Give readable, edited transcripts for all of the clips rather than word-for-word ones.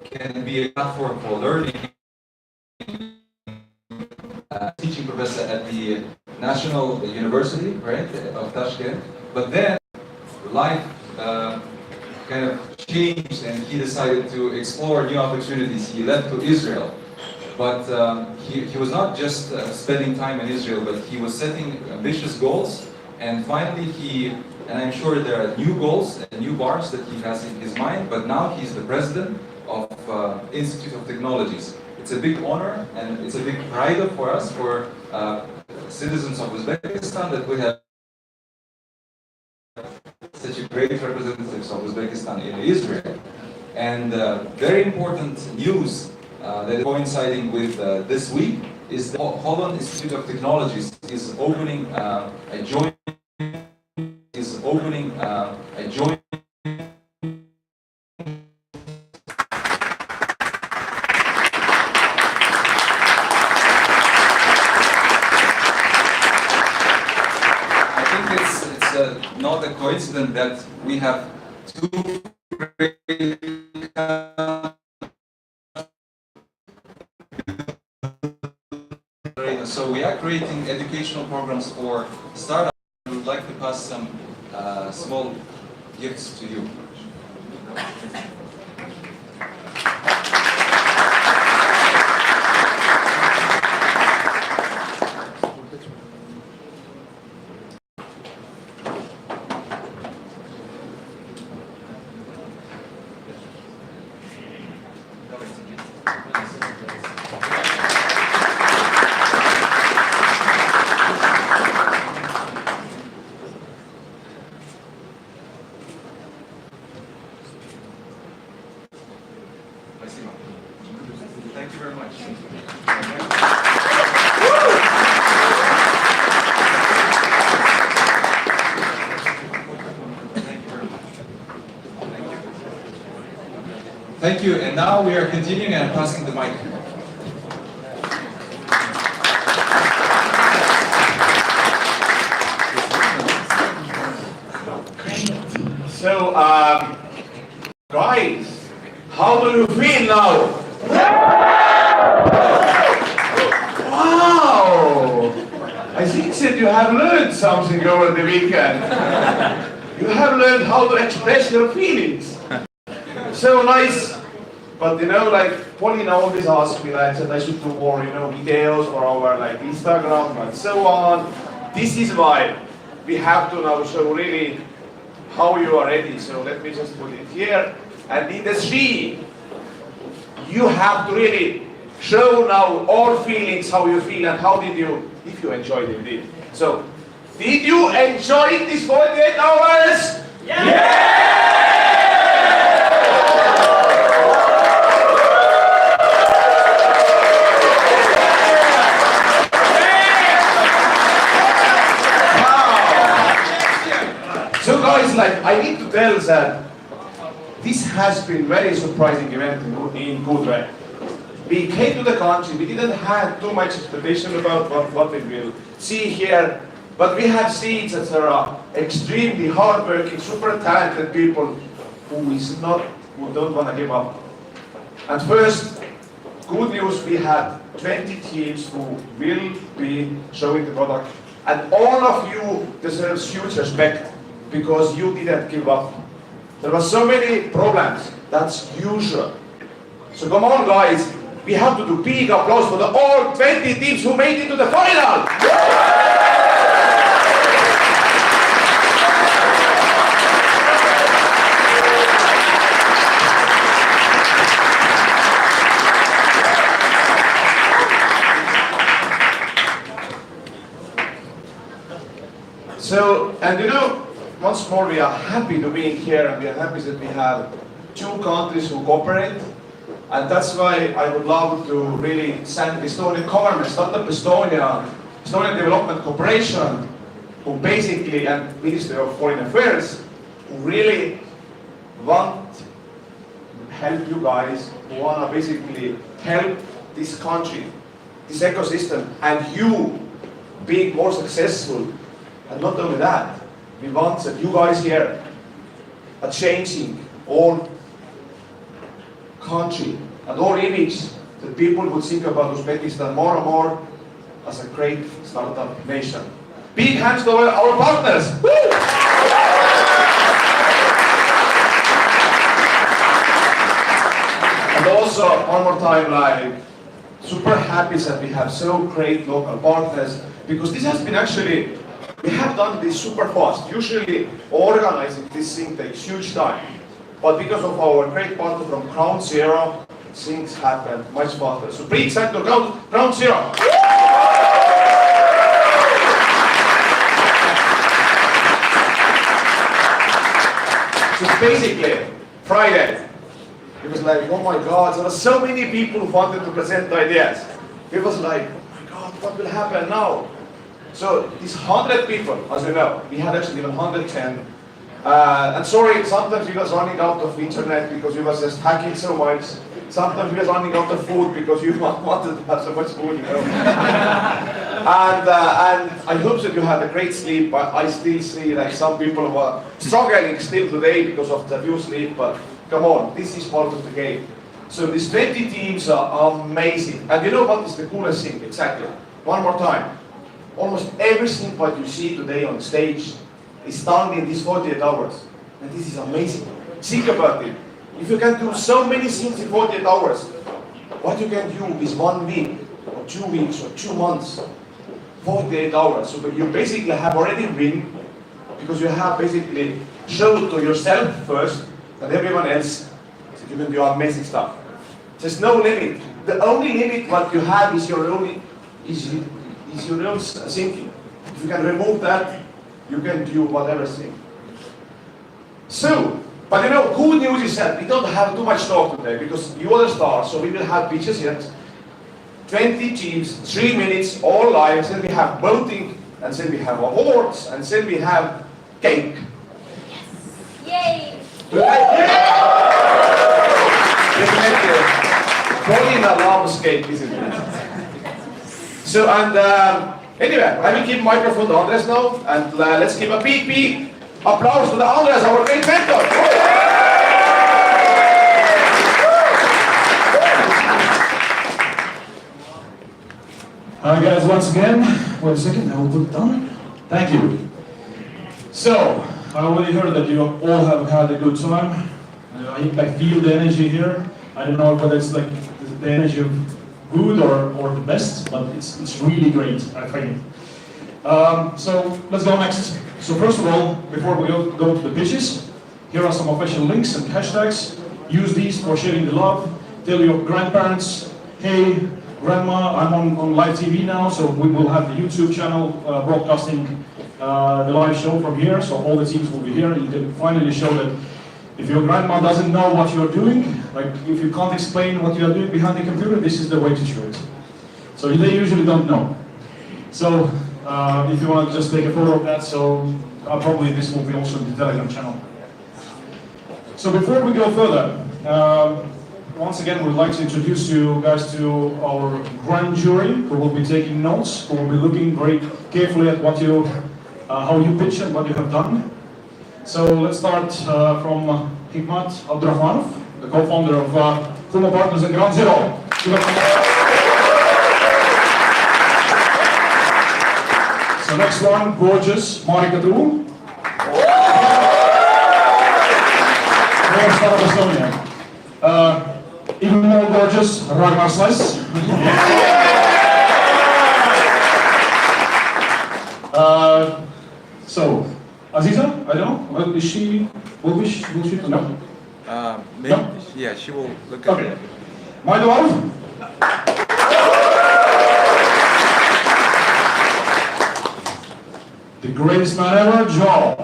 can be a platform for learning. Teaching professor at the National University, right, of Tashkent. But then life kind of changed, and he decided to explore new opportunities. He left to Israel, but he was not just spending time in Israel, but he was setting ambitious goals. And finally, and I'm sure there are new goals and new bars that he has in his mind. But now he's the president of Institute of Technologies. It's a big honor and it's a big pride for us, for citizens of Uzbekistan, that we have such a great representatives of Uzbekistan in Israel. And very important news that is coinciding with this week is the Holland Institute of Technologies is opening a joint not a coincidence that we have two great so we are creating educational programs for startups. We would like to pass some small gifts to you. Thank you very much. Thank you, and now we are continuing and passing the mic. So, guys, how do you feel now? Wow! I think that you have learned something over the weekend. You have learned how to express your feelings. So nice. But you know, like Pauline always asks me, like, that I should do more, videos for our Instagram and so on. This is why we have to now show really how you are ready. So let me just put it here. And in the three, you have to really show now all feelings, how you feel, and how did you, if you enjoyed it, indeed. So, did you enjoy these 48 hours? Yeah! So guys, I need to tell that this has been very surprising event in good way. We came to the country, we didn't have too much expectation about what we will see here, but we have seen that there are extremely hardworking, super talented people who don't want to give up. And first, good news, we had 20 teams who will be showing the product, and all of you deserve huge respect because you didn't give up. There were so many problems, that's usual. So come on guys, we have to do big applause for all 20 teams who made it to the final! So, and once more we are happy to be here, and we are happy that we have two countries who cooperate, and that's why I would love to really thank the Estonian government, Startup Estonia, Estonian Development Corporation, who basically, and Ministry of Foreign Affairs, who really want to help you guys, who want to basically help this country, this ecosystem, and you being more successful. And not only that, we want that you guys here are changing all country and our image, that people would think about Uzbekistan more and more as a great startup nation. Big hands to our partners. Woo! And also, one more time, like, super happy that we have so great local partners, because this has been actually, we have done this super fast. Usually, organizing this thing takes huge time. But because of our great partner from Ground Zero, things happen much faster. So big thanks to Ground Zero. So basically, Friday, it was like, oh my God, there were so many people who wanted to present ideas. It was like, oh my God, what will happen now? So these 100 people, as you know, we had actually even 110. And sorry, sometimes we was running out of internet because we was just hacking so much. Sometimes we was running out of food because you wanted to have so much food, you know. And I hope that you had a great sleep, but I still see like some people who are struggling still today because of the few sleep, but come on, this is part of the game. So these 20 teams are amazing. And you know what is the coolest thing? Exactly. One more time. Almost everything what you see today on stage is done in these 48 hours. And this is amazing. Think about it. If you can do so many things in 48 hours, what you can do is 1 week, or 2 weeks, or 2 months, 48 hours. So you basically have already win, because you have basically showed to yourself first, and everyone else that you can do amazing stuff. There's no limit. The only limit what you have is your own thinking. If you can remove that, you can do whatever thing. So, but you know, good news is that we don't have too much talk today because you are the stars, so we will have pitches yet. 20 teams, 3 minutes, all live, then we have voting, and then we have awards, and then we have cake. Yay! Falling alarm cake, isn't it? So, and anyway, I will give microphone to Andres now, and let's give a big applause to the Andres, our great mentor. Hi guys, once again. Wait a second, I will put it down. Thank you. So, I already heard that you all have had a good time. I feel the energy here. I don't know whether it's like the energy of good or the best, but it's really great, I think. So let's go next. So first of all, before we go to the pitches, here are some official links and hashtags. Use these for sharing the love. Tell your grandparents, hey, grandma, I'm on live TV now, so we will have the YouTube channel broadcasting the live show from here, so all the teams will be here. You can finally show that if your grandma doesn't know what you're doing, like if you can't explain what you're doing behind the computer, this is the way to show it. So they usually don't know. So if you want to just take a photo of that, so probably this will be also in the Telegram channel. So before we go further, once again, we'd like to introduce you guys to our grand jury, who will be taking notes, who will be looking very carefully at what you, how you pitch and what you have done. So let's start from Hikmat Abdurrahmanov, the co-founder of Humo Partners and Ground Zero. So next one, gorgeous Marika True. From Start Estonia. Even more gorgeous, Ragnar Slice. So, Aziza, I don't know, is she, will she, no? Maybe, No? yeah, she will look at Okay. it. My dwarf? The greatest man ever, Joe.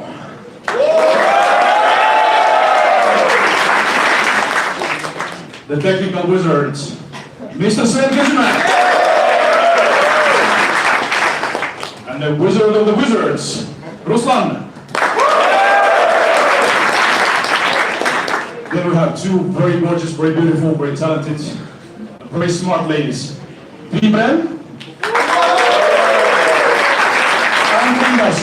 The technical wizards, Mr. Sven Gizman. And the wizard of the wizards, Ruslan. Then we have two very gorgeous, very beautiful, very talented, very smart ladies. Lieben and Lindas.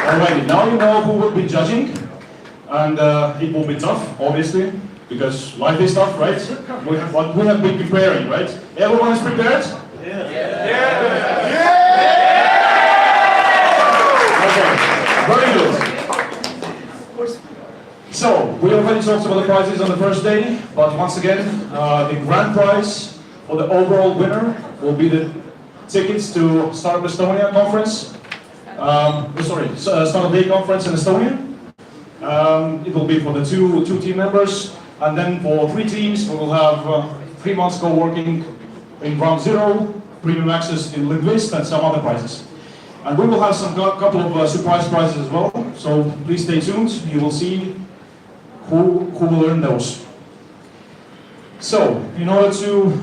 Alrighty, now you know who will be judging. and it will be tough, obviously, because life is tough, right? But we have been preparing, right? Everyone is prepared? Okay, very good. So, we already talked about the prizes on the first day, but once again, the grand prize for the overall winner will be the tickets to Startup Estonia conference. Startup Day conference in Estonia. It will be for the two team members, and then for 3 teams, we will have 3 months co-working in Ground Zero, premium access in Linguist, and some other prizes. And we will have some couple of surprise prizes as well, so please stay tuned. You will see who will earn those. So, in order to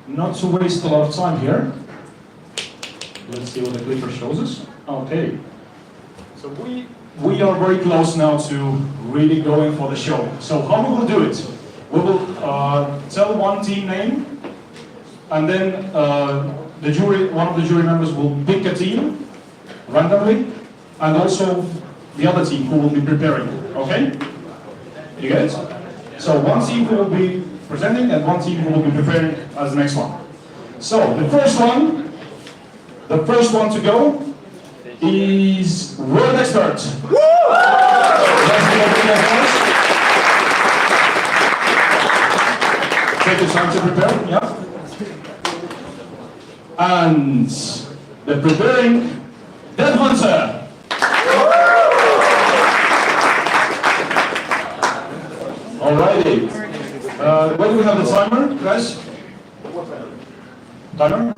not to waste a lot of time here, let's see what the clicker shows us. Okay. So we are very close now to really going for the show. So how we will do it? We will tell one team name, and then one of the jury members will pick a team randomly, and also the other team who will be preparing. Okay? You get it? So one team who will be presenting, and one team who will be preparing as the next one. So the first one to go is World Expert. Take your time to prepare, yeah. And the preparing Dead Hunter. Alrighty. Where do we have the timer, guys? Timer?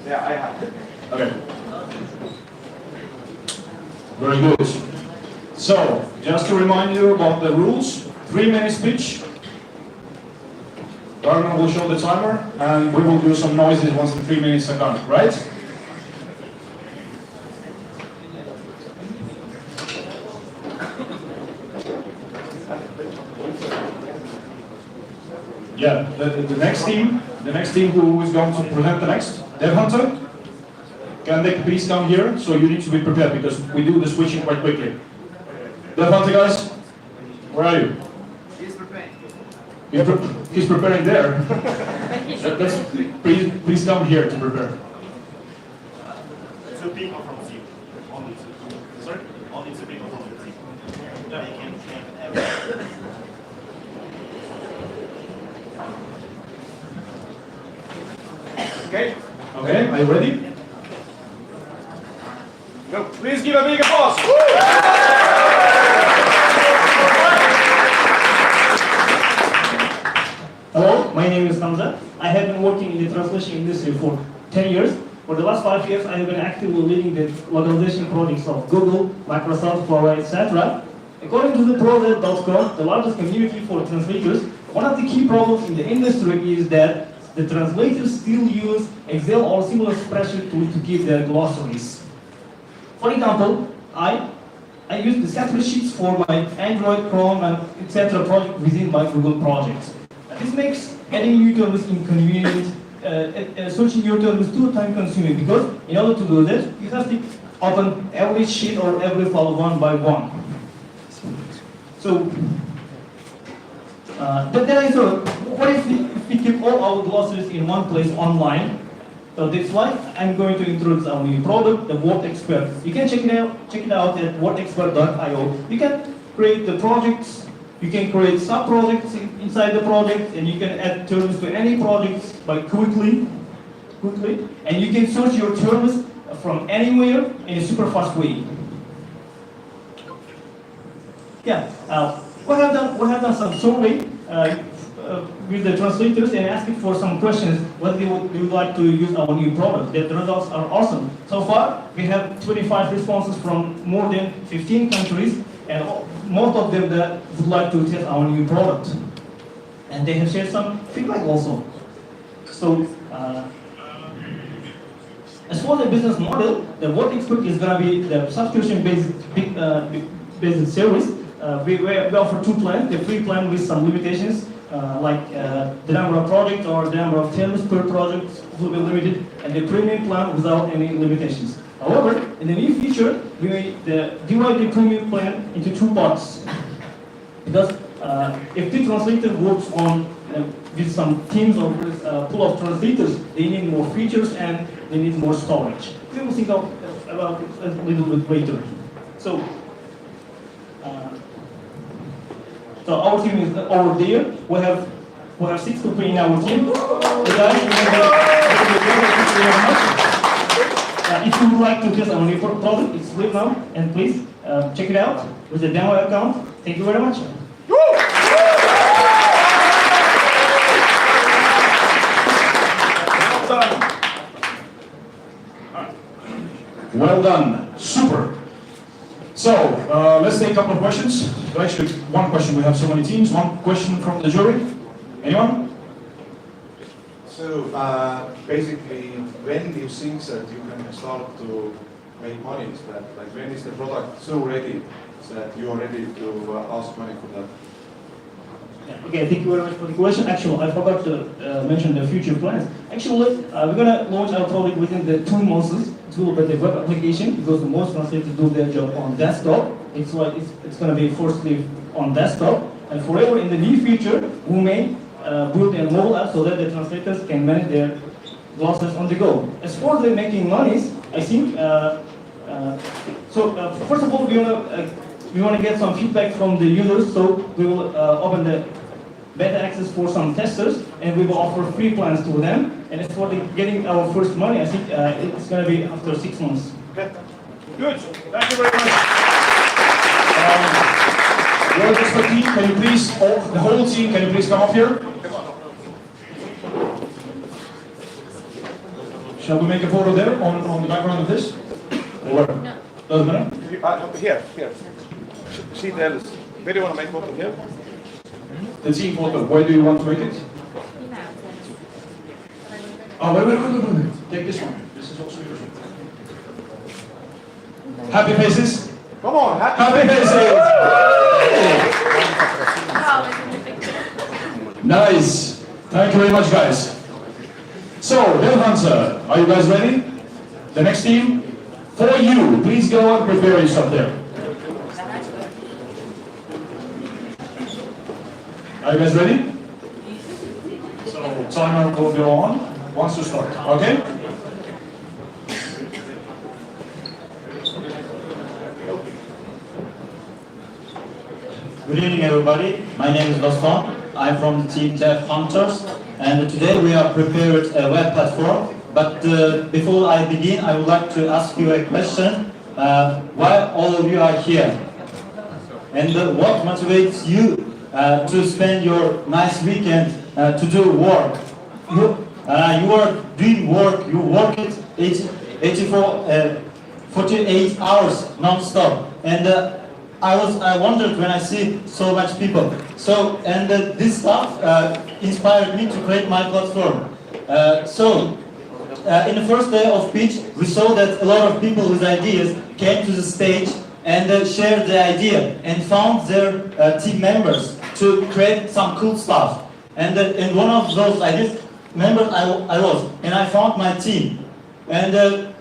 Yeah, I have it. Okay. Very good. So, just to remind you about the rules, 3-minute speech. Darman will show the timer, and we will do some noises once the 3 minutes are done, right? Yeah, the next team who is going to present the next, Dev Hunter, can they please come here? So you need to be prepared because we do the switching quite quickly. Dev Hunter, guys, where are you? He's preparing. He's preparing there. Please come here to prepare. 2 people from the team. Only 2. Sorry? Only 2 people from the team. They can everything. Okay? Okay, are you ready? Go. Please give a big applause. Hello, my name is Hamza. I have been working in the translation industry for 10 years. For the last 5 years, I have been actively leading the localization projects of Google, Microsoft, Huawei, etc. According to the Projet.com, the largest community for translators, one of the key problems in the industry is that the translators still use Excel or similar spreadsheet tools to give their glossaries. For example, I use the separate sheets for my Android, Chrome, and etc. project within my Google project. This makes adding new terms inconvenient. Searching your terms is too time consuming because in order to do that, you have to open every sheet or every file one by one. So, then I thought, what if we keep all our glossaries in one place online? So that's why I'm going to introduce our new product, the Word Expert. You can check it out at wordexpert.io. You can create the projects, you can create sub-projects inside the project, and you can add terms to any projects by quickly, and you can search your terms from anywhere in a super fast way. Yeah, we have done some survey with the translators and asking for some questions what they would like to use our new product. The results are awesome. So far, we have 25 responses from more than 15 countries, and most of them that would like to test our new product. And they have shared some feedback also. So, as for the business model, the Word Expert is going to be the subscription-based service. We offer 2 plans, the free plan with some limitations, like the number of projects or the number of terms per project will be limited, and the premium plan without any limitations. However, in the near future, we may divide the premium plan into two parts. Because if the translator works on with some teams or pool of translators, they need more features and they need more storage. We will think about it a little bit later. So our team is over there. We have 6 people in our team. If you would like to test our new product, it's live now, and please check it out with the demo account. Thank you very much. Well done. Super. So, let's take a couple of questions. Well, actually, one question. We have so many teams. One question from the jury. Anyone? So, basically, when do you think that you can start to make money? Is that, like, when is the product so ready that you are ready to ask money for that? Okay, thank you very much for the question. Actually, I forgot to mention the future plans. Actually, we're going to launch our product within the 2 months to look at the web application, because the most translators do their job on desktop. It's going to be firstly on desktop, and forever in the near future, we may build a mobile app so that the translators can manage their classes on the go. As for the making monies, I think, first of all, we want to get some feedback from the users, so we will open the beta access for some testers, and we will offer free plans to them. And as for getting our first money, I think it's going to be after 6 months. Okay. Good. Thank you very much. World Expert team, can you please, the whole team, can you please come up here? Shall we make a photo there on the background of this? Or No. doesn't matter? Here. She tells. Where do you want to make photo here? The team photo. Where do you want to make it? Oh, wait. Take this one. This is also yours. Happy faces. Come on. Happy faces. Nice. Thank you very much, guys. So, Delhansa, are you guys ready? The next team? For you, please go and prepare yourself there. Are you guys ready? So, timer will go on once you start, okay? Good evening, everybody. My name is Dostan. I'm from the team Dev Hunters, and today we have prepared a web platform. But before I begin, I would like to ask you a question. Why all of you are here? And what motivates you to spend your nice weekend to do work? You are doing work, you work it 48 hours non-stop. And I wondered when I see so much people. So, and this stuff inspired me to create my platform. In the first day of pitch, we saw that a lot of people with ideas came to the stage and shared the idea and found their team members to create some cool stuff. And in one of those ideas, members I was, and I found my team. And the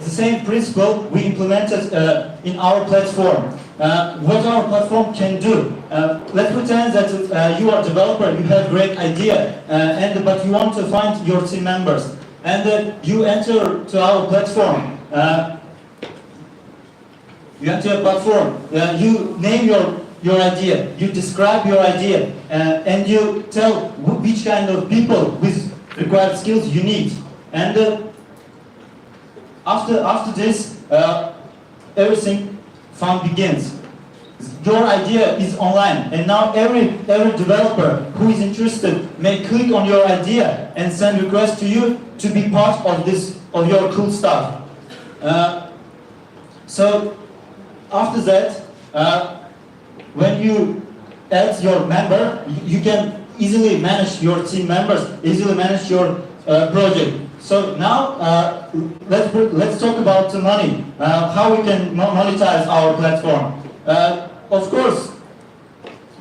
same principle we implemented in our platform. What our platform can do. Let's pretend that you are a developer, you have a great idea, but you want to find your team members. And you enter to our platform. You name your idea, you describe your idea, and you tell which kind of people with required skills you need. And after this, everything fun begins. Your idea is online, and now every developer who is interested may click on your idea and send requests to you to be part of your cool stuff. So after that, when you add your member, you can easily manage your team members, easily manage your project. So now let's talk about the money. How we can monetize our platform. Of course,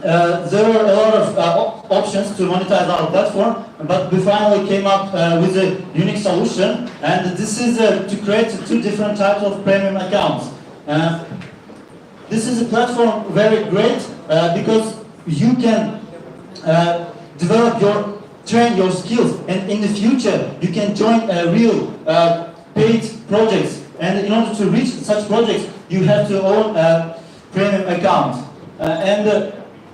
there are a lot of options to monetize our platform, but we finally came up with a unique solution, and this is to create two different types of premium accounts. This is a platform very great because you can train your skills, and in the future you can join real paid projects. And in order to reach such projects, you have to own a premium account.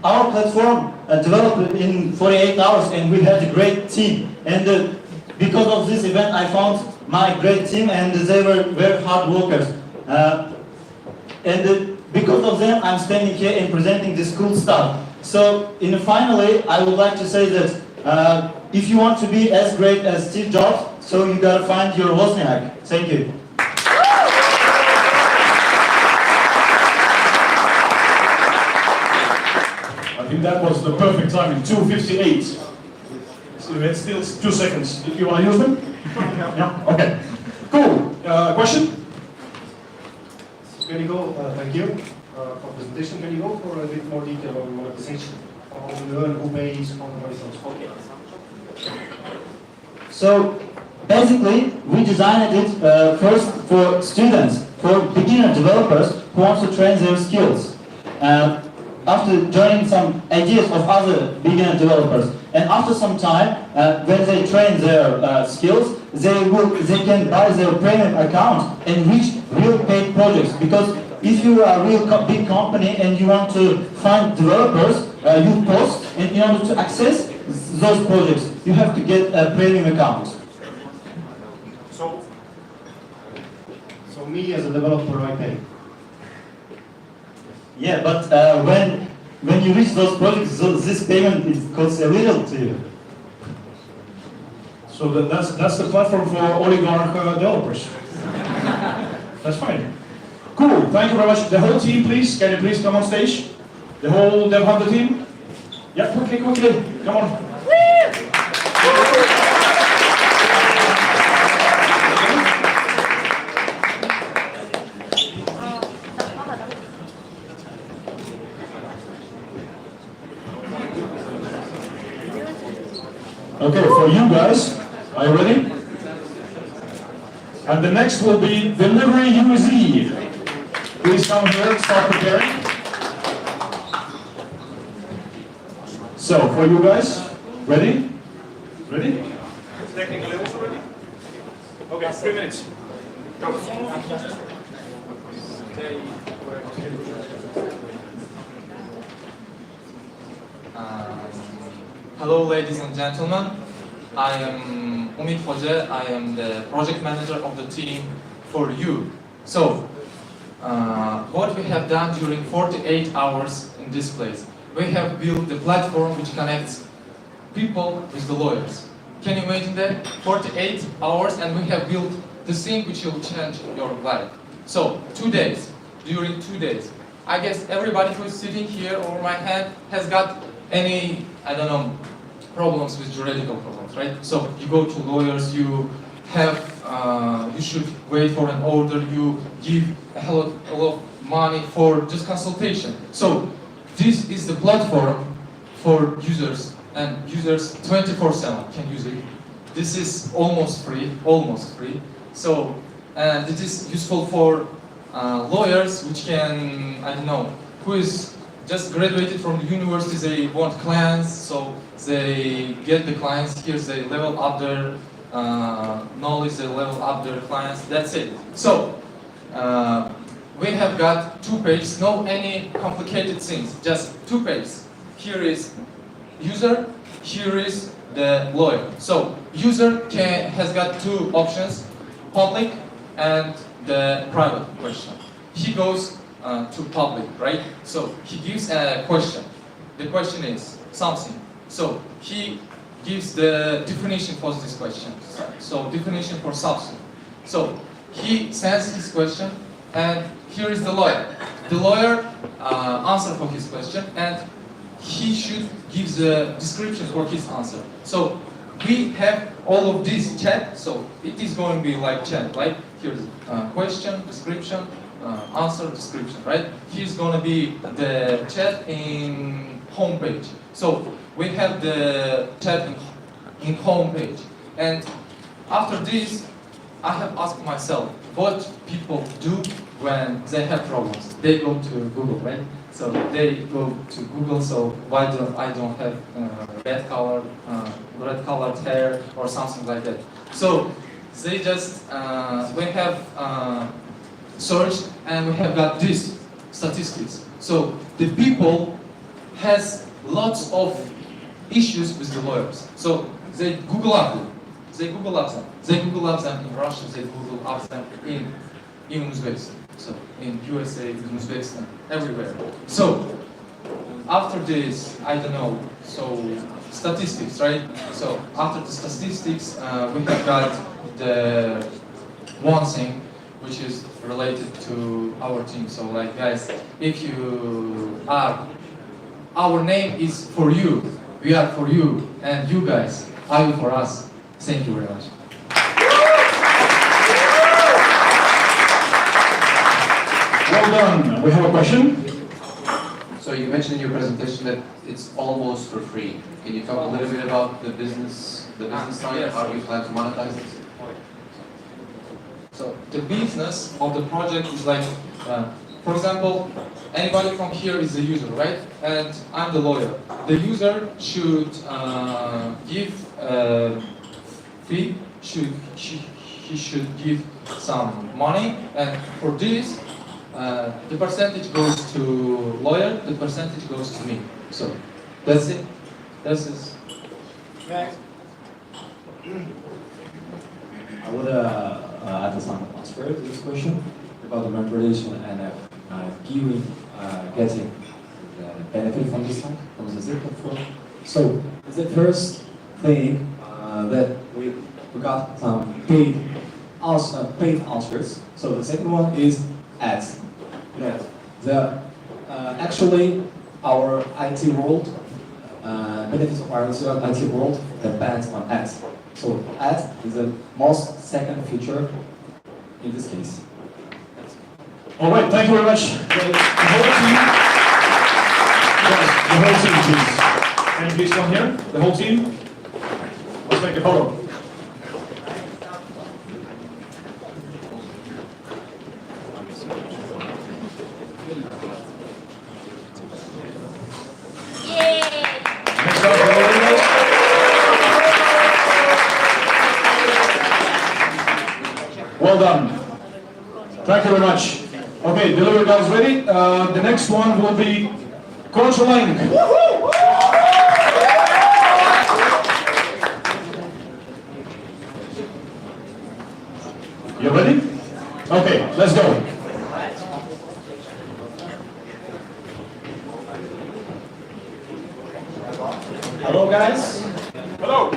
Our platform developed in 48 hours, and we had a great team. And because of this event, I found my great team, and they were very hard workers. Because of them, I'm standing here and presenting this cool stuff. So, finally, I would like to say that if you want to be as great as Steve Jobs, so you gotta find your Wozniak. Thank you. I think that was the perfect timing, 2:58. So we have still 2 seconds. Do you want to use them? Yeah? Okay. Cool. Question? Can you go, thank you for presentation. Can you go for a bit more detail on monetization? How you earn, who pays, how money is okay. So basically, we designed it first for students, for beginner developers who want to train their skills. After joining some ideas of other beginner developers, and after some time, when they train their skills, they can buy their premium account and reach real paid projects. Because if you are a real big company and you want to find developers, you post, and in order to access those projects, you have to get a premium account. So me as a developer, I pay. Yeah, but when you reach those projects, this payment it costs a little to you. So that's the platform for oligarch developers. That's fine. Cool. Thank you very much. The whole team, please. Can you please come on stage? The whole Dev Hunter team. Yeah, quickly. Come on. Okay, for you guys, are you ready? And the next will be Delivery UZ. Please come here and start preparing. So, for you guys, ready? Ready? Technical levels already? Okay, 3 minutes. Go. Hello, ladies and gentlemen. I am Umit Hoca. I am the project manager of the team for you. So, what we have done during 48 hours in this place, we have built the platform which connects people with the lawyers. Can you imagine that? 48 hours, and we have built the thing which will change your life. So, 2 days. During 2 days, I guess everybody who is sitting here over my head has got any, I don't know, problems with juridical problems, right? So you go to lawyers, you have, you should wait for an order, you give a lot of money for just consultation. So this is the platform for users, and users 24/7 can use it. This is almost free. So, and it is useful for lawyers, which can, I don't know, who is just graduated from the university, they want clients, so they get the clients here, they level up their knowledge, they level up their clients, that's it. So, we have got 2 pages, no any complicated things, just 2 pages. Here is user, here is the lawyer. So, user has got 2 options, public and the private question. He goes to public, right? So he gives a question. The question is something. So he gives the definition for this question. So definition for substance. So he sends his question, and here is the lawyer. The lawyer answer for his question, and he should give the description for his answer. So we have all of this chat. So it is going to be like chat, right? Here's question, description, answer description, right? Here's gonna be the chat in homepage. So we have the chat in homepage, and after this, I have asked myself what people do when they have problems. They go to Google, right? So they go to Google. So why don't I don't have red colored hair or something like that? So they just we have searched and we have got these statistics. So the people has lots of issues with the lawyers. So they Google up them. They Google up them. They Google up them in Russia. They Google up them in Uzbekistan. So in USA, in Uzbekistan, everywhere. So after this, I don't know. So statistics, right? So after the statistics, we have got the one thing which is related to our team. So like guys, if you are, our name is for you. We are for you, and you guys are for us. Thank you very much. Well done. We have a question. So you mentioned in your presentation that it's almost for free. Can you talk a little bit about the business side? Yes. How do you plan to monetize this? So the business of the project is like, for example, anybody from here is the user, right? And I'm the lawyer. The user should give fee. He should give some money, and for this, the percentage goes to lawyer. The percentage goes to me. So that's it. This is. Next. I would add some answer to this question about the remuneration and getting the benefit from this side, from the zip platform. So the first thing that we got some paid answers. So the second one is ads. The actually our IT world benefits of our IT world depends on ads. So ads is the most second feature in this case. All right, thank you very much. The whole team. Yes, the whole team, please. Can you please come here? The whole team. Let's make a photo. Yay! Next up, well done. Thank you very much. Okay, delivery guys ready? The next one will be controlling. You ready? Okay, let's go. Hello guys. Hello.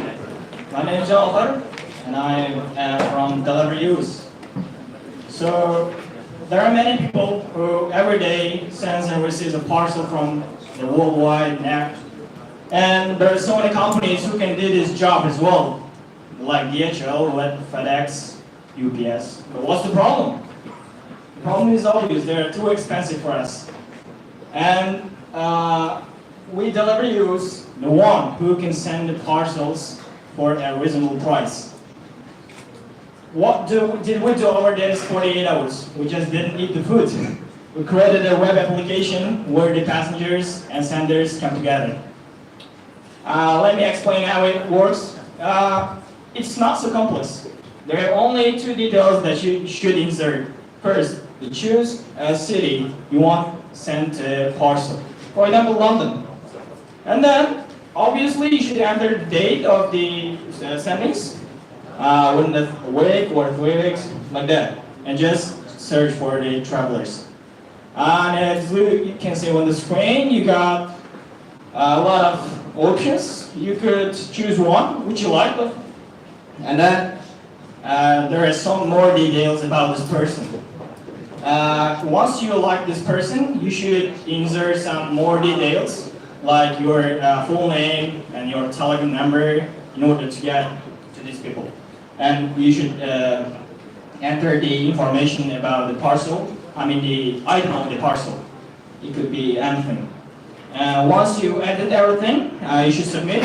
My name is Jafar and I am from Delivery Use. So there are many people who every day sends and receives a parcel from the worldwide net. And there are so many companies who can do this job as well, like DHL, FedEx, UPS. But what's the problem? The problem is obvious. They're too expensive for us. And we Delivery Use the one who can send the parcels for a reasonable price. What did we do over these 48 hours? We just didn't eat the food. We created a web application where the passengers and senders come together. Let me explain how it works. It's not so complex. There are only two details that you should insert. First, you choose a city you want sent a parcel. For example, London. And then, obviously, you should enter the date of the sendings. Within a week or 3 weeks, like that. And just search for the travelers. And as you can see on the screen, you got a lot of options. You could choose one, which you like. And then there are some more details about this person. Once you like this person, you should insert some more details, like your full name and your telephone number in order to get to these people. And you should enter the information about the parcel the item on the parcel. It could be anything. Once you edit everything, you should submit,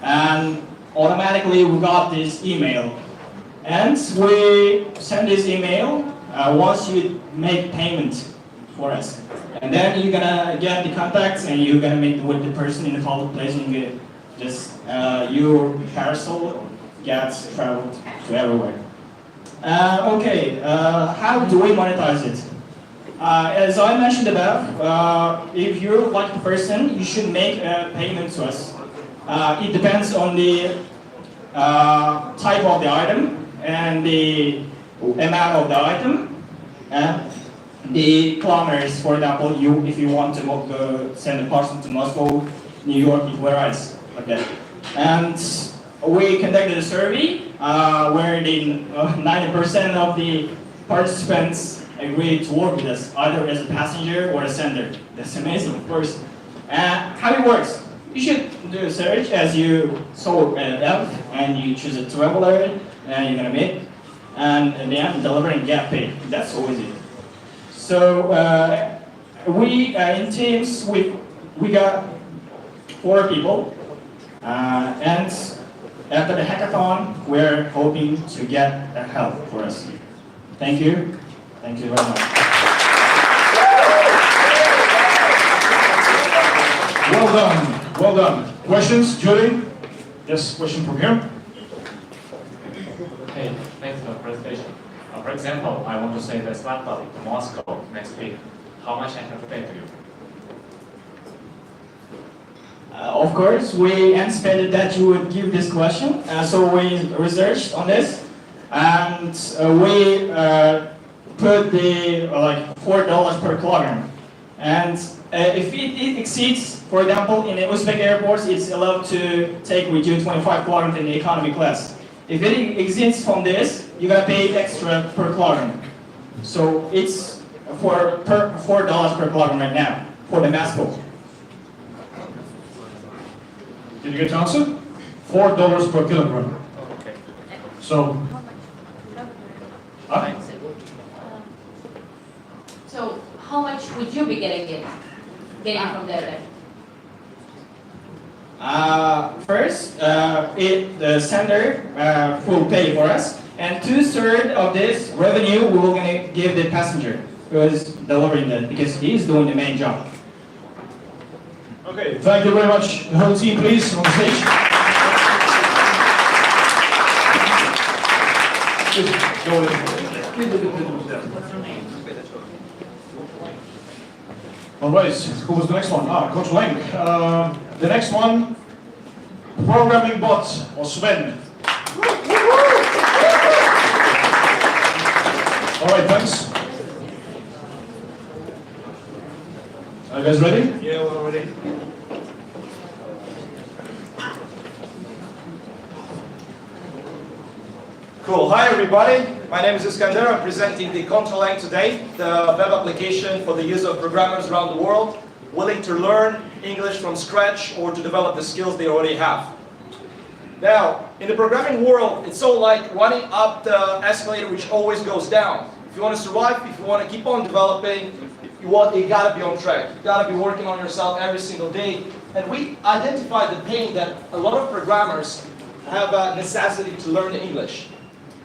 and automatically we got this email. And we send this email once you make payment for us. And then you're gonna get the contacts and you're gonna meet with the person in the public place and you just your parcel gets traveled to everywhere. Okay, how do we monetize it? As I mentioned above, if you're a lucky person, you should make a payment to us. It depends on the type of the item and the amount of the item. The kilometers, for example, if you want to send a parcel to Moscow, New York, it varies like that. And we conducted a survey where the 90% of the participants agreed to work with us, either as a passenger or a sender. That's amazing, of course. How it works? You should do a search as you saw an app, and you choose a traveler, and you're gonna meet, and then deliver and get paid. That's so easy. So we in teams we got 4 people, and after the hackathon, we're hoping to get help for us. Thank you. Thank you very much. Well done, well done. Questions, Julie? Yes, question from here. Hey, thanks for the presentation. For example, I want to say the slot body to Moscow next week. How much I have to pay to you? Of course, we anticipated that you would give this question, so we researched on this, and we put the $4 per kilogram. And if it exceeds, for example, in the Uzbek airports, it's allowed to take with you 25 kilograms in the economy class. If it exceeds from this, you're gonna pay extra per kilogram. So it's $4 per kilogram right now for the Moscow. Did you get the answer? $4 per kilogram. Okay. So, So how much would you be getting from there? First, the sender will pay for us, and 2/3 of this revenue we will gonna give the passenger who is delivering that, because he's doing the main job. okay, thank you very much. The whole team, please, on the stage. All right, who was the next one? Coach Lang. The next one, programming bot, or Sven. All right, thanks. Are you guys ready? Yeah, we're ready. Cool. Hi, everybody. My name is Iskander. I'm presenting the Control today, the web application for the use of programmers around the world willing to learn English from scratch or to develop the skills they already have. Now, in the programming world, it's so like running up the escalator which always goes down. If you want to survive, if you want to keep on developing, you gotta be on track. You gotta be working on yourself every single day. And we identified the pain that a lot of programmers have a necessity to learn English.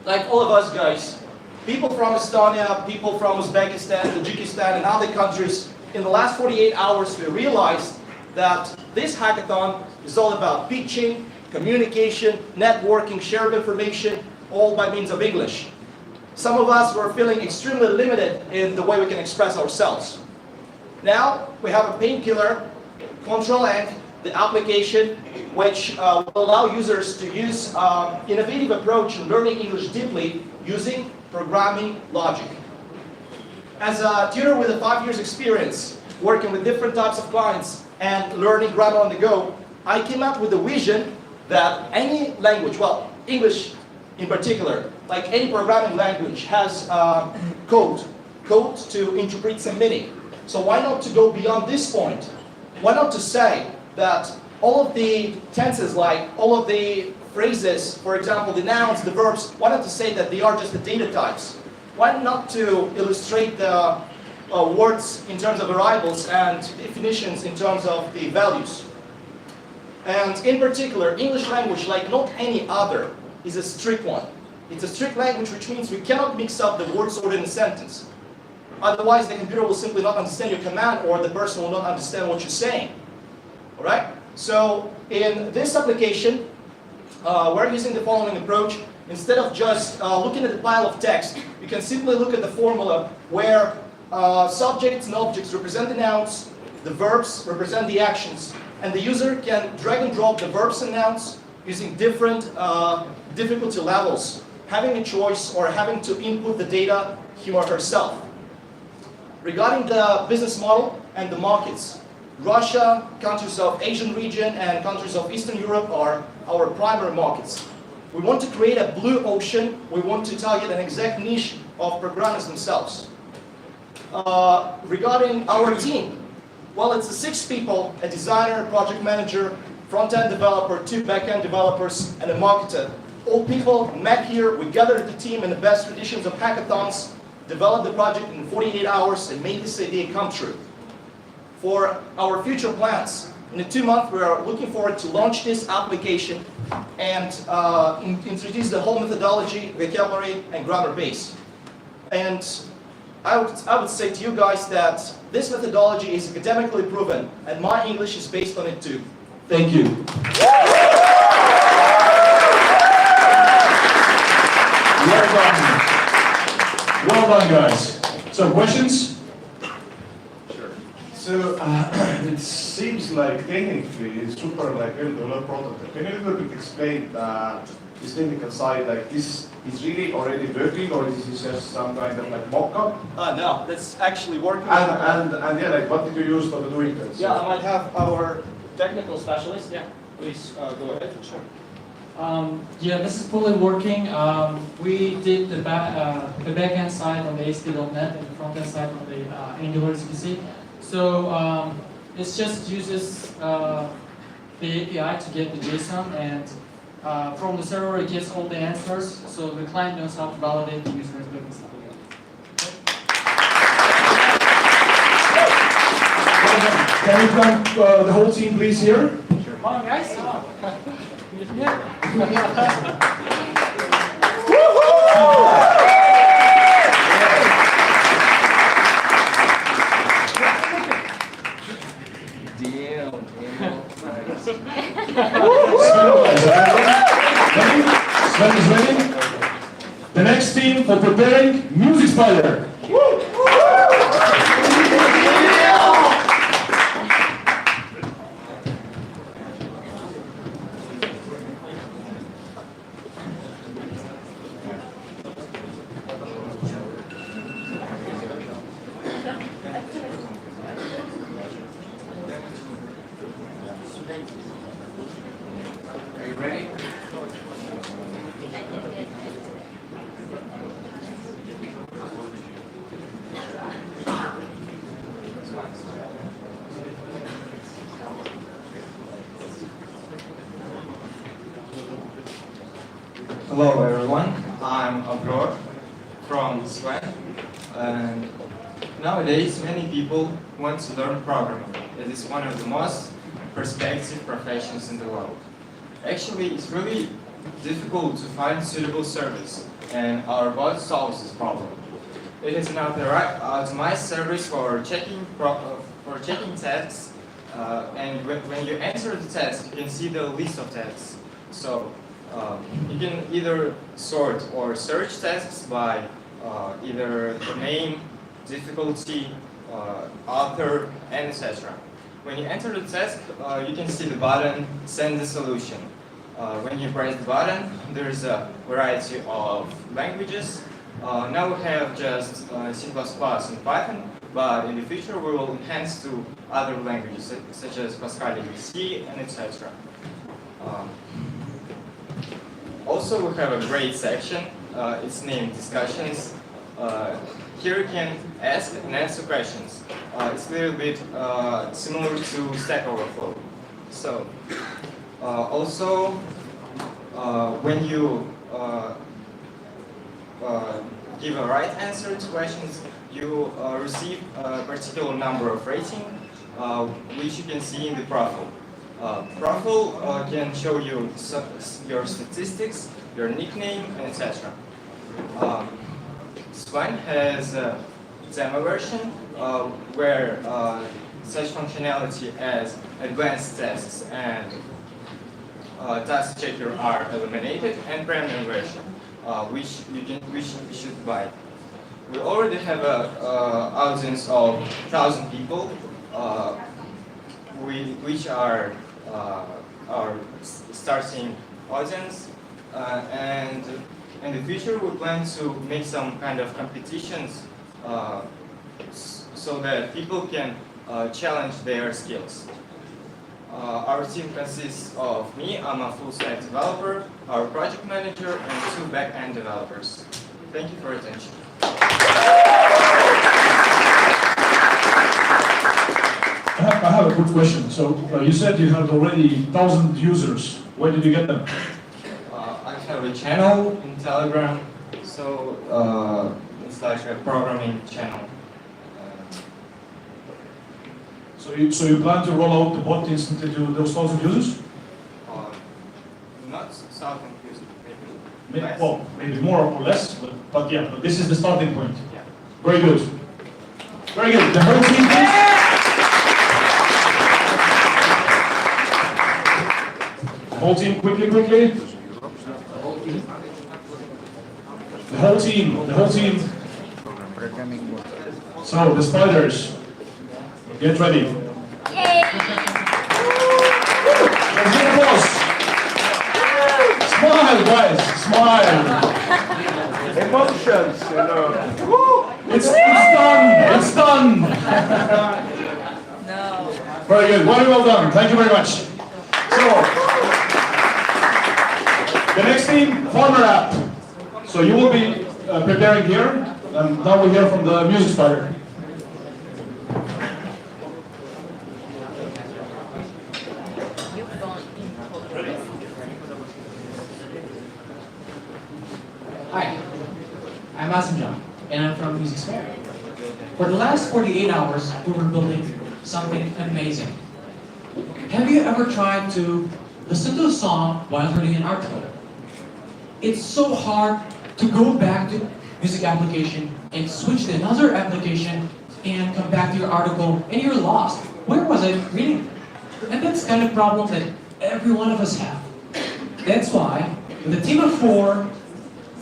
Like all of us guys, people from Estonia, people from Uzbekistan, Tajikistan, and other countries, in the last 48 hours we realized that this hackathon is all about pitching, communication, networking, share of information, all by means of English. Some of us were feeling extremely limited in the way we can express ourselves. Now we have a painkiller, Control, the application which will allow users to use innovative approach in learning English deeply using programming logic. As a tutor with a 5 years experience, working with different types of clients and learning grammar on the go, I came up with the vision that any language, well, English in particular, like any programming language, has code to interpret some meaning. So why not to go beyond this point? Why not to say that all of the tenses, like all of the phrases, for example, the nouns, the verbs, why not to say that they are just the data types? Why not to illustrate the words in terms of variables and definitions in terms of the values. And in particular, English language, like not any other, is a strict one. It's a strict language, which means we cannot mix up the words ordered in a sentence. Otherwise, the computer will simply not understand your command, or the person will not understand what you're saying. All right? So in this application, we're using the following approach. Instead of just looking at the pile of text, you can simply look at the formula where subjects and objects represent the nouns, the verbs represent the actions, and the user can drag and drop the verbs and nouns using different difficulty levels, having a choice or having to input the data him or herself. Regarding the business model and the markets, Russia, countries of Asian region, and countries of Eastern Europe are our primary markets. We want to create a blue ocean. We want to target an exact niche of programmers themselves. Regarding our team, well, it's 6 people, a designer, project manager, front-end developer, 2 back-end developers, and a marketer. All people met here. We gathered the team in the best traditions of hackathons, developed the project in 48 hours, and made this idea come true. For our future plans, in 2 months, we are looking forward to launch this application and introduce the whole methodology, vocabulary, and grammar base. And I would say to you guys that this methodology is academically proven, and my English is based on it too. Thank you. Well done. Well done, guys. So, questions? So it seems like technically it's super like well-developed product. Can you a little bit explain this technical side? Like this is really already working, or is this just some kind of like mock-up? No, that's actually working. And yeah, like what did you use for doing this? Yeah, I might have our technical specialist. Yeah, please go ahead. Sure. Yeah, this is fully working. We did the back-end side on the ASP.NET and the front-end side on the Angular SPC. So it just uses the API to get the JSON, and from the server it gets all the answers, so the client knows how to validate the user experience. Can you come the whole team, please, here? Come on, guys. Come on. Sven is ready. The next team for preparing Music Spider. Are you ready? Hello everyone, I'm Abror from Sweden, and nowadays many people want to learn programming. It is one of the most prospective professions in the world. Actually, it's really difficult to find suitable service, and our bot solves this problem. It is an optimized service for checking tasks, and when you enter the task, you can see the list of tasks. So you can either sort or search tasks by either the name, difficulty, author, and etc. When you enter the task, you can see the button Send the Solution. When you press the button, there is a variety of languages. Now we have just C++ and Python, but in the future we will enhance to other languages such as Pascal ABC and etc. Also, we have a great section. It's named Discussions. Here you can ask and answer questions. It's a little bit similar to Stack Overflow. So, also, when you give a right answer to questions, you receive a particular number of rating, which you can see in the profile. Profile can show you your statistics, your nickname, etc. Swan has a demo version where such functionality as advanced tests and task checker are eliminated, and premium version, which you should buy. We already have a audience of 1,000 people, which are our starting audience, and in the future we plan to make some kind of competitions so that people can challenge their skills. Our team consists of me, I'm a full-stack developer, our project manager, and 2 back-end developers. Thank you for your attention. I have a good question. So you said you have already 1,000 users. Where did you get them? I have a channel in Telegram, so it's like a programming channel. So you plan to roll out the bot instantly to those 1,000 users? Not 1,000 users, maybe less. Well, maybe more or less, but yeah, but this is the starting point. Yeah. Very good. Very good. The whole team, please. The whole team, quickly. The whole team. So, the spiders, get ready. Yay! Let's get applause. Smile, guys, smile. Emotions, you know. It's done. No. Very good, very well done. Thank you very much. So, the next team, Farmer App. So you will be preparing here, and now we'll hear from the music spider. Hi, I'm Asim, and I'm from Music Sphere. For the last 48 hours, we were building something amazing. Have you ever tried to listen to a song while reading an article? It's so hard to go back to music application and switch to another application and come back to your article and you're lost. Where was I reading? And that's kind of problem that every one of us have. That's why, with a team of 4,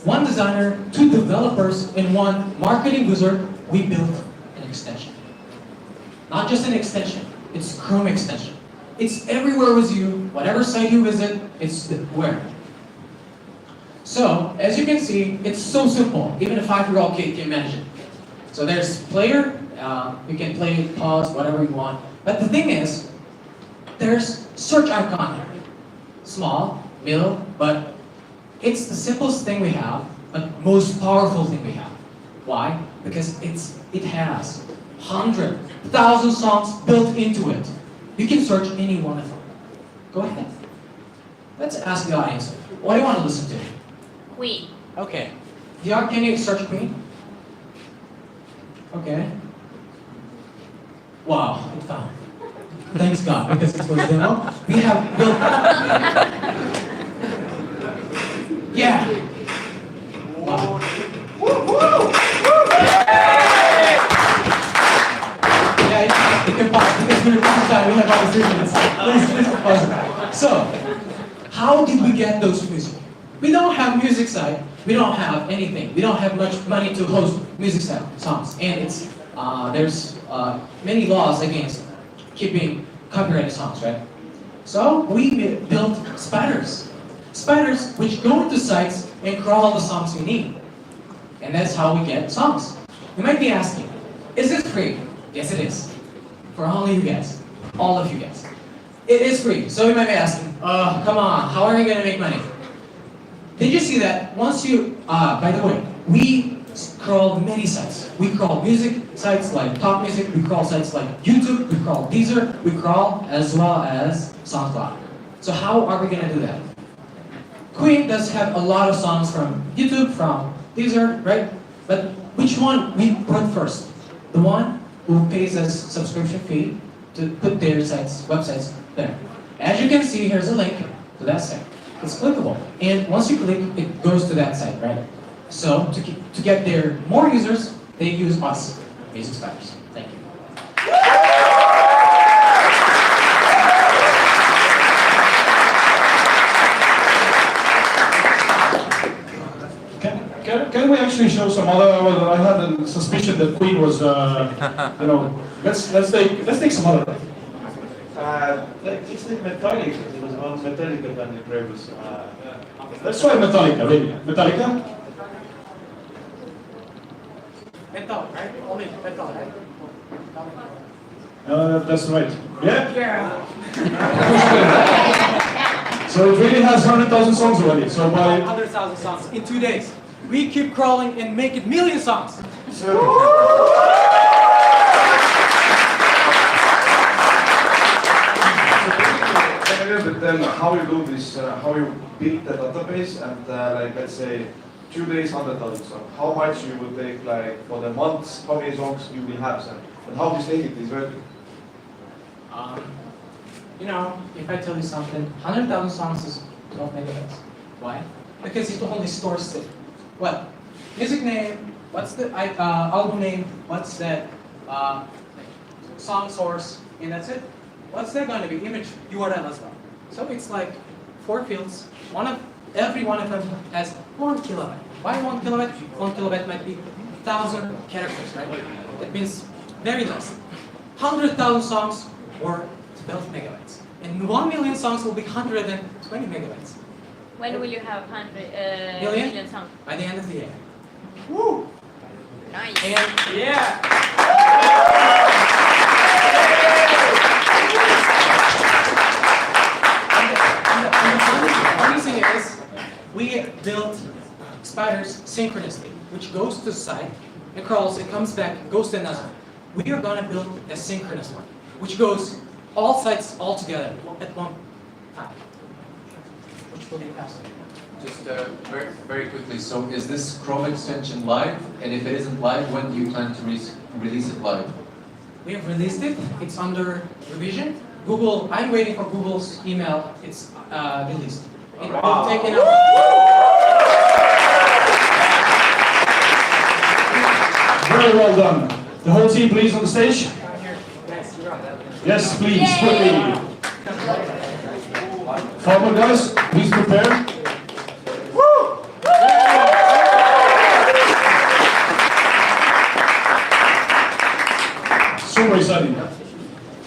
1 designer, 2 developers, and 1 marketing wizard, we built an extension. Not just an extension, it's Chrome extension. It's everywhere with you, whatever site you visit, it's where. So, as you can see, it's so simple. Even a 5-year-old kid can manage it. So there's player, you can play, pause, whatever you want. But the thing is, there's search icon here. Small, middle, but it's the simplest thing we have, but most powerful thing we have. Why? Because it has 100,000 songs built into it. You can search any one of them. Go ahead. Let's ask the audience, what do you want to listen to? Queen. Okay. Can you search Queen? Okay. Wow, it found. Thanks God, because it was demo. We have built. Yeah. Wow. Yeah, you can pause because we're running time. We have all the 3 minutes. Please pause. So, how did we get those music? We don't have music site. We don't have anything. We don't have much money to host music site songs, and it's there's many laws against keeping copyrighted songs, right? So we built spiders. Spiders which go into sites and crawl all the songs we need. And that's how we get songs. You might be asking, is this free? Yes, it is. For only you guys. All of you guys. It is free. So you might be asking, come on, how are you going to make money? Did you see that once you, by the way, we crawl many sites. We crawl music sites like Top Music, we crawl sites like YouTube, we crawl Deezer, we crawl as well as SoundCloud. So how are we going to do that? Queen does have a lot of songs from YouTube, from Deezer, right? But which one we put first? The one who pays us subscription fee to put their websites there. As you can see, here's a link to that site. It's clickable, and once you click, it goes to that site, right? So to get their more users, they use us, Basic Spiders. Thank you. Can we actually show some other? Well, I had a suspicion that Queen was, you know. Let's take some other. It's like Metallica. It was more Metallica than the previous. Let's try Metallica, really. Metallica? Metal, right? Only metal, right? That's right. Yeah? Yeah. So it really has 100,000 songs already. So by 100,000 songs in 2 days. We keep crawling and make it million songs. Then how you do this, how you build the database and like let's say 2 days 100,000 songs. How much you will take like for the months, how many songs you will have and how this thing is working? You know, if I tell you something, 100,000 songs is 12 megabytes. Why? Because it only stores it. Well, music name, what's the album name, what's that song source, and that's it. What's that going to be? Image URL as well. So it's like 4 fields. Every one of them has 1 kilobyte. Why 1 kilobyte? 1 kilobyte might be 1,000 characters, right? It means very less. 100,000 songs or 12 megabytes. And 1 million songs will be 120 megabytes. When will you have 100 million songs? By the end of the year. Woo! Nice. And yeah. The funny thing is, we built spiders synchronously, which goes to the site, it crawls, it comes back, goes to another. We are going to build a synchronous one, which goes all sites all together at one time. Which will be faster. Just very, very quickly, so is this Chrome extension live? And if it isn't live, when do you plan to release it live? We have released it, it's under revision. Google, I'm waiting for Google's email, it's released. It will take an hour. very well done. The whole team, please, on the stage. Yes, please, quickly. Forward, guys, please prepare. Super exciting.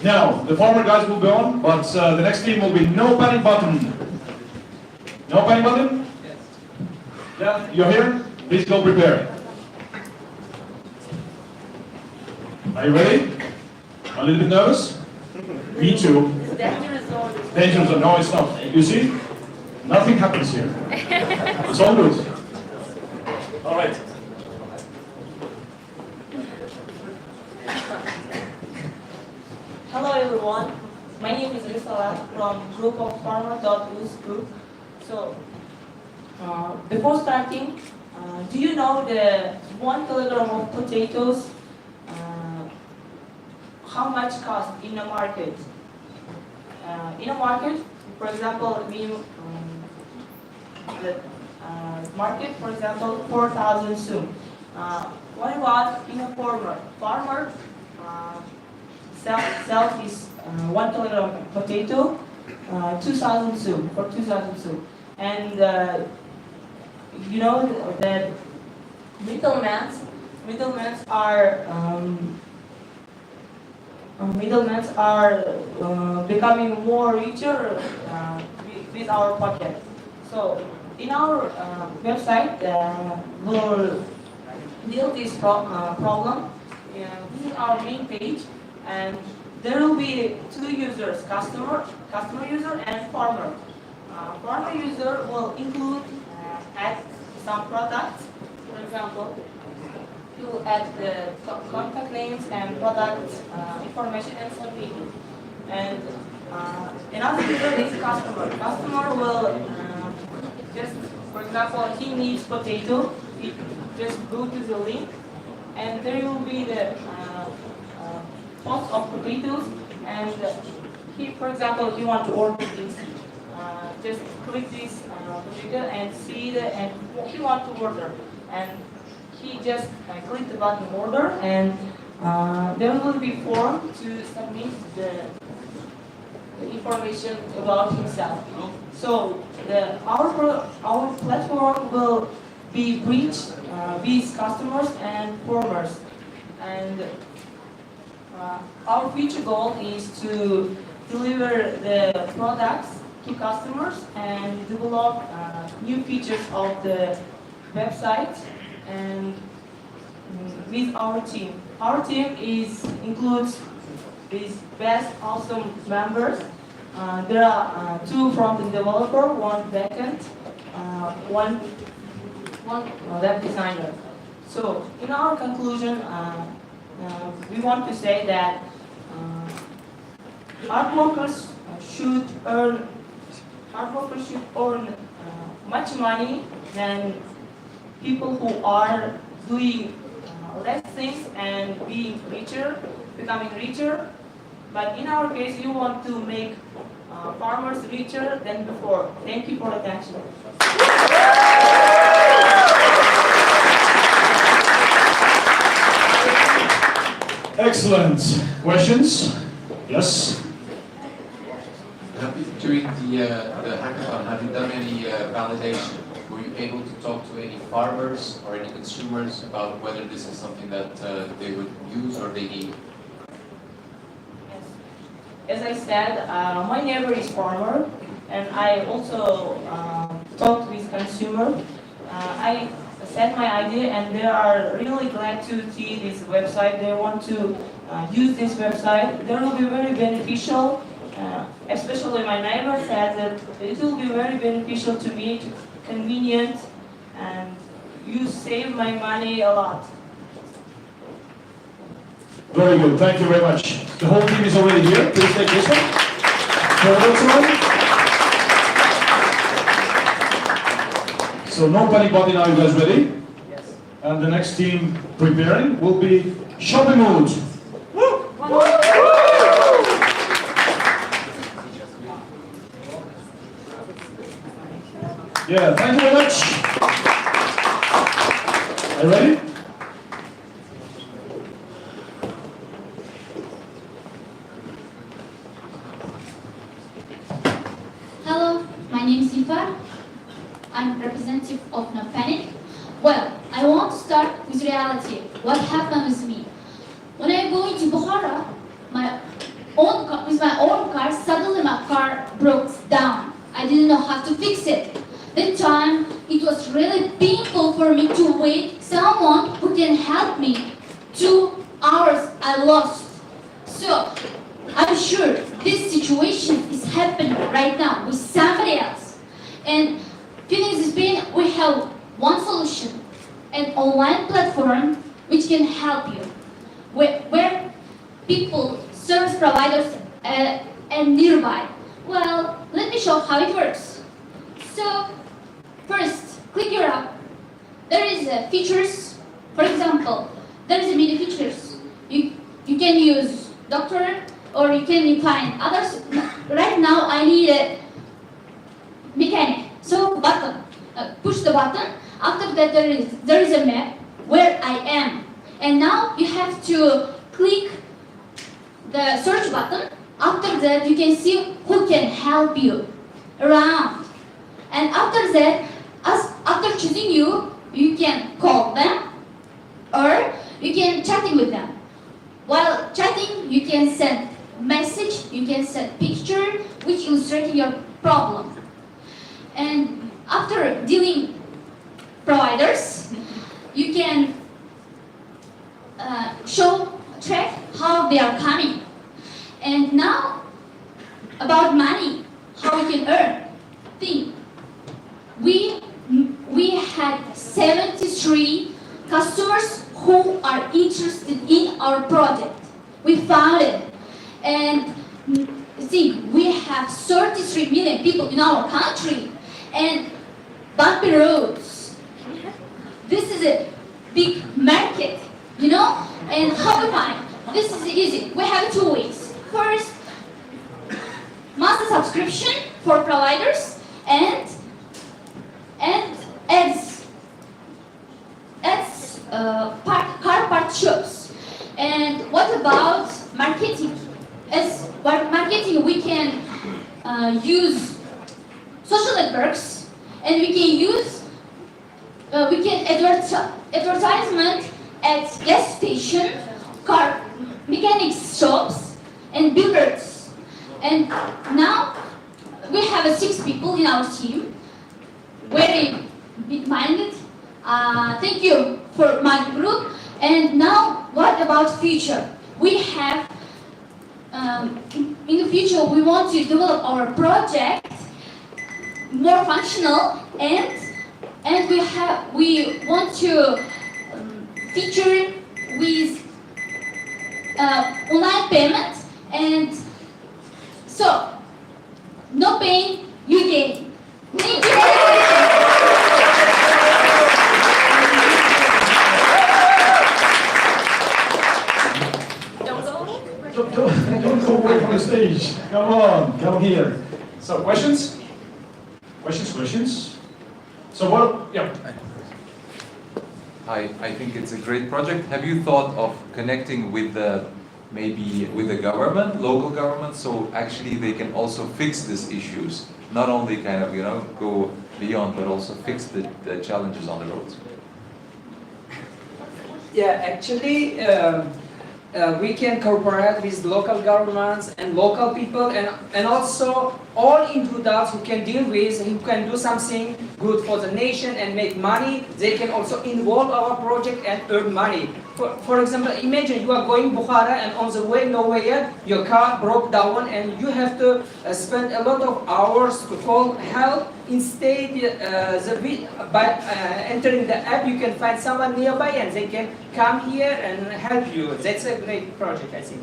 Now, the former guys will go on, but the next team will be no panic button. No panic button? Yeah, you're here? Please go prepare. Are you ready? A little bit nervous? Me too. Dangerous zone. Dangerous zone. No, it's not. You see? Nothing happens here. It's all good. All right. Hello everyone, my name is Risala from group of farmer.us group. So, before starting, do you know the 1 kilogram of potatoes, how much cost in a market? In a market, for example, the market, for example, 4,000 soon. What about in a farmer? Farmer sells his 1 kilogram of potato, 2,000 soon, for 2,000 soon. And you know that middlemen are becoming more richer with our pocket. So in our website, we'll deal this problem. This is our main page, and there will be 2 users: customer user and farmer. Farmer user will include add some products. For example, you will add the contact names and product information and something. And another user is customer. Customer will just, for example, he needs potato. He just go to the link and there will be the pots of potatoes, and he, for example, he want to order this, just click this potato and see the, and he want to order, and he just click the button order, and there will be form to submit the information about himself. So our platform will be reach these customers and farmers, and our future goal is to deliver the products to customers and develop new features of the website, and with our team. Our team includes these best awesome members. There are two front-end developer, one backend, one web designer. So in our conclusion, we want to say that hard workers should earn much money than people who are doing less things and becoming richer. But in our case, you want to make farmers richer than before. Thank you for attention. Excellent. Questions? Yes? During the hackathon, have you done any validation? Were you able to talk to any farmers or any consumers about whether this is something that they would use or they need? As I said, my neighbor is farmer, and I also talked with consumer. I said my idea, and they are really glad to see this website. They want to use this website. They will be very beneficial. Especially my neighbor said that it will be very beneficial to me, convenient, and you save my money a lot. Very good. Thank you very much. The whole team is already here. Please take this one. Forward one. So no panic button. Are you guys ready? Yes. And the next team preparing will be Shopping Mood. Yeah, thank you very much. Are you ready? Hello, my name is Ifa. I'm representative of No Panic. Well, I want to start with reality. What happened with me? When I go into Bukhara, with my own car, suddenly my car broke down. I didn't know how to fix it. That time, it was really painful for me to wait someone who can help me. 2 hours I lost. So, I'm sure this situation is happening right now with somebody else. And feeling this pain, we have one solution, an online platform which can help you, where people, service providers, and nearby. Well, let me show how it works. So, first, click your app. There is features. For example, there is many features. You can use doctor, or you can find others. Right now, I need a mechanic. So, button. Push the button. After that, there is a map where I am. And now you have to click the search button. After that, you can see who can help you around. And after that, after choosing you can call them, or you can chatting with them. While chatting, you can send message, you can send picture, which illustrating your problem. And after dealing providers, you can track how they are coming. And now, about money, how we can earn. Think, we had 73 customers who are interested in our project. We found it. And see, we have 33 million people in our country, and bumpy roads. This is a big market. You know? And how to find? This is easy. We have 2 ways. First, monthly subscription for providers and car part shops. And what about marketing? As marketing, we can use social networks, and we can use advertisement at gas station, car mechanics shops, and billboards. And now we have 6 people in our team, very big-minded. Thank you for my group. And now, what about future? We have, in the future, we want to develop our project more functional, and we want to feature with online payment, and so no pain, you gain. Thank you very much. Don't go away from the stage. Come on, come here. So, questions? Questions? So, what? Yeah. I think it's a great project. Have you thought of connecting with maybe with the government, local government, so actually they can also fix these issues, not only kind of, go beyond, but also fix the challenges on the roads? Yeah, actually, we can cooperate with local governments and local people, and also all individuals who can deal with, who can do something good for the nation and make money. They can also involve our project and earn money. For example, imagine you are going Bukhara, and on the way nowhere your car broke down, and you have to spend a lot of hours to call help. Instead, by entering the app, you can find someone nearby and they can come here and help you. That's a great project, I think.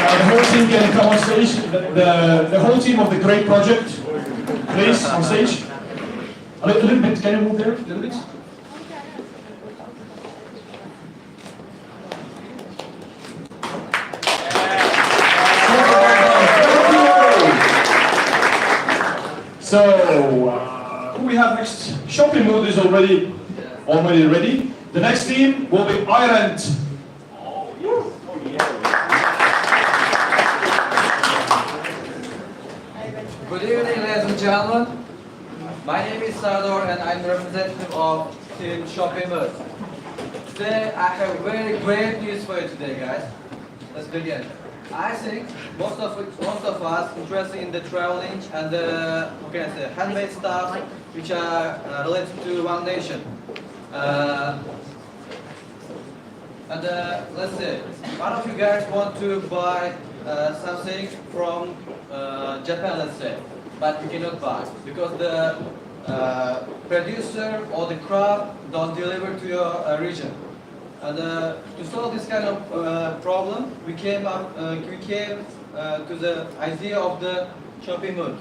The whole team can come on stage. The whole team of the great project, please, on stage. A little bit, can you move there? A little bit? So, who we have next? Shopping mood is already ready. The next team will be Ireland. Good evening, ladies and gentlemen. My name is Sardar and I'm the representative of Team Shopping Mood. Today, I have very great news for you today, guys. Let's begin. I think most of us interested in the traveling and the handmade stuff which are related to one nation. Let's say one of you guys want to buy something from Japan, let's say, but you cannot buy because the producer or the crop don't deliver to your region. And to solve this kind of problem, we came to the idea of the shopping mood.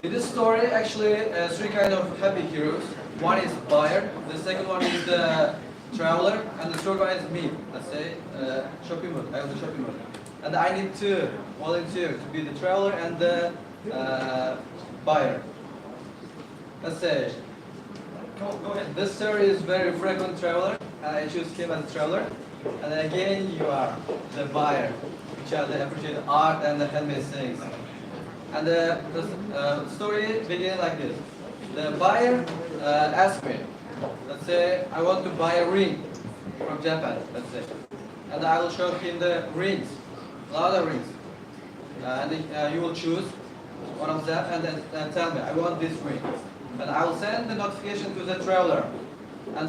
In this story, actually, 3 kind of happy heroes. One is buyer, the second one is the traveler, and the third one is me. Let's say shopping mood. I have the shopping mood, and I need to volunteer to be the traveler and the buyer. Let's say. Go ahead. This story is very frequent traveler, and I choose him as a traveler. And then again, you are the buyer, which are the appreciate art and the handmade things. And the story begins like this. The buyer asked me, let's say, I want to buy a ring from Japan, let's say. And I will show him the rings, a lot of rings. And you will choose one of them and then tell me, I want this ring. And I will send the notification to the traveler, and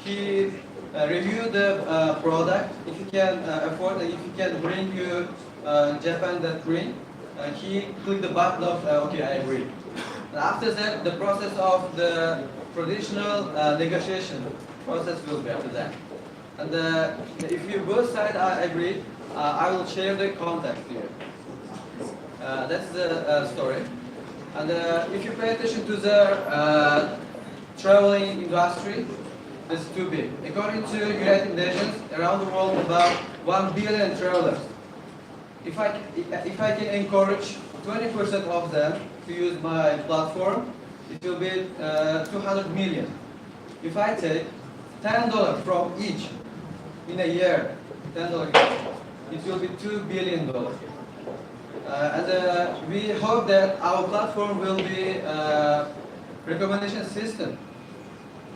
he review the product. If he can afford, if he can bring you Japan that ring, he click the button of okay, I agree. And after that, the process of the traditional negotiation process will be after that. And if you both sides agree, I will share the contact here. That's the story. And if you pay attention to the traveling industry, this is too big. According to United Nations, around the world about 1 billion travelers. If I can encourage 20% of them to use my platform, it will be 200 million. If I take $10 from each in a year, $10, it will be $2 billion. And we hope that our platform will be a recommendation system,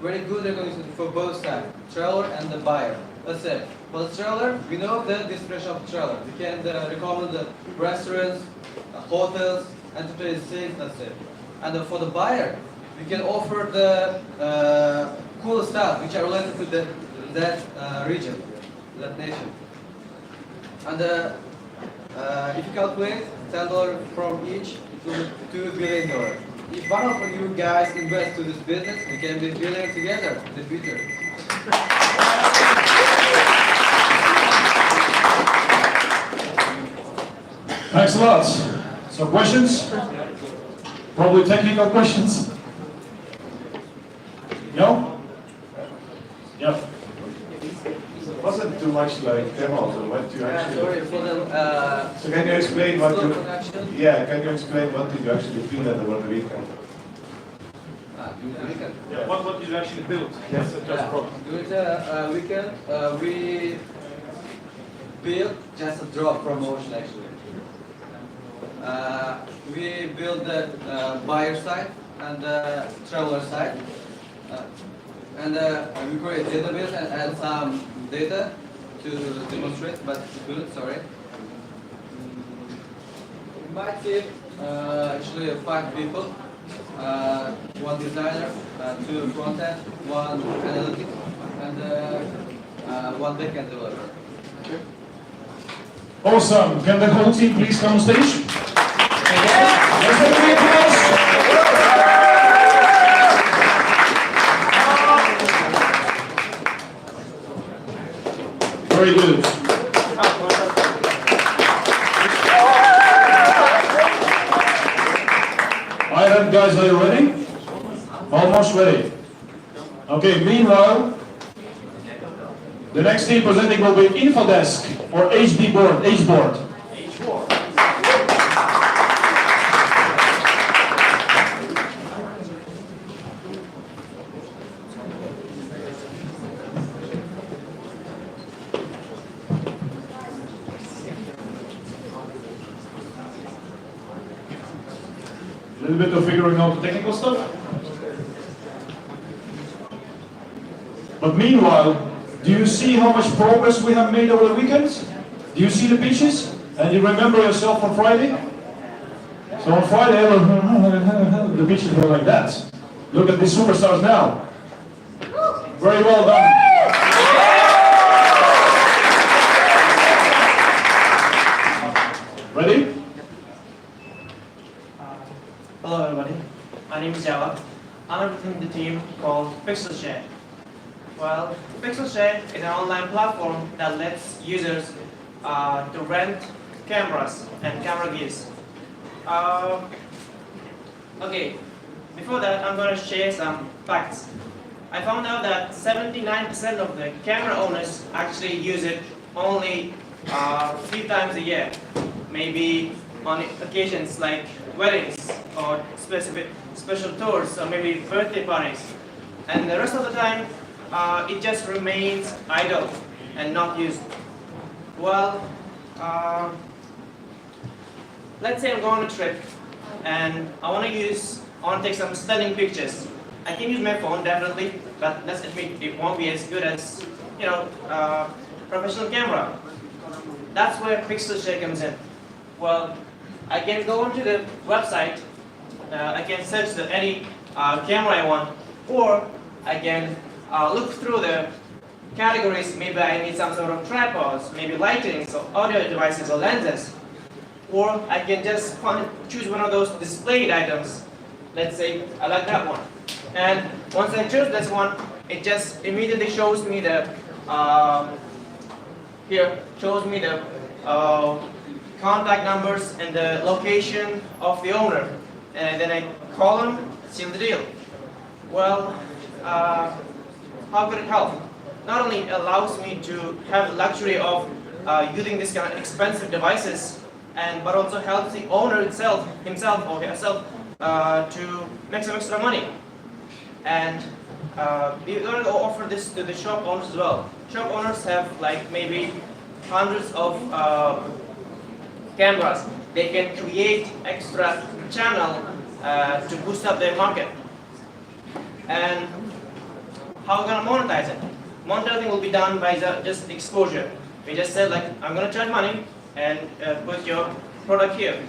very good recommendation for both sides, traveler and the buyer. Let's say, for the traveler, we know the destination of the traveler. We can recommend the restaurants, hotels, entertainment things, let's say. And for the buyer, we can offer the cool stuff which are related to that region, that nation. And if you calculate $10 from each, it will be $2 billion. If one of you guys invest to this business, we can be billionaires together in the future. Thanks a lot. So questions? Probably technical questions? No? Yep. Wasn't too much like demos or what you actually. Sorry for the. So can you explain what slow you? production. Yeah, can you explain what did you actually feel at the one weekend? During the weekend. Yeah. What did you actually build? Yes. During the weekend, we built just a drop promotion actually. We built the buyer side and the traveler side. And we create database and add some data to demonstrate, but couldn't, sorry. My team, actually 5 people, 1 designer, 2 front-end, 1 analytics, and 1 back-end developer. Awesome. Can the whole team please come on stage? Let's have a big applause. Very good. Alright guys, are you ready? Almost ready. Okay, meanwhile, the next team presenting will be Infodesk or HD board, H-board. A little bit of figuring out the technical stuff. But meanwhile, do you see how much progress we have made over the weekend? Do you see the pitches? And you remember yourself on Friday? So on Friday, the pitches were like that. Look at these superstars now. Very well done. Ready? Hello everybody, my name is Java. I'm representing the team called PixelShare. Well, PixelShare is an online platform that lets users to rent cameras and camera gears. Okay, before that I'm going to share some facts. I found out that 79% of the camera owners actually use it only 3 times a year. Maybe on occasions like weddings or special tours or maybe birthday parties. And the rest of the time, it just remains idle and not used. Well, let's say I'm going on a trip and I want to take some stunning pictures. I can use my phone definitely, but let's admit it won't be as good as, professional camera. That's where PixelShare comes in. Well, I can go onto the website, I can search any camera I want, or I can look through the categories. Maybe I need some sort of tripods, maybe lighting, so audio devices or lenses. Or I can just choose one of those displayed items. Let's say I like that one. And once I choose this one, it just immediately shows me the, contact numbers and the location of the owner. and then I call them, seal the deal. Well, how could it help? Not only allows me to have the luxury of using this kind of expensive devices, but also helps the owner himself or herself to make some extra money. And we're going to offer this to the shop owners as well. Shop owners have like maybe hundreds of cameras. They can create extra channel to boost up their market. And how are we going to monetize it? Monetizing will be done by just exposure. We just said like, I'm going to charge money and put your product here.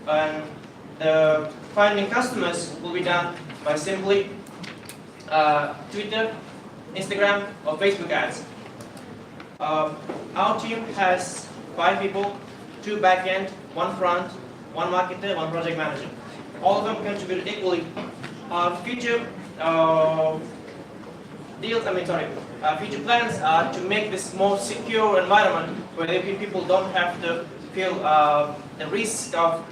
And the finding customers will be done by simply Twitter, Instagram, or Facebook ads. Our team has 5 people, 2 back-end, 1 front, 1 marketer, 1 project manager. All of them contribute equally. Future future plans are to make this more secure environment where people don't have to feel the risk of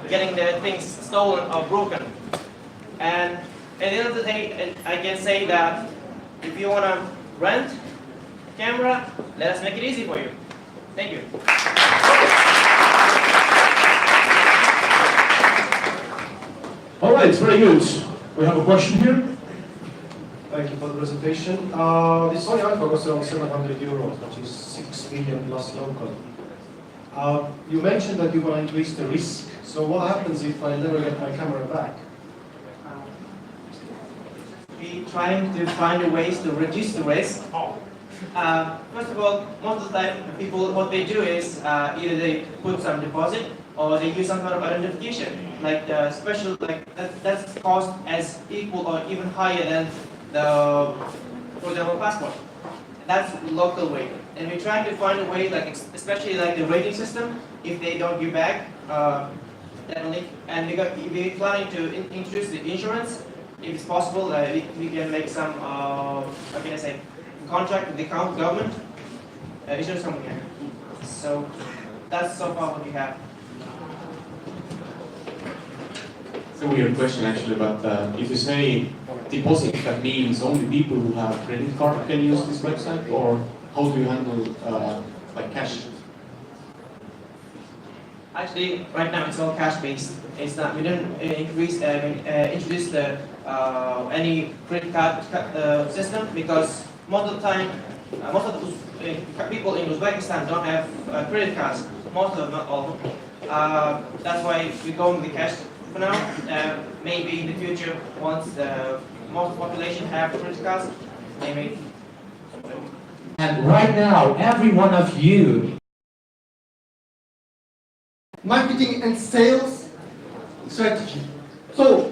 getting their things stolen or broken. And at the end of the day, I can say that if you want to rent a camera, let us make it easy for you. Thank you. All right, very good. We have a question here. Thank you for the presentation. This Sony Alpha costs around 700 euros, which is 6 million plus local. You mentioned that you want to increase the risk. So what happens if I never get my camera back? We're trying to find ways to reduce the risk. First of all, most of the time, people, what they do is either they put some deposit or they use some kind of identification, like special, like that's cost as equal or even higher than the, for example, passport. That's local way, and we're trying to find a way, like especially like the rating system. If they don't give back, definitely, and we're planning to introduce the insurance. If it's possible, we can make some, how can I say, contract with the government, insurance company. So that's so far what we have. It's a weird question actually, but if you say deposit, that means only people who have credit card can use this website, or how do you handle like cash? Actually, right now it's all cash-based. It's not. We don't introduce the any credit card system because most of the time, most of the people in Uzbekistan don't have credit cards. Most of them, not all. That's why we go with the cash for now. Maybe in the future, once the most population have credit cards, maybe. And right now, every one of you. Marketing and sales strategy. So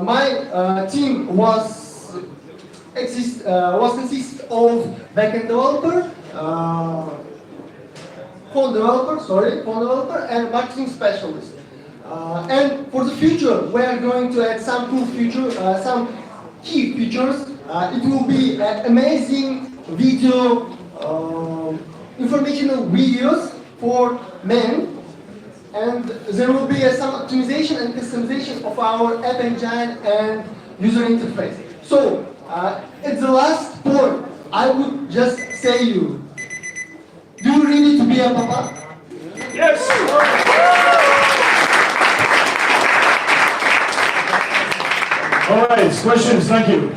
my team was consist of backend developer, phone developer, and marketing specialist. And for the future, we are going to add some cool some key features. It will be amazing video, informational videos for men. And there will be some optimization and customization of our app engine and user interface. So, at the last point, I would just say you, do you ready to be a papa? Yes! All right, questions, thank you.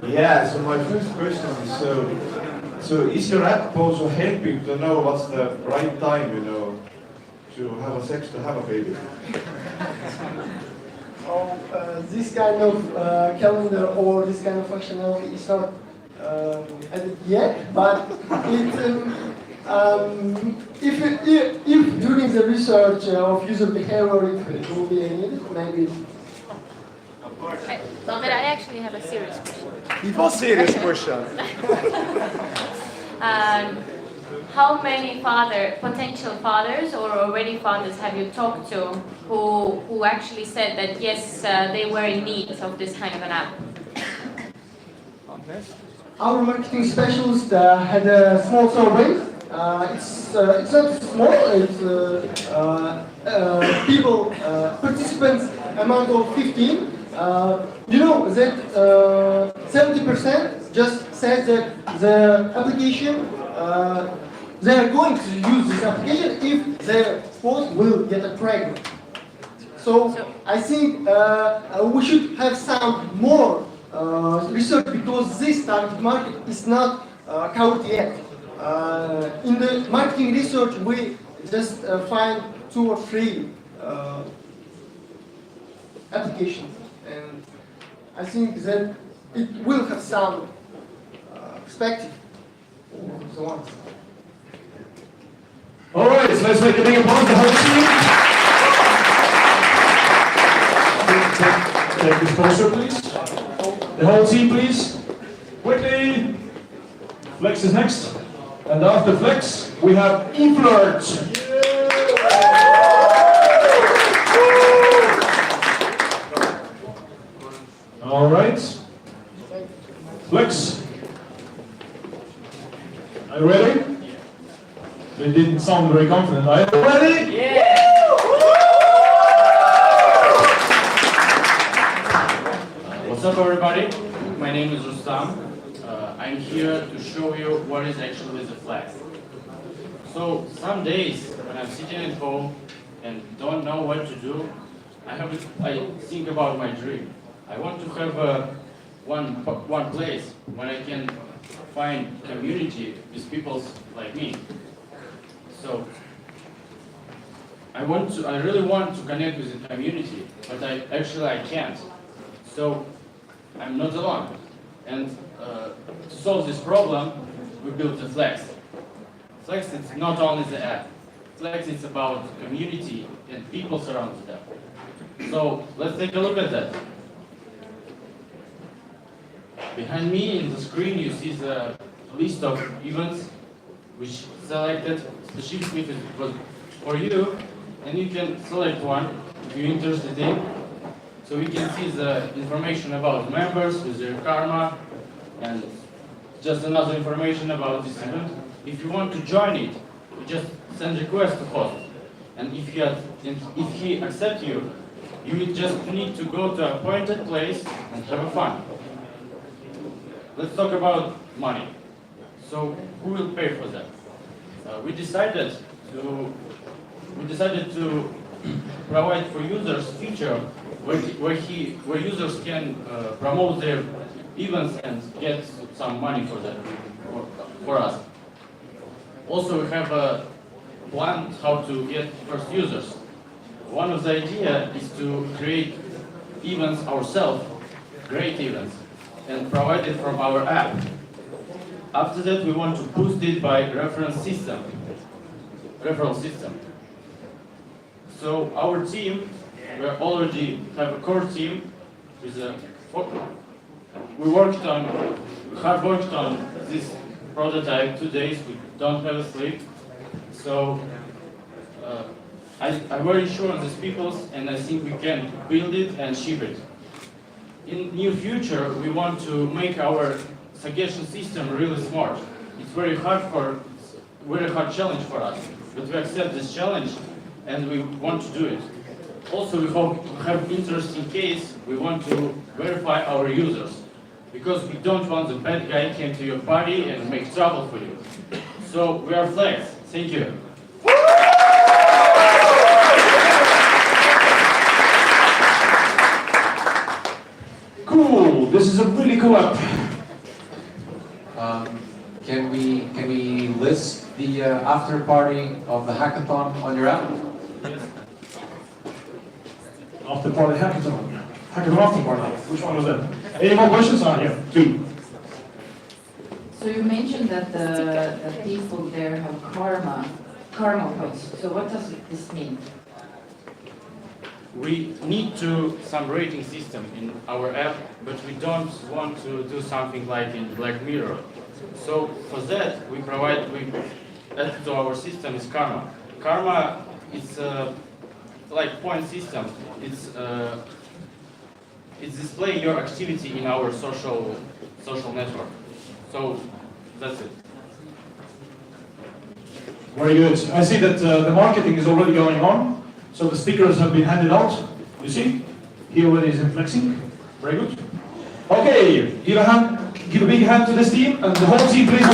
Yeah, so my first question is, so is your app also helping to know what's the right time, to have a sex, to have a baby? This kind of calendar or this kind of functionality is not added yet, but if during the research of user behavior it will be needed, maybe. But I actually have a serious question. Before serious question. How many potential fathers or already fathers have you talked to who actually said that yes, they were in need of this kind of an app? Our marketing specialist had a small survey it's not small. It's people participants amount of 15. You know that 70% just said that the application they are going to use this application if their spouse will get pregnant. So I think we should have some more research because this target market is not covered yet. In the marketing research, we just find 2 or 3 applications, and I think that it will have some perspective. So on. All right, so let's make a big applause to the whole team. Take this closer, please. The whole team, please. Quickly. Flex is next. And after Flex, we have eFlirt. All right. Flex. Are you ready? They didn't sound very confident. Are you ready? Yeah! What's up, everybody? My name is Rustam. I'm here to show you what is actually the flex. So some days when I'm sitting at home and don't know what to do, I think about my dream. I want to have one place where I can find community with people like me. So I really want to connect with the community, but I can't. So I'm not alone. And to solve this problem, we built the Flex. Flex is not only the app. Flex is about community and people surrounding them. So let's take a look at that. Behind me in the screen you see the list of events which selected specifically for you, and you can select one if you're interested in. So we can see the information about members with their karma and just another information about this event. If you want to join it, you just send request to host. And if he accepts you, you will just need to go to an appointed place and have fun. Let's talk about money. So who will pay for that? We decided to provide for users feature where users can promote their events and get some money for that for us. Also, we have a plan how to get first users. One of the ideas is to create events ourselves, great events, and provide it from our app. After that, we want to boost it by referral system. So our team, we already have a core team with we have worked on this prototype 2 days. We don't have a sleep. So I'm very sure on these people, and I think we can build it and ship it. In near future, we want to make our suggestion system really smart. It's very hard challenge for us, but we accept this challenge and we want to do it. Also, we hope to have interest in case we want to verify our users, because we don't want the bad guy came to your party and make trouble for you. So we are Flex. Thank you. Cool. This is a really cool app. Can we list the after party of the hackathon on your app? Yes. After party hackathon. Hackathon after party. Which one was that? Any more questions? Yeah, 2. So you mentioned that the people there have karma points. So what does this mean? We need some rating system in our app, but we don't want to do something like in Black Mirror. So for that, we add to our system is karma. Karma is like point system. It's display your activity in our social network. So that's it. Very good. I see that the marketing is already going on. So the stickers have been handed out. You see? He already is flexing. Very good. Okay, give a big hand to this team and the whole team, please.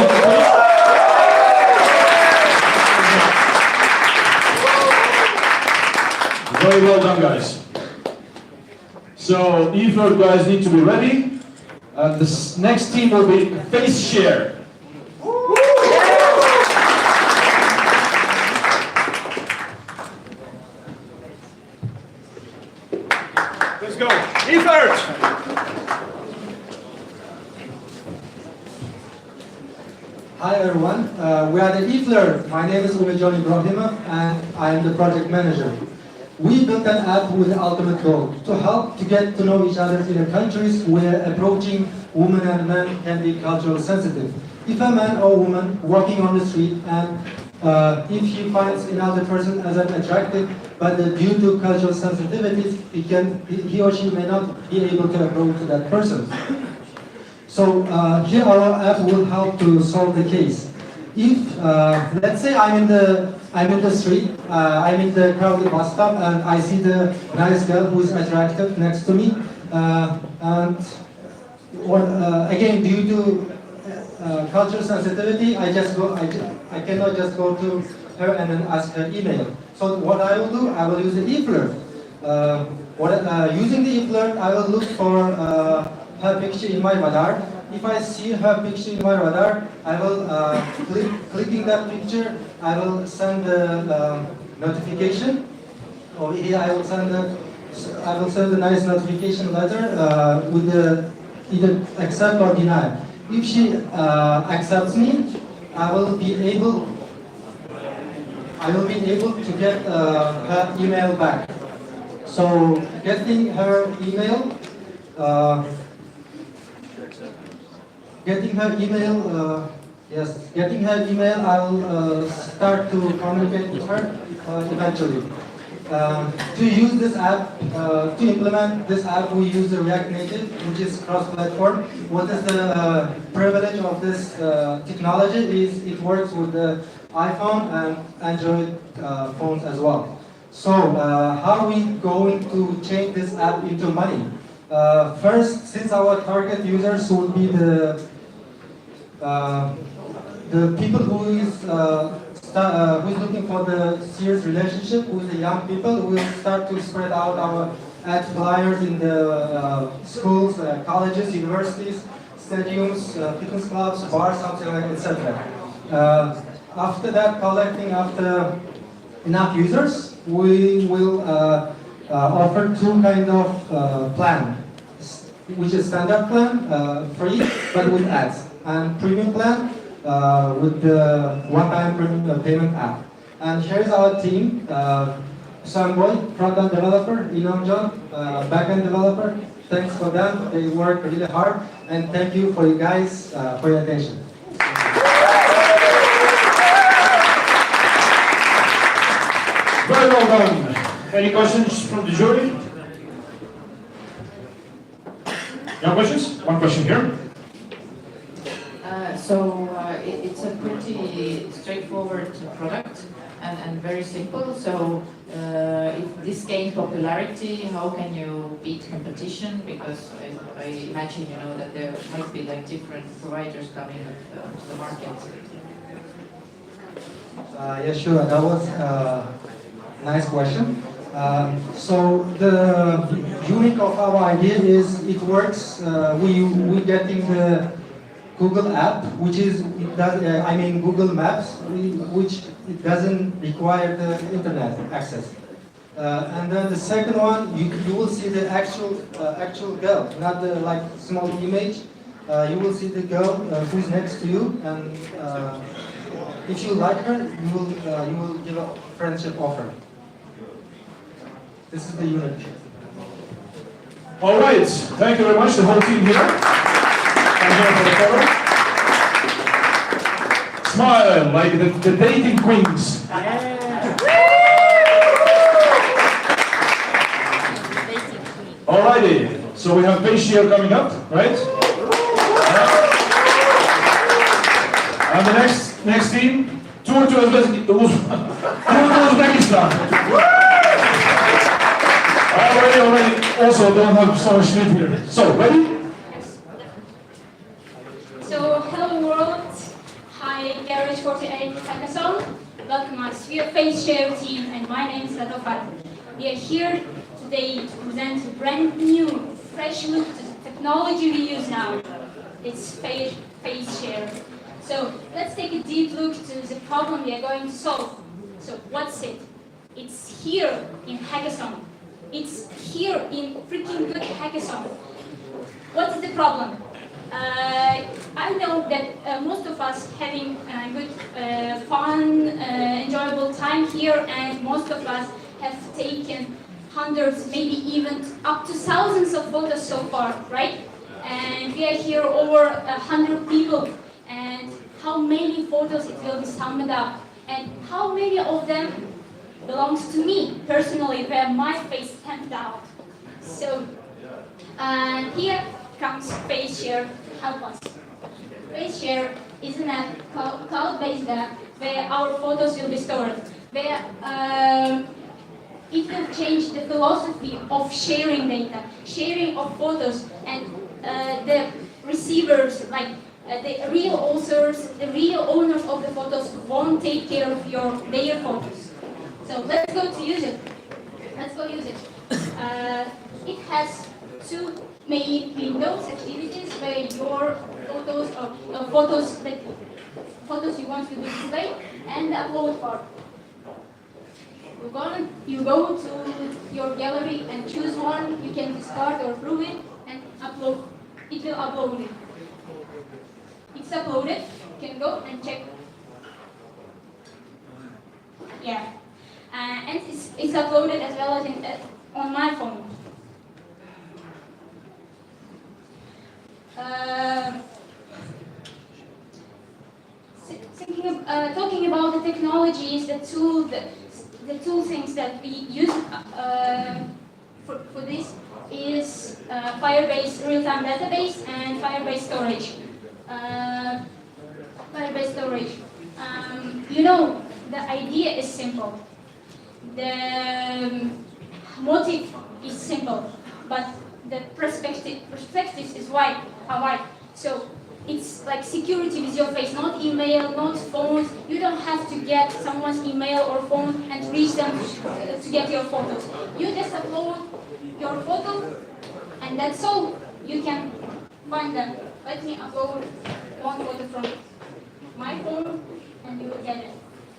Very well done, guys. So, e-float guys need to be ready. And the next team will be face share. Let's go. E-float! Hi everyone, we are the e-float. My name is Umejon Ibrahimov and I am the project manager. We built an app with the ultimate goal to help to get to know each other in the countries where approaching women and men can be culturally sensitive. If a man or woman walking on the street and if he finds another person as attractive, but due to cultural sensitivities, he or she may not be able to approach that person. So here our app will help to solve the case. If let's say I'm in the street, I'm in the crowded bus stop, and I see the nice girl who is attractive next to me, and again due to cultural sensitivity, I cannot just go to her and then ask her email. So what I will do, I will use the e-float. Using the e-float, I will look for her picture in my radar. If I see her picture in my radar, I will clicking that picture. I will send the notification. Over here, I will send the nice notification letter with the either accept or deny. If she accepts me, I will be able to get her email back. So getting her email. Getting her email, I will start to communicate with her eventually. To use this app, to implement this app, we use the React Native, which is cross-platform. What is the privilege of this technology is it works with the iPhone and Android phones as well. So how are we going to change this app into money? First, since our target users will be the people who is looking for the serious relationship with the young people, we will start to spread out our ad flyers in the schools, colleges, universities, stadiums, fitness clubs, bars, something like that, etc. After that, collecting after enough users, we will offer two kind of plan, which is standard plan, free, but with ads, and premium plan with the one-time premium payment app. And here's our team: Samboy, front-end developer; Inamjan, back-end developer. Thanks for them; they work really hard. And thank you for you guys for your attention. Very well done. Any questions from the jury? No questions? One question here. It's a pretty straightforward product and very simple. So if this gains popularity, how can you beat competition? Because I imagine you know that there might be like different providers coming to the market. Yeah, sure. That was a nice question. So the unique of our idea is it works. We getting the Google app, which is Google Maps, which it doesn't require the internet access. And then the second one, you will see the actual girl, not the like small image. You will see the girl who's next to you, and if you like her, you will give a friendship offer. This is the unit. All right, thank you very much, the whole team here. Thank you for the photo. Smile like the dating queens. Alrighty, so we have face share coming up, right? And the next team, tour to Uzbekistan. I already also don't have so much sleep here. So, ready? So, hello world. Hi, Garage48 hackathon. Welcome us. We are Face Share team, and my name is Radofat. We are here today to present a brand new, fresh look to the technology we use now. It's Face Share. So let's take a deep look to the problem we are going to solve. So what's it? It's here in hackathon. It's here in freaking good hackathon. What is the problem? I know that most of us having good, fun, enjoyable time here, and most of us have taken hundreds, maybe even up to thousands of photos so far, right? And we are here over 100 people. And how many photos it will be summed up? And how many of them belongs to me personally, where my face stands out? So, here comes FaceShare to help us. FaceShare is an app, cloud-based app, where our photos will be stored, where it will change the philosophy of sharing data, sharing of photos, and the receivers, like the real authors, the real owners of the photos won't take care of their photos. So let's go to use it. Let's go use it. It has two main windows, activities, where your photos or photos you want to be displayed, and the upload part. You go to your gallery and choose one. You can discard or prove it and upload. It will upload it. It's uploaded. You can go and check. Yeah, and it's uploaded as well as on my phone. Talking about the technologies, the two things that we use for this is Firebase real-time database and Firebase storage. Firebase storage. You know, the idea is simple. The motive is simple, but the perspective is wide. So it's like security with your face, not email, not phones. You don't have to get someone's email or phone and reach them to get your photos. You just upload your photo, and that's all. You can find them. Let me upload one photo from my phone, and you will get it.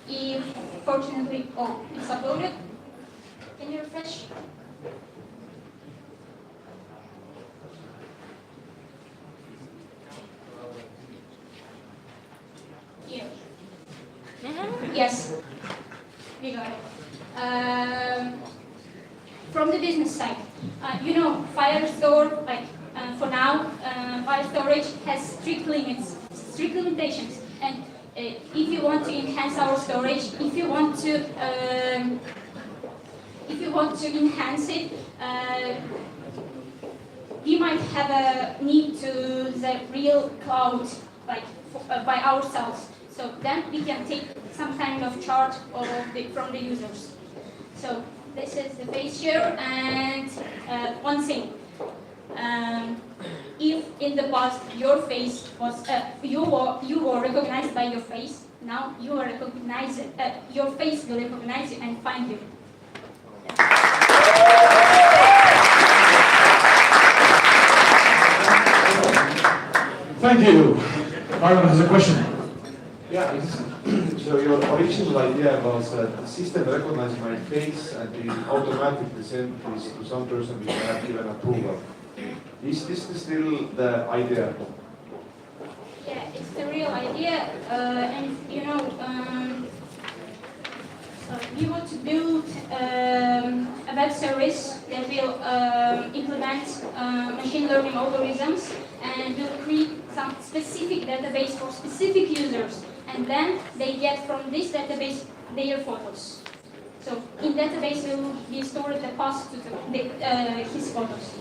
If fortunately, it's uploaded. Can you refresh? Here. Yes, we got it. From the business side, you know, Firestore, for now, file storage has strict limitations, and if you want to enhance our storage, if you want to enhance it, we might have a need to the real cloud, by ourselves. So then we can take some kind of charge from the users. So this is the face share, and one thing. If in the past your face was you were recognized by your face, now you are recognized. Your face will recognize you and find you. Thank you. Marlon has a question. Yeah, so your original idea was that the system recognizes my face and will automatically send this to some person who cannot give an approval. Is this still the idea? Yeah, it's the real idea, and you know, we want to build a web service that will implement machine learning algorithms, and will create some specific database for specific users, and then they get from this database their photos. So in database will be stored the path to his photos.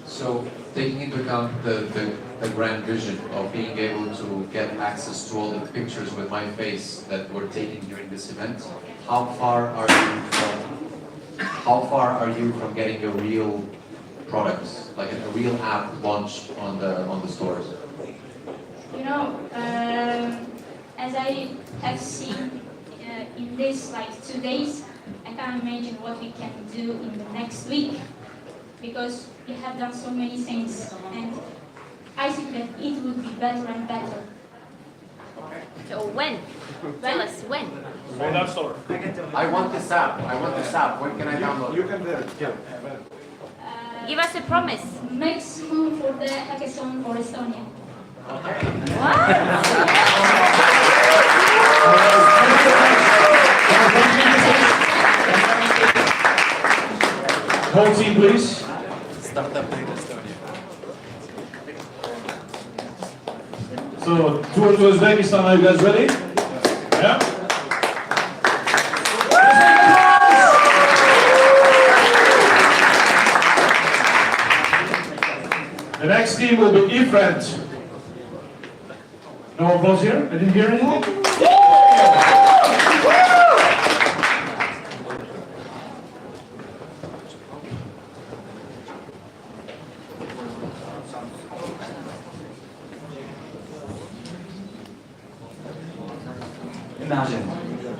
So, taking into account the grand vision of being able to get access to all the pictures with my face that were taken during this event, how far are you from getting a real product, like a real app launched on the stores? You know, as I have seen in this like 2 days, I can't imagine what we can do in the next week, because we have done so many things, and I think that it would be better and better. So when? Tell us when. I want this app. When can I download? You can do it. Yeah. Give us a promise. Maximum for the hackathon for Estonia. Whole team, please. Startup Day Estonia. So, tour to Uzbekistan, are you guys ready? Yeah? The next team will be E-Friend. No applause here? I didn't hear anything?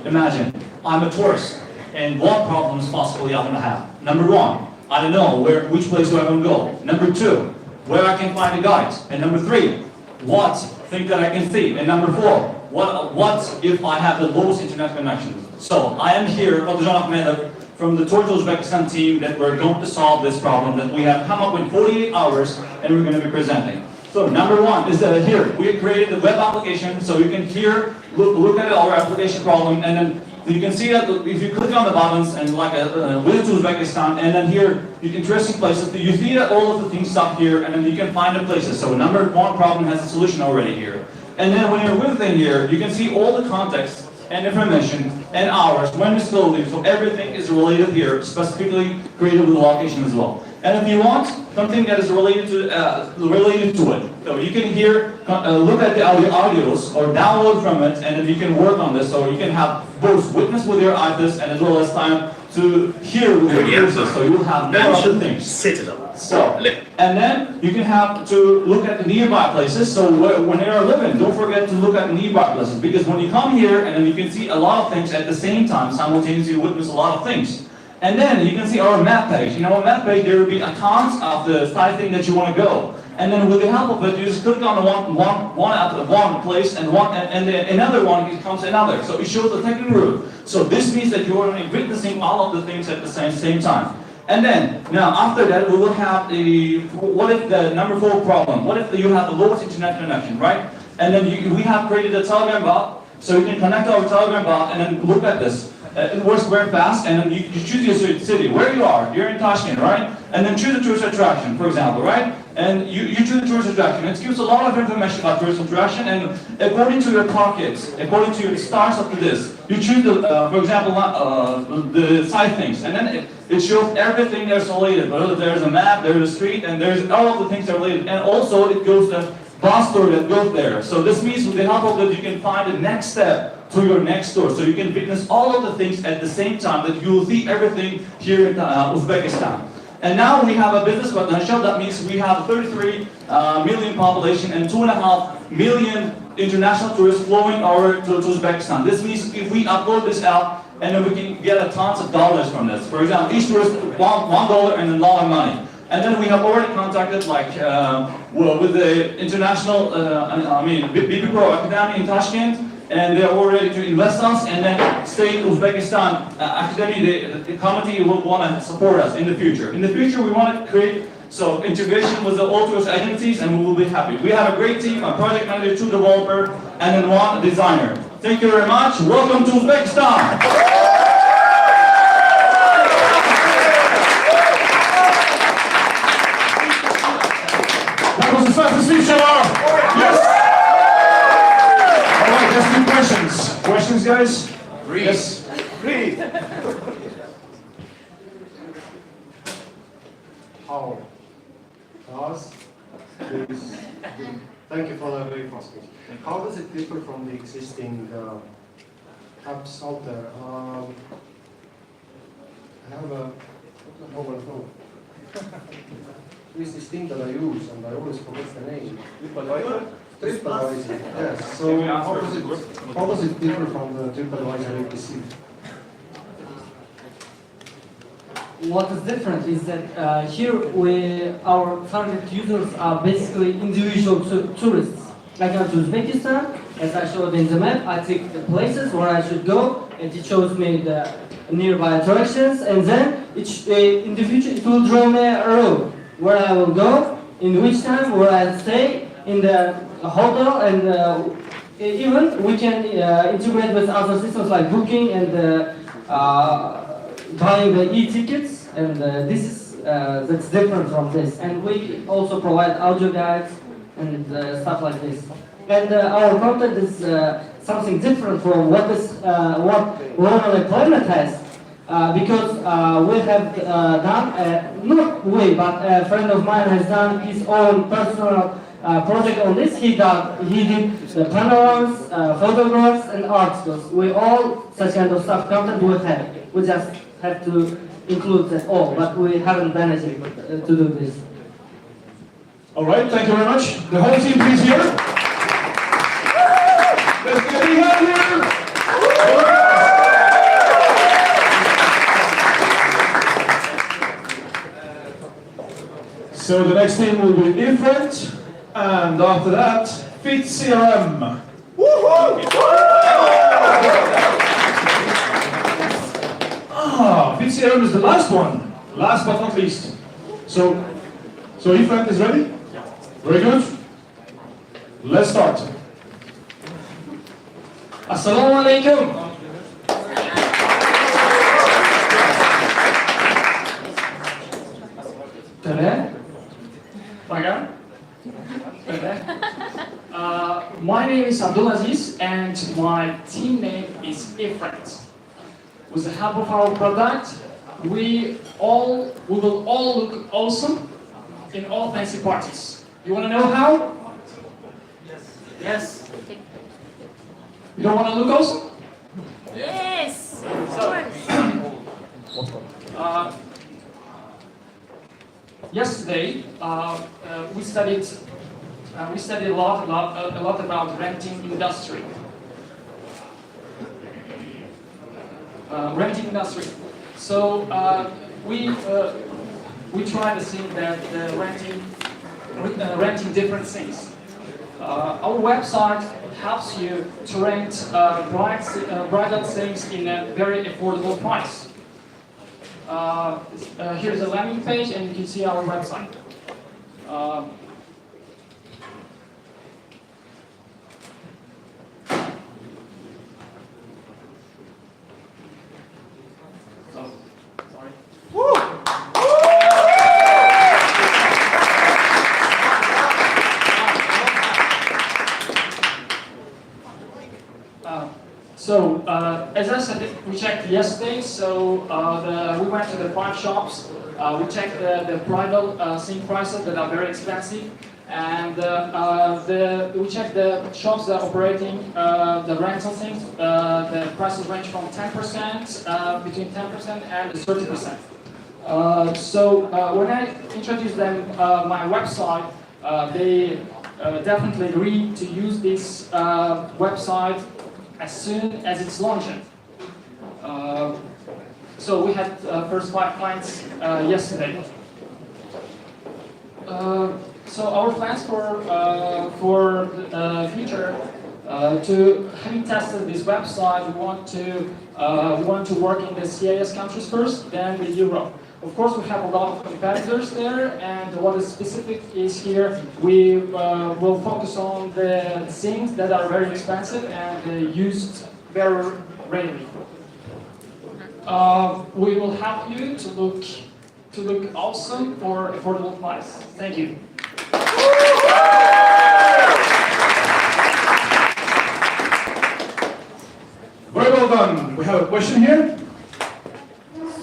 Imagine, I'm a tourist, and what problems possibly I'm gonna have? Number one, I don't know which place do I want to go. Number two, where I can find a guide. And number three, what thing that I can see. And number four, what if I have the lowest internet connection? So I am here, Dr. Ahmedov, from the Tour to Uzbekistan team, that we're going to solve this problem that we have come up with 48 hours, and we're going to be presenting. So number one is that here, we have created the web application, so you can here look at our application problem, and then you can see that if you click on the buttons and like Visit to Uzbekistan, and then here, you can interesting places, you see that all of the things up here, and then you can find the places. So number one problem has a solution already here. And then when you're within here, you can see all the context and information and hours, when we still leave, so everything is related here, specifically created with the location as well. And if you want something that is related to it, so you can here look at the audios or download from it, and then you can work on this. So you can have both witness with your iPads and as well as time to hear with your ears. So you will have more other things. So, and then you can have to look at the nearby places. So when you are living, don't forget to look at the nearby places, because when you come here and then you can see a lot of things at the same time, simultaneously witness a lot of things. And then you can see our map page. In our map page, there will be accounts of the site thing that you want to go. And then with the help of it, you just click on one place, and another one becomes another. So it shows the technical route. So this means that you are witnessing all of the things at the same time. And then, now after that, we will have what if the number 4 problem? What if you have the lowest internet connection, right? And then we have created a Telegram bot, so you can connect our Telegram bot and then look at this. It works very fast, and then you choose your city, where you are. You're in Tashkent, right? And then choose a tourist attraction, for example, right? And you choose a tourist attraction. It gives a lot of information about tourist attraction, and according to your pockets, according to your stars up to this, you choose, for example, the side things, and then it shows everything that's related. Whether there's a map, there's a street, and there's all of the things that are related. And also, it goes the bus tour that goes there. So this means with the help of that, you can find the next step to your next store. So you can witness all of the things at the same time, that you will see everything here in Uzbekistan. And now we have a business potential. That means we have 33 million population and 2.5 million international tourists flowing over to Uzbekistan. This means if we upload this app, and then we can get tons of dollars from this. For example, each tourist $1 and a lot of money. And then we have already contacted with the international, BP Pro Academy in Tashkent, and they are all ready to invest us, and then State Uzbekistan Academy, the committee will want to support us in the future. In the future, we want to create integration with the all tourist agencies, and we will be happy. We have a great team, a project manager, 2 developer, and then 1 designer. Thank you very much. Welcome to Uzbekistan. That was the fastest speech ever! Yes! Alright, let's do questions. Questions, guys? Read. Yes. Read. cars. Thank you for that very fast speech. How does it differ from the existing apps out there? I have a mobile phone. There's this thing that I use and I always forget the name. TripAdvisor. Yes. So how does it differ from the TripAdvisor APC? What is different is that here our target users are basically individual tourists. Like I to Uzbekistan, as I showed in the map, I take the places where I should go, and it shows me the nearby attractions, and then in the future it will draw me a road where I will go, in which time, where I stay, in the hotel, and even we can integrate with other systems like booking and buying the e-tickets, and this is that's different from this. And we also provide audio guides and stuff like this. And our content is something different from what Lonely Planet has, because we have done, not we, but a friend of mine has done his own personal project on this. He did the panoramas, photographs, and articles. We all such kind of stuff content we have. We just have to include that all, but we haven't managed to do this. All right, thank you very much. The whole team, please here. Let's get it out here. So the next team will be different, and after that, Fit CRM. Fit CRM is the last one, last but not least. So Ifrant is ready? Very good. Let's start. Assalamu alaikum. My name is Abdulaziz and my team name is Ifrant. With the help of our product, we will all look awesome in all fancy parties. You want to know how? Yes. You don't want to look awesome? Yes. Yesterday, we studied a lot about renting industry. So we try to see that renting different things. Our website helps you to rent bridal things in a very affordable price. Here's a landing page, and you can see our website. So, as I said, we checked yesterday, so we went to the 5 shops, we checked the bridal thing prices that are very expensive, and we checked the shops that are operating the rental things, the prices range from 10%, between 10% and 30%. So when I introduced them my website, they definitely agreed to use this website as soon as it's launched. So we had first 5 clients yesterday. So our plans for the future, to having tested this website, we want to work in the CIS countries first, then with Europe. Of course, we have a lot of competitors there, and what is specific is here, we will focus on the things that are very expensive and used very rarely. We will help you to look awesome for affordable price. Thank you. Very well done. We have a question here.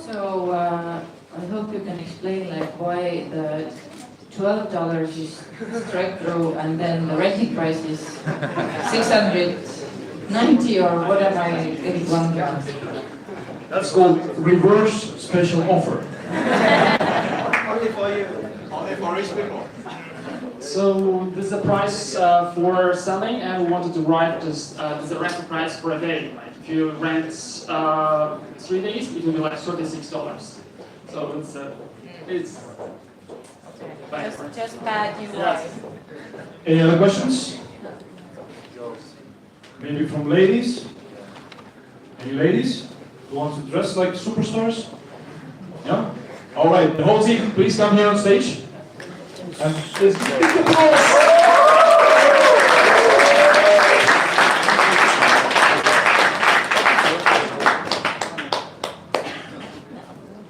So I hope you can explain like why the $12 is straight through, and then the renting price is 690 or whatever I get it wrong. That's called reverse special offer. Only for you. Only for rich people. So this is the price for selling, and we wanted to write this. This is the rental price for a day. Like if you rent 3 days, it will be like $36. So it's Just bad news. Yes. Any other questions? Maybe from ladies? Any ladies who want to dress like superstars? Yeah? All right, the whole team, please come here on stage. And let's give the applause.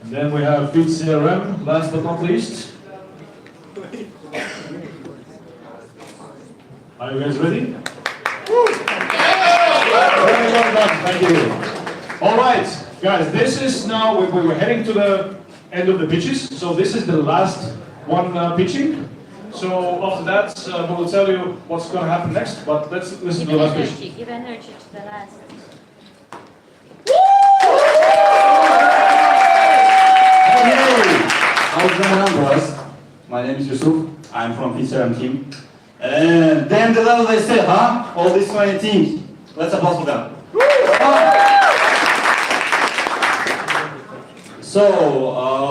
And then we have Field CRM, last but not least. Are you guys ready? Very well done, thank you. All right, guys, this is now, we're heading to the end of the pitches, so this is the last one pitching. So after that, we will tell you what's going to happen next, but let's listen to the last pitch. Give energy to the last. Hey! How's going on, boys? My name is Yusuf. I'm from PCRM team. And then the level they said, huh? All these 20 teams. Let's applause for them. So,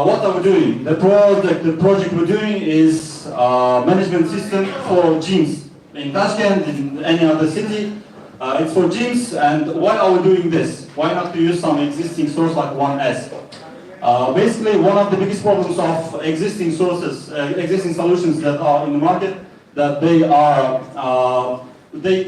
what are we doing? The project we're doing is management system for gyms in Tashkent, in any other city. It's for gyms, and why are we doing this? Why not to use some existing source like 1S? Basically, one of the biggest problems of existing sources, existing solutions that are in the market, that they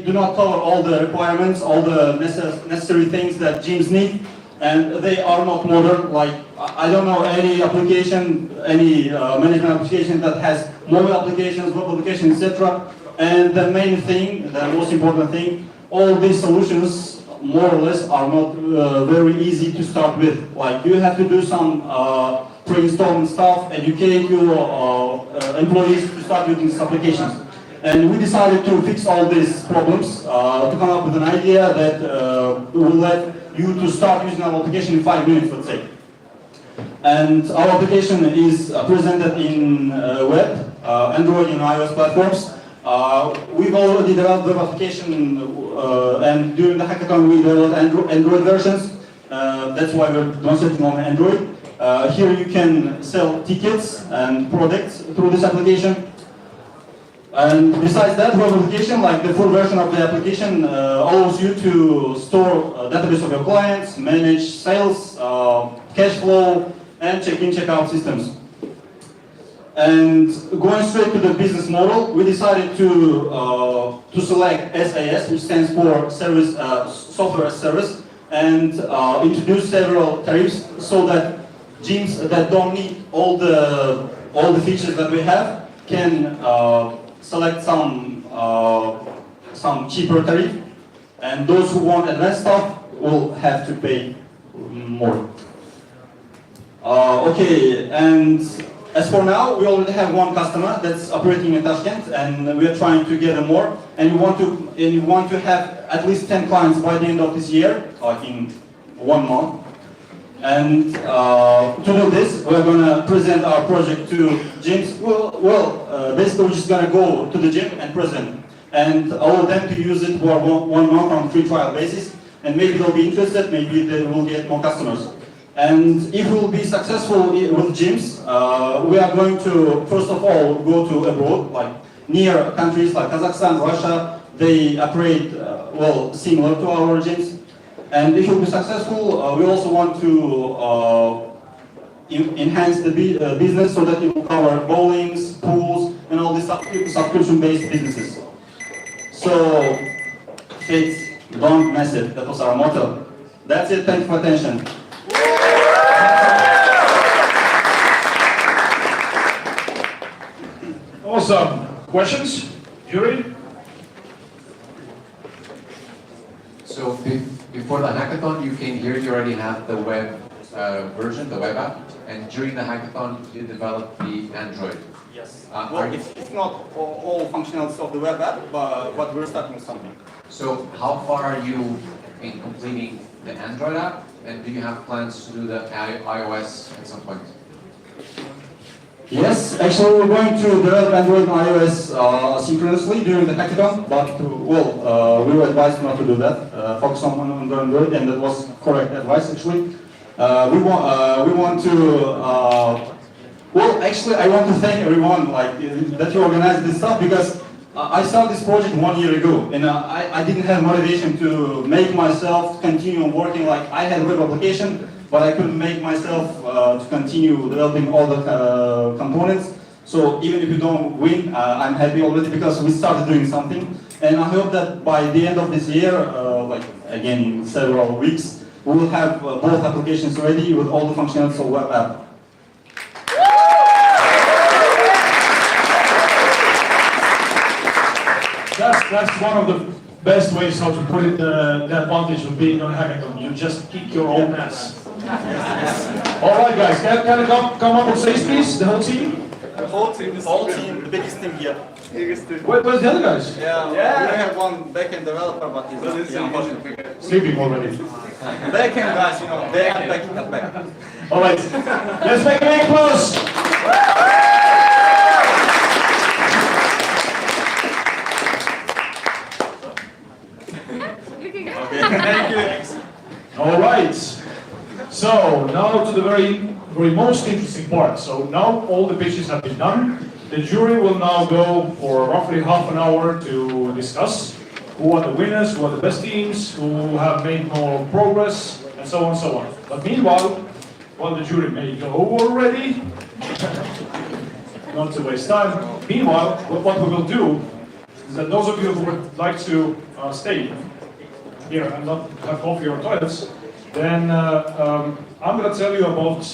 do not cover all the requirements, all the necessary things that gyms need, and they are not modern. Like, I don't know any application, any management application that has mobile applications, web applications, etc. And the main thing, the most important thing, all these solutions more or less are not very easy to start with. Like, you have to do some pre-installment stuff, educate your employees to start using these applications. And we decided to fix all these problems, to come up with an idea that will let you to start using our application in 5 minutes, let's say. And our application is presented in web, Android and iOS platforms. We've already developed web application, and during the hackathon we developed Android versions. That's why we're demonstrating on Android. Here you can sell tickets and products through this application. And besides that, web application, like the full version of the application, allows you to store a database of your clients, manage sales, cash flow, and check-in, check-out systems. And going straight to the business model, we decided to select SAS, which stands for Service Software as Service, and introduce several tariffs so that gyms that don't need all the features that we have can select some cheaper tariff, and those who want advanced stuff will have to pay more. Okay, and as for now, we already have one customer that's operating in Tashkent, and we are trying to get them more. And we want to have at least 10 clients by the end of this year, like in 1 month. And to do this, we're going to present our project to gyms. Basically, we're just going to go to the gym and present, and allow them to use it for 1 month on free trial basis. And maybe they'll be interested, maybe they will get more customers. And if we'll be successful with gyms, we are going to, first of all, go to abroad, like near countries like Kazakhstan, Russia. They operate, similar to our gyms. And if we'll be successful, we also want to enhance the business so that it will cover bowlings, pools, and all these subscription-based businesses. So, faith, don't mess it. That was our motto. That's it. Thanks for attention. Awesome. Questions? Jury? So before the hackathon, you came here, you already have the web version, the web app, and during the hackathon, you developed the Android. Yes. Are you- It's not all functionalities of the web app, but we're starting with something. So how far are you in completing the Android app? And do you have plans to do the iOS at some point? Yes, actually we're going to develop Android and iOS synchronously during the hackathon, but we were advised not to do that. Focus on Android, and that was correct advice actually. We want to. Actually, I want to thank everyone that you organized this stuff, because I started this project 1 year ago, and I didn't have motivation to make myself continue working. Like, I had a web application, but I couldn't make myself to continue developing all the components. So even if you don't win, I'm happy already, because we started doing something. And I hope that by the end of this year, again in several weeks, we will have both applications ready with all the functionalities of web app. That's one of the best ways how to put it, the advantage of being on a hackathon. You just kick your own ass. All right, guys, can you come up on stage, please? The whole team? The whole team, the biggest team here. Where's the other guys? Yeah, we have one backend developer, but he's unfortunately sleeping already. Backend guys, they are backing us back. All right, let's make a big applause. Thank you. All right. So now to the very most interesting part. So now all the pitches have been done. The jury will now go for roughly half an hour to discuss who are the winners, who are the best teams, who have made more progress, and so on and so on. But meanwhile, while the jury may go already, not to waste time, meanwhile, what we will do is that those of you who would like to stay here and not have coffee or toilets, then I'm going to tell you about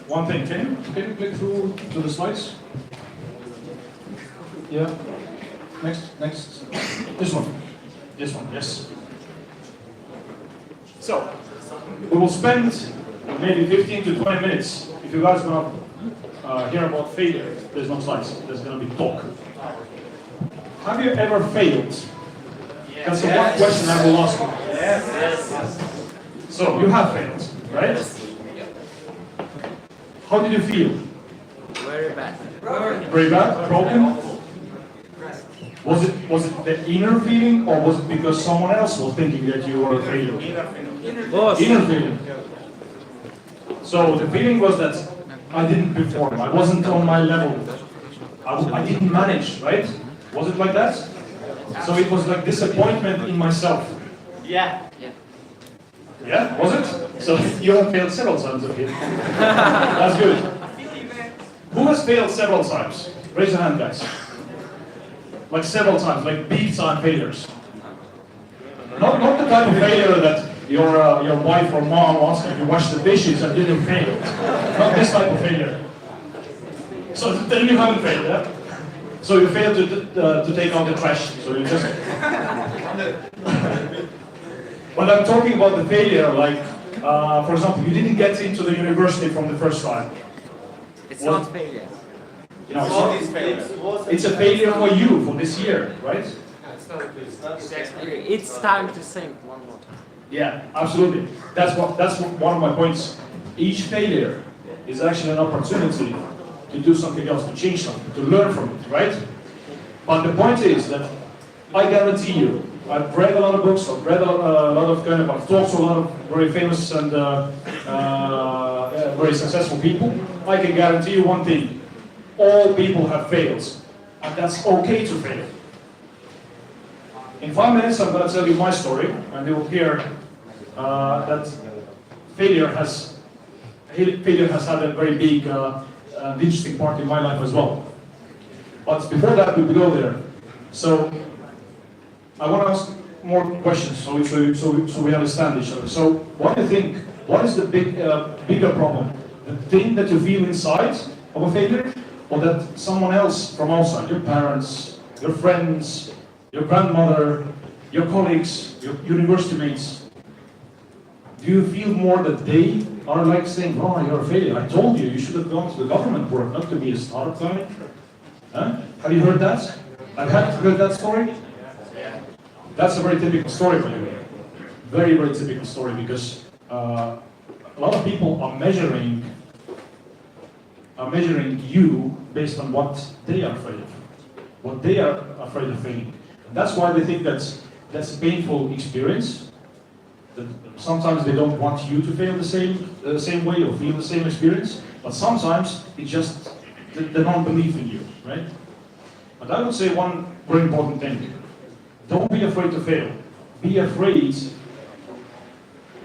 one thing. Can you click through to the slides? Yeah. Next. This one, yes. So, we will spend maybe 15 to 20 minutes. If you guys want to hear about failure, there's no slides, there's going to be talk. Have you ever failed? That's the one question I will ask you. Yes. So, you have failed, right? How did you feel? Very bad. Very bad? Broken? Was it the inner feeling, or was it because someone else was thinking that you were a failure? Inner feeling. So the feeling was that I didn't perform, I wasn't on my level, I didn't manage, right? Was it like that? So it was like disappointment in myself. Yeah. Yeah, was it? So you have failed several times, okay? That's good. Who has failed several times? Raise your hand, guys. Like several times, like big time failures. Not the type of failure that your wife or mom asked you to wash the dishes and didn't fail. Not this type of failure. So then you haven't failed, yeah? So you failed to take out the trash. So you just. When I'm talking about the failure, like for example, you didn't get into the university from the first try. It's not failure. You know, it's a failure for you for this year, right? It's time to think one more time. Yeah, absolutely. That's one of my points. Each failure is actually an opportunity to do something else, to change something, to learn from it, right? But the point is that I guarantee you, I've read a lot of books, I've read a lot of I've talked to a lot of very famous and very successful people. I can guarantee you one thing: all people have failed, and that's okay to fail. In 5 minutes, I'm going to tell you my story, and you will hear that failure has had a very big, and interesting part in my life as well. But before that, we go there. So I want to ask more questions, so we understand each other. So what do you think? What is the bigger problem? The thing that you feel inside of a failure, or that someone else from outside, your parents, your friends, your grandmother, your colleagues, your university mates, do you feel more that they are like saying, oh, you're a failure, I told you, you should have gone to the government work, not to be a startup guy? Huh? Have you heard that? Have you heard that story? That's a very typical story, by the way. Very, very typical story, because a lot of people are measuring you based on what they are afraid of, what they are afraid of failing. And that's why they think that's a painful experience. That sometimes they don't want you to fail the same way or feel the same experience, but sometimes it's just the non-belief in you, right? But I would say one very important thing: don't be afraid to fail. Be afraid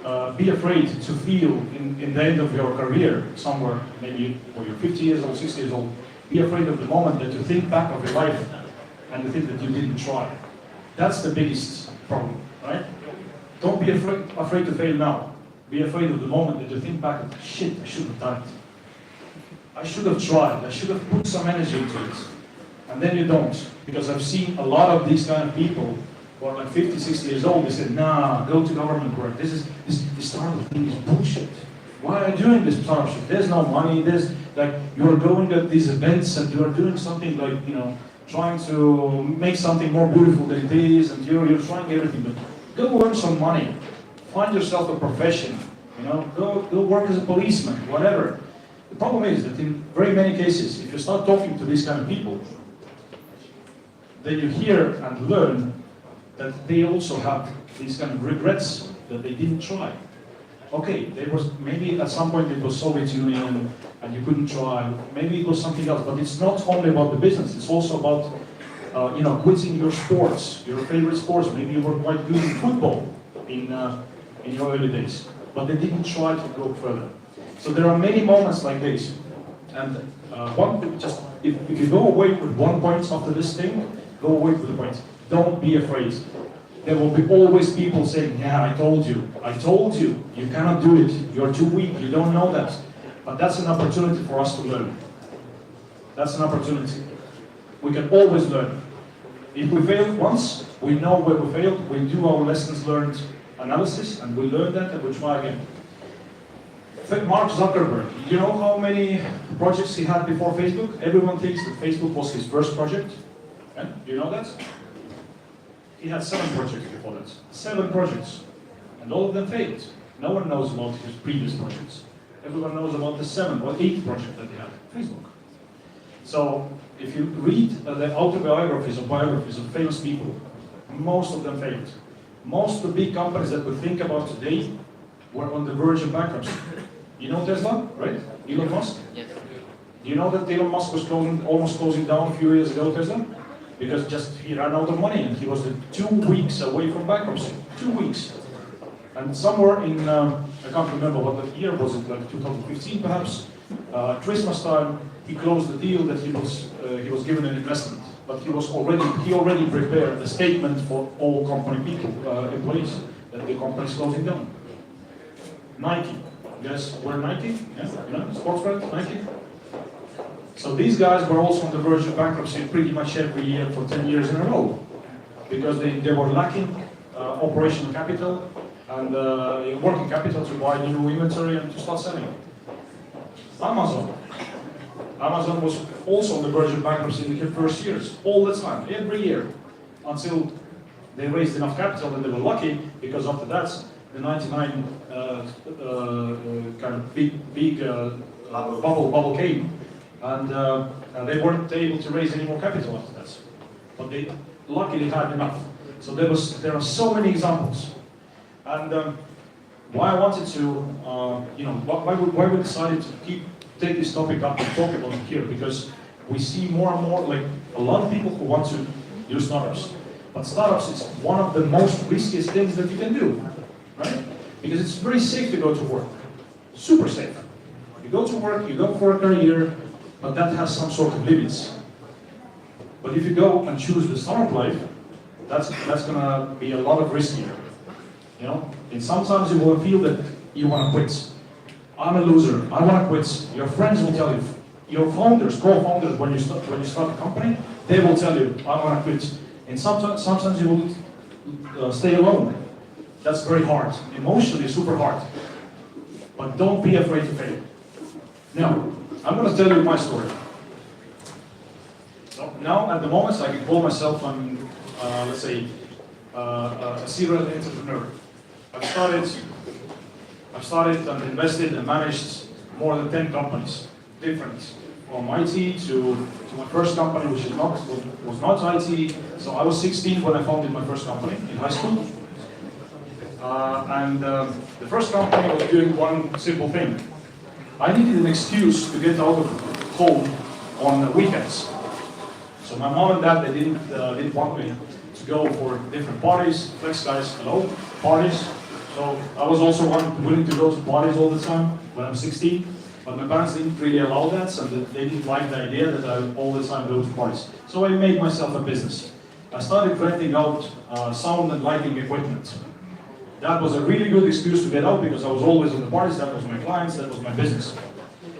to feel in the end of your career, somewhere, maybe when you're 50 years old, 60 years old, be afraid of the moment that you think back of your life and you think that you didn't try. That's the biggest problem, right? Don't be afraid to fail now. Be afraid of the moment that you think back, shit, I should have done it. I should have tried, I should have put some energy into it. And then you don't. Because I've seen a lot of these kind of people who are like 50, 60 years old, they said, nah, go to government work. This startup thing is bullshit. Why are you doing this startup shit? There's no money, there's like, you're going at these events and you're doing something like, you know, trying to make something more beautiful than it is, and you're trying everything, but go earn some money. Find yourself a profession, you know, go work as a policeman, whatever. The problem is that in very many cases, if you start talking to these kind of people, then you hear and learn that they also have these kind of regrets that they didn't try. Okay, there was maybe at some point it was Soviet Union and you couldn't try. Maybe it was something else, but it's not only about the business. It's also about you know, quitting your sports, your favorite sports. Maybe you were quite good in football in your early days, but they didn't try to go further. So there are many moments like this, and if you go away with 1 point after this thing, go away with the point. Don't be afraid. There will be always people saying, yeah, I told you, you cannot do it, you're too weak, you don't know that. But that's an opportunity for us to learn. That's an opportunity. We can always learn. If we fail once, we know where we failed, we do our lessons learned analysis, and we learn that and we try again. Mark Zuckerberg, you know how many projects he had before Facebook? Everyone thinks that Facebook was his first project. Yeah? Do you know that? He had 7 projects before that. 7 projects. And all of them failed. No one knows about his previous projects. Everyone knows about the 7 or 8 projects that he had. Facebook. So, if you read the autobiographies or biographies of famous people, most of them failed. Most of the big companies that we think about today were on the verge of bankruptcy. You know Tesla, right? Elon Musk? Yes. Do you know that Elon Musk was almost closing down a few years ago, Tesla? Because he ran out of money and he was 2 weeks away from bankruptcy. 2 weeks. And somewhere in, I can't remember what the year was, it like 2015 perhaps, Christmas time, he closed the deal that he was given an investment. But he already prepared a statement for all company people, employees, that the company is closing down. Nike. Guess where Nike? Yeah, you know, sports brand, Nike. So these guys were also on the verge of bankruptcy pretty much every year for 10 years in a row, because they were lacking operational capital and working capital to buy new inventory and to start selling. Amazon was also on the verge of bankruptcy in the first years, all the time, every year, until they raised enough capital and they were lucky, because after that, the 99 kind of big bubble came, and they weren't able to raise any more capital after that. But they luckily had enough. So there are so many examples. And why I wanted to, you know, why we decided to take this topic up and talk about it here, because we see more and more, like, a lot of people who want to do startups. But startups is one of the most riskiest things that you can do, right? Because it's very safe to go to work. Super safe. You go to work, you go for a career, but that has some sort of limits. But if you go and choose the startup life, that's gonna be a lot of riskier. You know? And sometimes you will feel that you wanna quit. I'm a loser, I wanna quit. Your friends will tell you. Your founders, co-founders, when you start a company, they will tell you, I wanna quit. And sometimes you will stay alone. That's very hard. Emotionally, super hard. But don't be afraid to fail. Now, I'm going to tell you my story. So, now at the moment I can call myself let's say, a serial entrepreneur. I've started and invested and managed more than 10 companies, different, from IT to my first company, which was not IT. So I was 16 when I founded my first company in high school. The first company was doing one simple thing. I needed an excuse to get out of home on weekends. So my mom and dad, they didn't want me to go for different parties. Flex guys, hello, parties. So I was also willing to go to parties all the time when I'm 16. But my parents didn't really allow that, so they didn't like the idea that I all the time go to parties. So I made myself a business. I started renting out sound and lighting equipment. That was a really good excuse to get out because I was always in the parties, that was my clients, that was my business.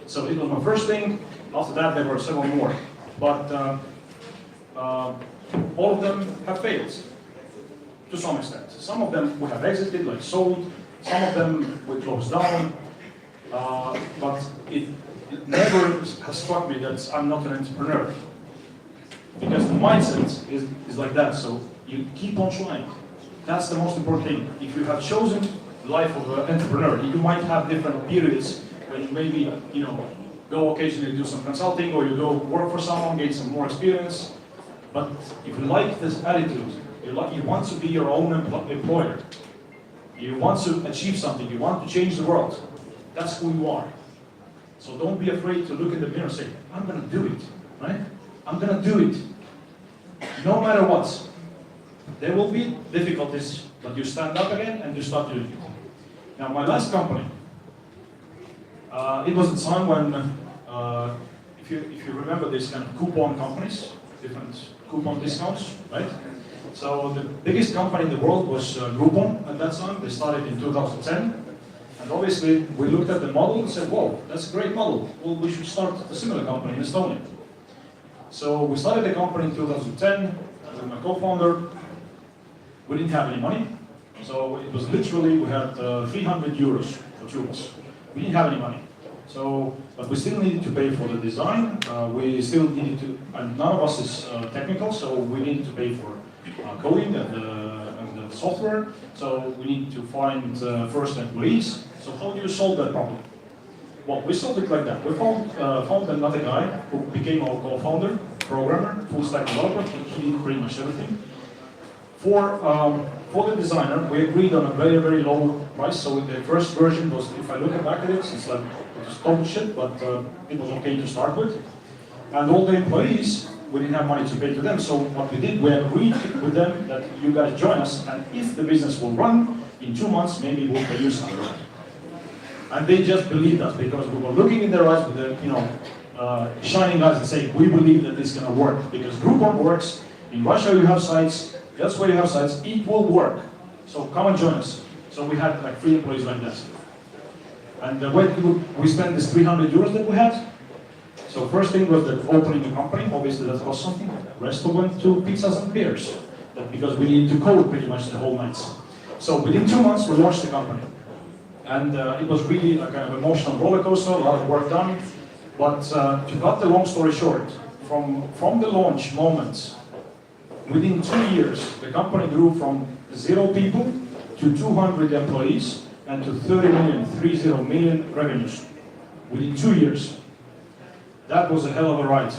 So it was my first thing. After that, there were several more. But all of them have failed to some extent. Some of them we have exited, like sold. Some of them we closed down. But it never has struck me that I'm not an entrepreneur. Because the mindset is like that, so you keep on trying. That's the most important thing. If you have chosen the life of an entrepreneur, you might have different periods when you maybe, go occasionally do some consulting or you go work for someone, gain some more experience. But if you like this attitude, you want to be your own employer. You want to achieve something, you want to change the world. That's who you are. So don't be afraid to look in the mirror and say, I'm gonna do it, right? I'm gonna do it. No matter what. There will be difficulties, but you stand up again and you start doing it. Now, my last company, it was a time when, if you remember these kind of coupon companies, different coupon discounts, right? So the biggest company in the world was Groupon at that time. They started in 2010. And obviously, we looked at the model and said, whoa, that's a great model. Well, we should start a similar company in Estonia. So we started the company in 2010 with my co-founder. We didn't have any money. So it was literally, we had 300 euros for 2 months. We didn't have any money. So, but we still needed to pay for the design. We still needed to, and none of us is technical, so we needed to pay for coding and the software. So we need to find first employees. So how do you solve that problem? Well, we solved it like that. We found another guy who became our co-founder, programmer, full stack developer. He did pretty much everything. For the designer, we agreed on a very, very low price. So the first version was, if I look back at it, it's like it was total shit, but it was okay to start with. And all the employees, we didn't have money to pay to them. So what we did, we agreed with them that you guys join us, and if the business will run in 2 months, maybe we'll pay you something. And they just believed us because we were looking in their eyes with the, shining eyes and saying, we believe that this is going to work because Groupon works. In Russia, you have sites. Elsewhere you have sites, it will work. So come and join us. So we had like 3 employees like that. And where did we spend this 300 euros that we had? So first thing was that opening the company, obviously that cost something. The rest went to pizzas and beers. Because we needed to code pretty much the whole night. So within 2 months we launched the company. And it was really a kind of emotional roller coaster, a lot of work done. But to cut the long story short, from the launch moment, within 2 years, the company grew from 0 people to 200 employees and to 30 million revenues within 2 years. That was a hell of a ride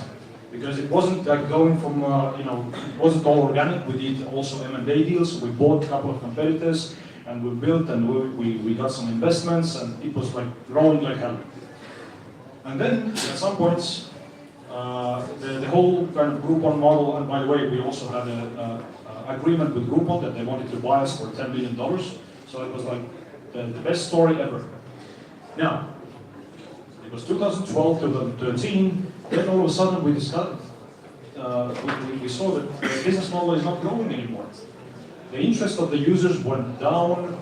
because it wasn't like going from, it wasn't all organic. We did also M&A deals. We bought a couple of competitors and we built and we got some investments and it was like growing like hell. And then at some points, the whole kind of Groupon model, and by the way, we also had an agreement with Groupon that they wanted to buy us for $10 million. So it was like the best story ever. Now, it was 2012, 2013, then all of a sudden we discovered, we saw that the business model is not growing anymore. The interest of the users went down.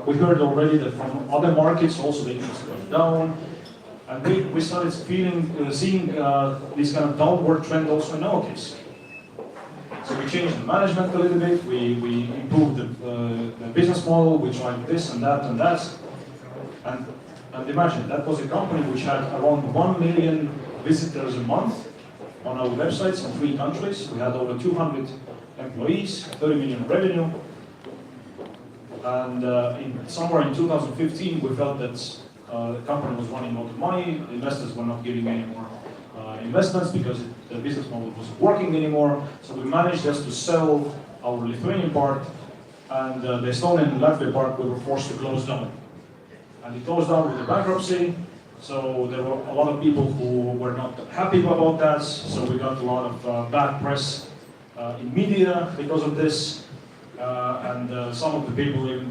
We heard already that from other markets also the interest went down. And we started seeing this kind of downward trend also in our case. So we changed the management a little bit, we improved the business model, we tried this and that and that. And imagine, that was a company which had around 1 million visitors a month, on our websites in 3 countries. We had over 200 employees, 30 million revenue. And somewhere in 2015, we felt that the company was running out of money, investors were not giving any more investments because the business model wasn't working anymore. So we managed just to sell our Lithuanian part, and the Estonian and Latvian part we were forced to close down. And it closed down with the bankruptcy, so there were a lot of people who were not happy about that, so we got a lot of bad press in media because of this. And some of the people even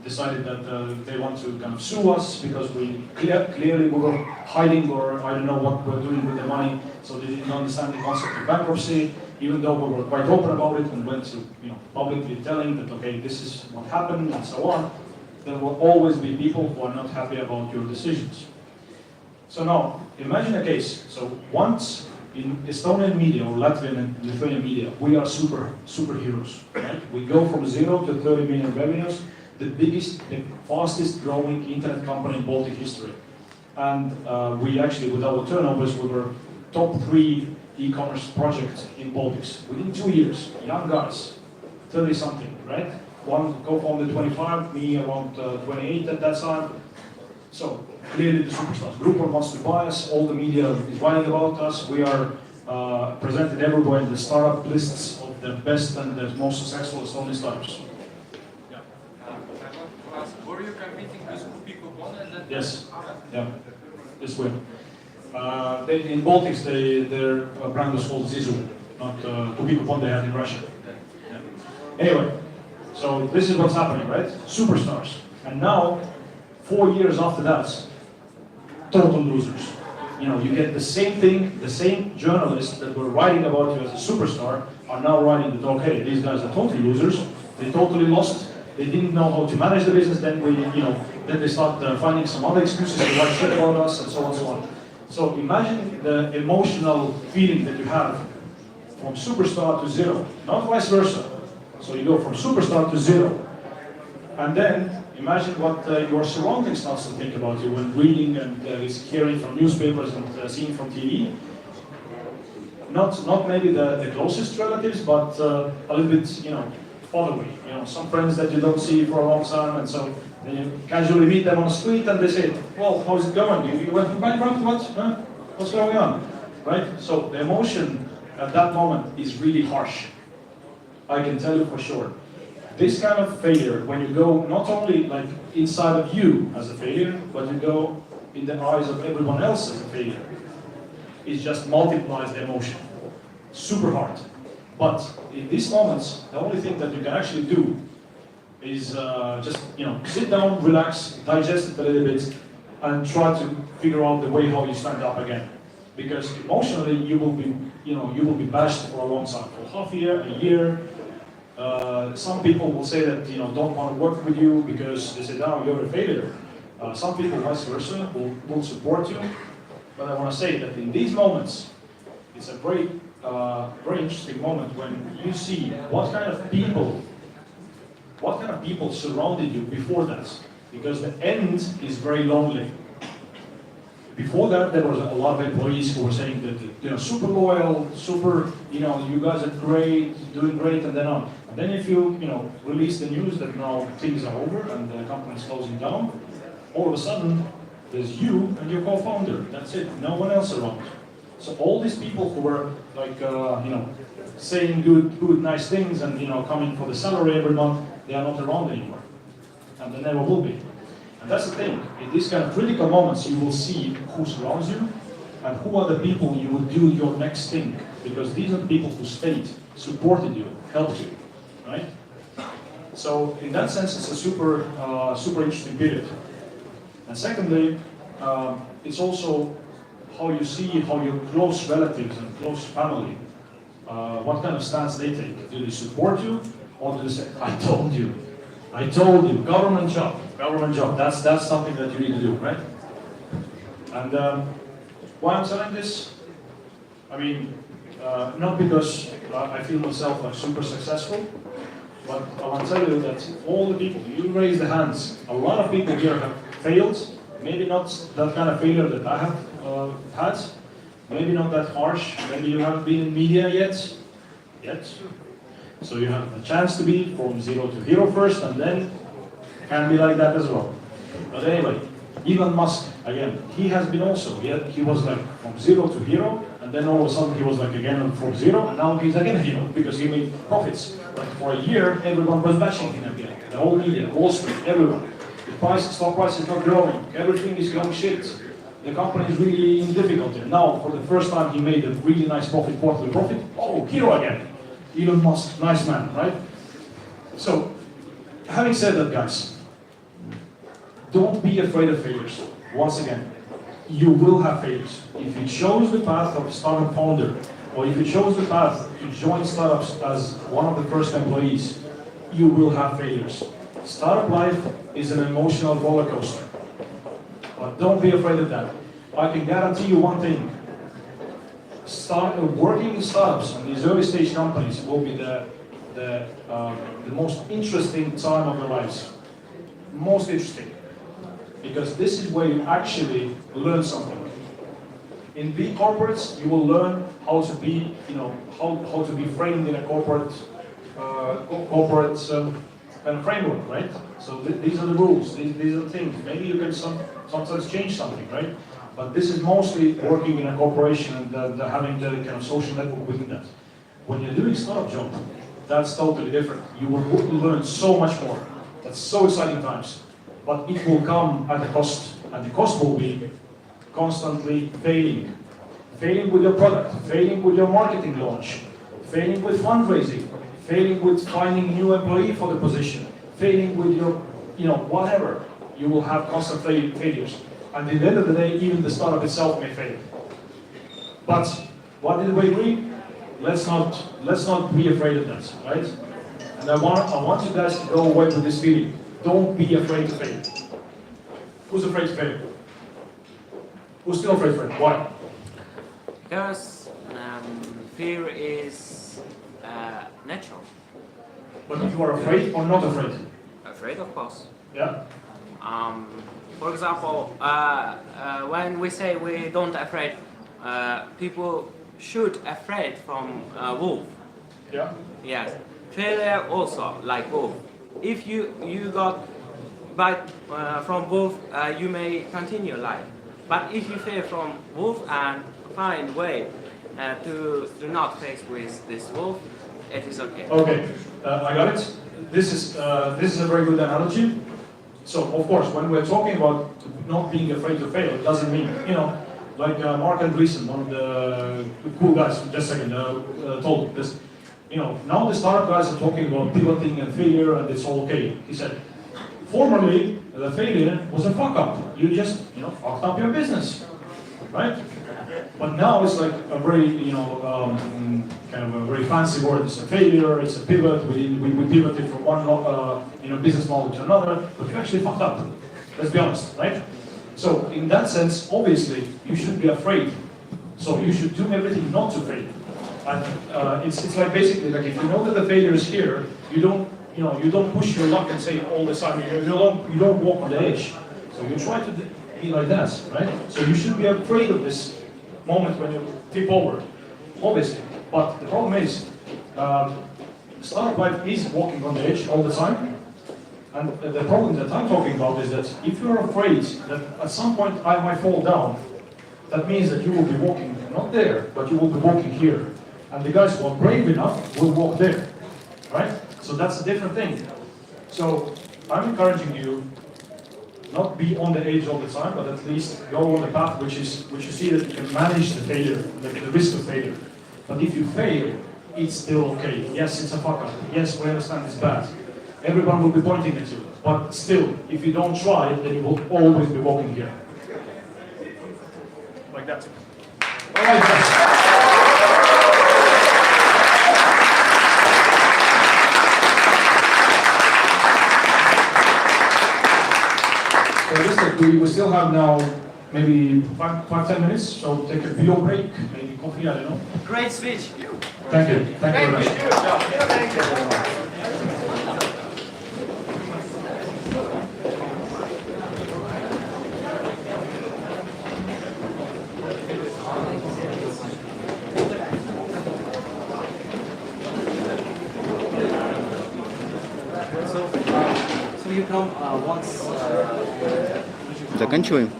decided that they want to kind of sue us because we clearly were hiding, or I don't know what we're doing with the money, so they didn't understand the concept of bankruptcy, even though we were quite open about it and went to publicly telling that, okay, this is what happened and so on. There will always be people who are not happy about your decisions. So now, imagine a case. So once in Estonian media or Latvian and Lithuanian media, we are superheroes. Right? We go from 0 to 30 million revenues, the biggest, the fastest growing internet company in Baltic history. And we actually, with our turnovers, we were top 3 e-commerce project in Baltics within 2 years. Young guys, 30 something, right? One co-founded 25, me around 28 at that time. So clearly the superstars. Groupon wants to buy us, all the media is writing about us. We are presented everywhere in the startup lists of the best and the most successful Estonian startups. Yeah. Were you competing with Coupon? Yes. Yeah. This way. In Baltics, their brand was called Zizu, not Coupon they had in Russia. Yeah. Anyway, so this is what's happening, right? Superstars. And now, 4 years after that, total losers. You know, you get the same thing, the same journalists that were writing about you as a superstar are now writing that, okay, these guys are total losers, they totally lost, they didn't know how to manage the business, then then they start finding some other excuses to write shit about us and so on and so on. So imagine the emotional feeling that you have from superstar to zero, not vice versa. So you go from superstar to zero. And then imagine what your surrounding starts to think about you when reading and hearing from newspapers and seeing from TV. Not maybe the closest relatives, but a little bit, far away. Some friends that you don't see for a long time, and so then you casually meet them on the street and they say, well, how's it going? You went bankrupt? What? Huh? What's going on? Right? So the emotion at that moment is really harsh. I can tell you for sure. This kind of failure, when you go not only like inside of you as a failure, but you go in the eyes of everyone else as a failure, it just multiplies the emotion. Super hard. But in these moments, the only thing that you can actually do is just sit down, relax, digest it a little bit, and try to figure out the way how you stand up again. Because emotionally, you will be bashed for a long time, for half a year. Some people will say that don't want to work with you because they say, "No, you're a failure." Some people, vice versa, will support you. But I want to say that in these moments, it's a very interesting moment when you see what kind of people surrounded you before that, because the end is very lonely. Before that, there was a lot of employees who were saying that super loyal, super you guys are great, doing great, and then on. And then if you release the news that now things are over and the company is closing down, all of a sudden there's you and your co-founder. That's it. No one else around. So all these people who were like saying good, nice things and coming for the salary every month, they are not around anymore, and they never will be. And that's the thing. In these kind of critical moments, you will see who surrounds you and who are the people you will do your next thing, because these are the people who stayed, supported you, helped you, right? So in that sense, it's a super interesting period. And secondly, it's also how you see how your close relatives and close family, what kind of stance they take. Do they support you, or do they say, I told you, government job, that's something that you need to do, right? And why I'm saying this, I mean, not because I feel myself like super successful, but I want to tell you that all the people, you raise the hands, a lot of people here have failed, maybe not that kind of failure that I have had, maybe not that harsh. Maybe you haven't been in media yet. So you have a chance to be from zero to hero first, and then can be like that as well. But anyway, Elon Musk, again, he has been also, he was like from zero to hero, and then all of a sudden he was like again from zero, and now he's again a hero because he made profits. Like for a year, everyone was bashing him again. The whole media, Wall Street, everyone. The stock price is not growing, everything is going shit. The company is really in difficulty. Now, for the first time, he made a really nice profit, quarterly profit. Oh, hero again. Elon Musk, nice man, right? So, having said that, guys, don't be afraid of failures. Once again, you will have failures. If you chose the path of startup founder, or if you chose the path to join startups as one of the first employees, you will have failures. Startup life is an emotional roller coaster. But don't be afraid of that. I can guarantee you one thing. Working in startups and these early stage companies will be the most interesting time of your lives. Most interesting. Because this is where you actually learn something. In big corporates, you will learn how to be, how to be framed in a corporate kind of framework, right? So these are the rules, these are the things. Maybe you can sometimes change something, right? But this is mostly working in a corporation and having the kind of social network within that. When you're doing startup job, that's totally different. You will learn so much more. That's so exciting times. But it will come at a cost, and the cost will be constantly failing. Failing with your product, failing with your marketing launch, failing with fundraising, failing with finding a new employee for the position, failing with your, whatever. You will have constant failures. And at the end of the day, even the startup itself may fail. But what did we agree? Let's not be afraid of that, right? And I want you guys to go away with this feeling. Don't be afraid to fail. Who's afraid to fail? Who's still afraid to fail? Why? Because fear is natural. But you are afraid or not afraid? Afraid, of course. Yeah. For example, when we say we don't afraid, people should afraid from wolf. Yeah. Yes. Failure also like wolf. If you got bite from wolf, you may continue life. But if you fail from wolf and find way to do not face with this wolf, it is okay. Okay, I got it. This is a very good analogy. So of course, when we're talking about not being afraid to fail, it doesn't mean, like Mark Andreessen, one of the cool guys, just a second, told this. Now the startup guys are talking about pivoting and failure and it's all okay. He said, formerly the failure was a fuck up. You just, fucked up your business, right? But now it's like a very, kind of a very fancy word. It's a failure, it's a pivot. We pivoted from one, business model to another, but you actually fucked up. Let's be honest, right? So in that sense, obviously, you should be afraid. So you should do everything not to fail. And it's like basically like if you know that the failure is here, you don't push your luck and say all the time. You don't walk on the edge. So you try to be like that, right? So you should be afraid of this moment when you tip over, obviously. But the problem is, startup life is walking on the edge all the time. And the problem that I'm talking about is that if you're afraid that at some point I might fall down, that means that you will be walking not there, but you will be walking here. And the guys who are brave enough will walk there, right? So that's a different thing. So I'm encouraging you not be on the edge all the time, but at least go on the path which you see that you can manage the failure, the risk of failure. But if you fail, it's still okay. Yes, it's a fuck up. Yes, we understand it's bad. Everyone will be pointing at you. But still, if you don't try, then you will always be walking here. Like that. All right, guys. So we still have now maybe 5-10 minutes, so take a beer break, maybe coffee, I don't know. Great speech. Thank you. Thank you very much. Thank you. Заканчиваем.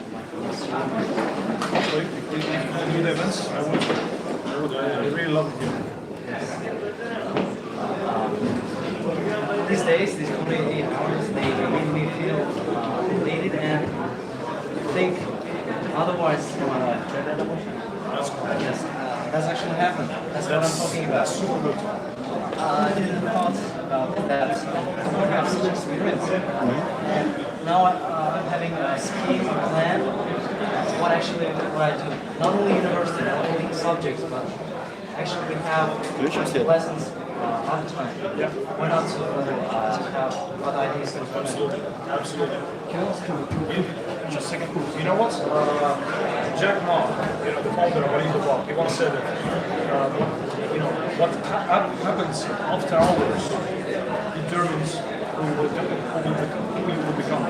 These days, these 48 hours, they make me feel elated and think otherwise. Yes, that's actually happened. That's what I'm talking about. Super good. I didn't thought about that. I have such experience. And now I'm having a scheme, a plan. What I do. Not only university, not only subjects, but actually we have lessons all the time. Yeah. Why not to have other ideas? Absolutely. Absolutely. Just a second. You know what? Jack Ma, the founder of Alibaba, he once said that what happens after hours determines who you will become.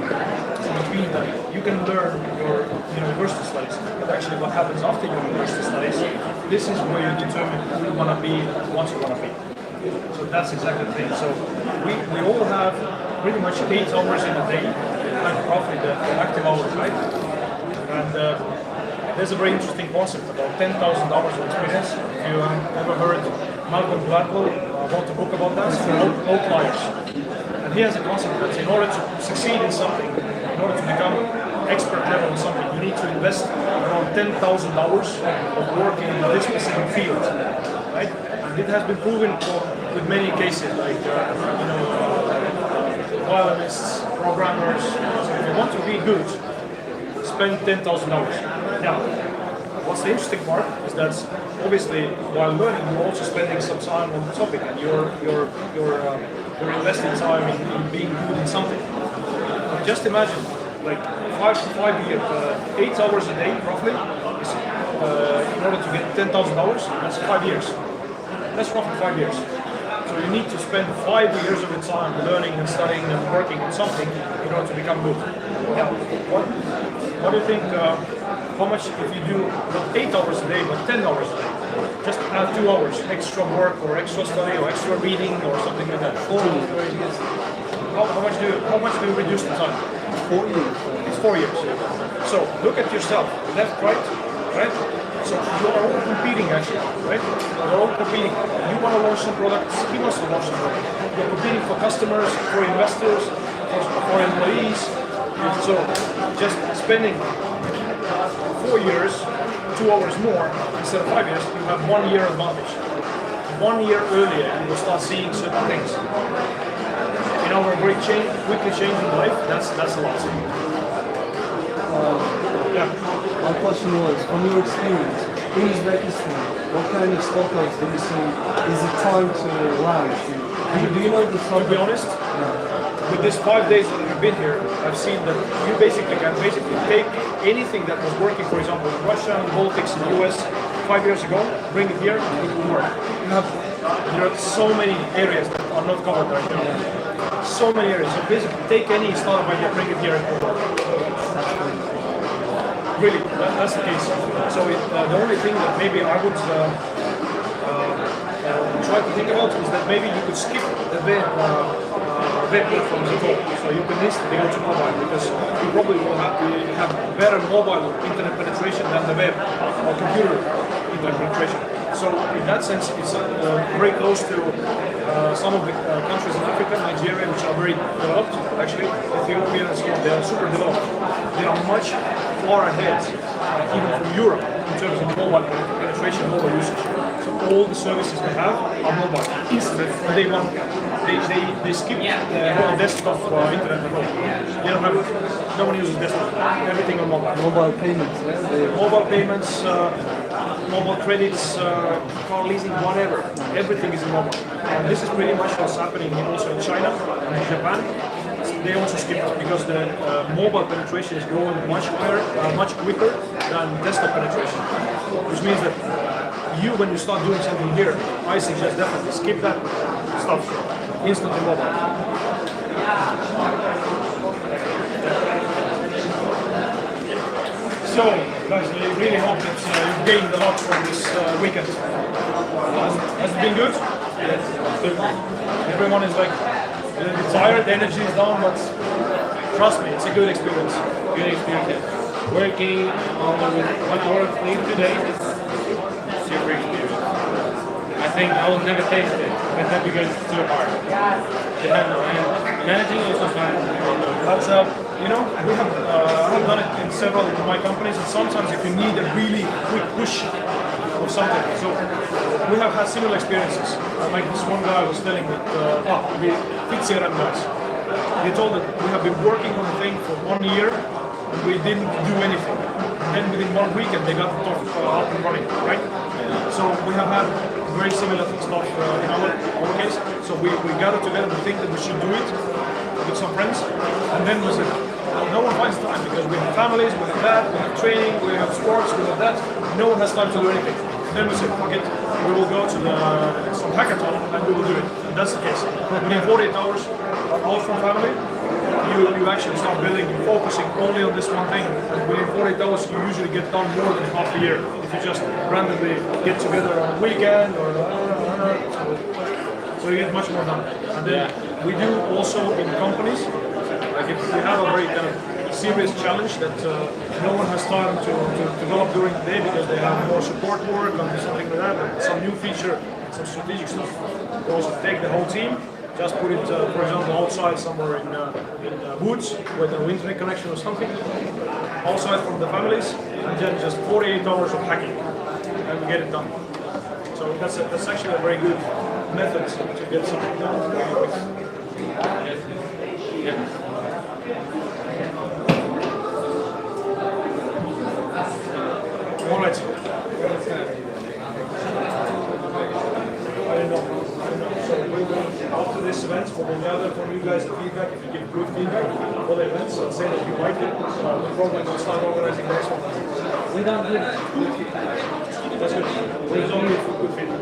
So it means that you can learn your university studies, but actually what happens after your university studies, this is where you determine who you want to be once you want to be. So that's exactly the thing. So we all have pretty much 8 hours in a day, and roughly the active hours, right? And there's a very interesting concept about 10,000 hours of experience. If you ever heard Malcolm Gladwell wrote a book about that, Outliers. And he has a concept that in order to succeed in something, in order to become expert level in something, you need to invest around 10,000 hours of work in this specific field, right? And it has been proven with many cases, like violinists, programmers. So if you want to be good, spend 10,000 hours. Now, what's the interesting part is that obviously while learning, you're also spending some time on the topic, and you're investing time in being good in something. Just imagine, like 5 years, 8 hours a day roughly, is, in order to get 10,000 hours, that's 5 years. That's roughly 5 years. So you need to spend 5 years of your time learning and studying and working on something in order to become good. Now, what do you think, how much if you do not 8 hours a day, but 10 hours a day? Just add 2 hours extra work or extra study or extra reading or something like that. How much do you reduce the time? 4 years. It's 4 years. So look at yourself, left, right? So you are all competing actually, right? You're all competing. You want to launch some products, he wants to launch some products. You're competing for customers, for investors, for employees. So just spending 4 years, 2 hours more instead of 5 years, you have 1 year advantage. 1 year earlier, you will start seeing certain things. In our quickly changing life, that's a lot. Yeah. My question was, from your experience in Uzbekistan, what kind of startups do you see is it time to launch? Do you know the startup? To be honest, with these 5 days that I've been here, I've seen that you can take anything that was working, for example, in Russia and Baltics and the US 5 years ago, bring it here, it will work. There are so many areas that are not covered right now. So many areas. So basically, take any startup idea, bring it here, it will work. Really, that's the case. So the only thing that maybe I would try to think about is that maybe you could skip the web platforms at all. So you can instantly go to mobile, because you probably will have better mobile internet penetration than the web or computer internet penetration. So in that sense, it's very close to some of the countries in Africa, Nigeria, which are very developed. Actually, Ethiopia and so on, they are super developed. They are much far ahead, even from Europe, in terms of mobile penetration, mobile usage. So all the services they have are mobile. Instantly, day one, they skip the desktop internet at all. They don't have it. No one uses desktop. Everything on mobile. Mobile payments. Mobile payments, mobile credits, car leasing, whatever. Everything is in mobile. And this is pretty much what's happening also in China and in Japan. They also skip it because the mobile penetration is growing much higher, much quicker than desktop penetration. Which means that when you start doing something here, I suggest definitely skip that stuff. Instantly mobile. So, guys, I really hope that you've gained a lot from this weekend. Has it been good? Yes. Everyone is like a little bit tired, the energy is down, but trust me, it's a good experience. Good experience. Working only with 1 hour of sleep today is super experience. I think I will never taste it, but that because it's too hard. Yeah, no, and managing also fun. But you know, I have done it in several of my companies, and sometimes if you need a really quick push of something, so we have had similar experiences. Like this one guy was telling that, we Fitzgerald guys. He told that we have been working on the thing for 1 year, and we didn't do anything. Then within 1 weekend they got it up and running, right? So we have had very similar stuff in our case. So we gathered together, we think that we should do it with some friends, and then we said, no one finds time because we have families, we have that, we have training, we have sports, we have that. No one has time to do anything. And then we said, fuck it, we will go to some hackathon and we will do it. And that's the case. Within 48 hours, out from family, you actually start building, focusing only on this one thing. And within 48 hours, you usually get done more than half a year if you just randomly get together on a weekend or so you get much more done. And then we do also in companies, like if we have a very kind of serious challenge that no one has time to develop during the day because they have more support work or something like that, and some new feature, some strategic stuff. We also take the whole team, just put it, for example, outside somewhere in woods with no internet connection or something, outside from the families, and then just 48 hours of hacking, and we get it done. So that's actually a very good method to get something done very quick. All right. I don't know. So after this event, we will gather from you guys the feedback. If you give good feedback for the events and say that you liked it, we probably will start organizing the next one. We don't do that. That's good. There's only good feedback.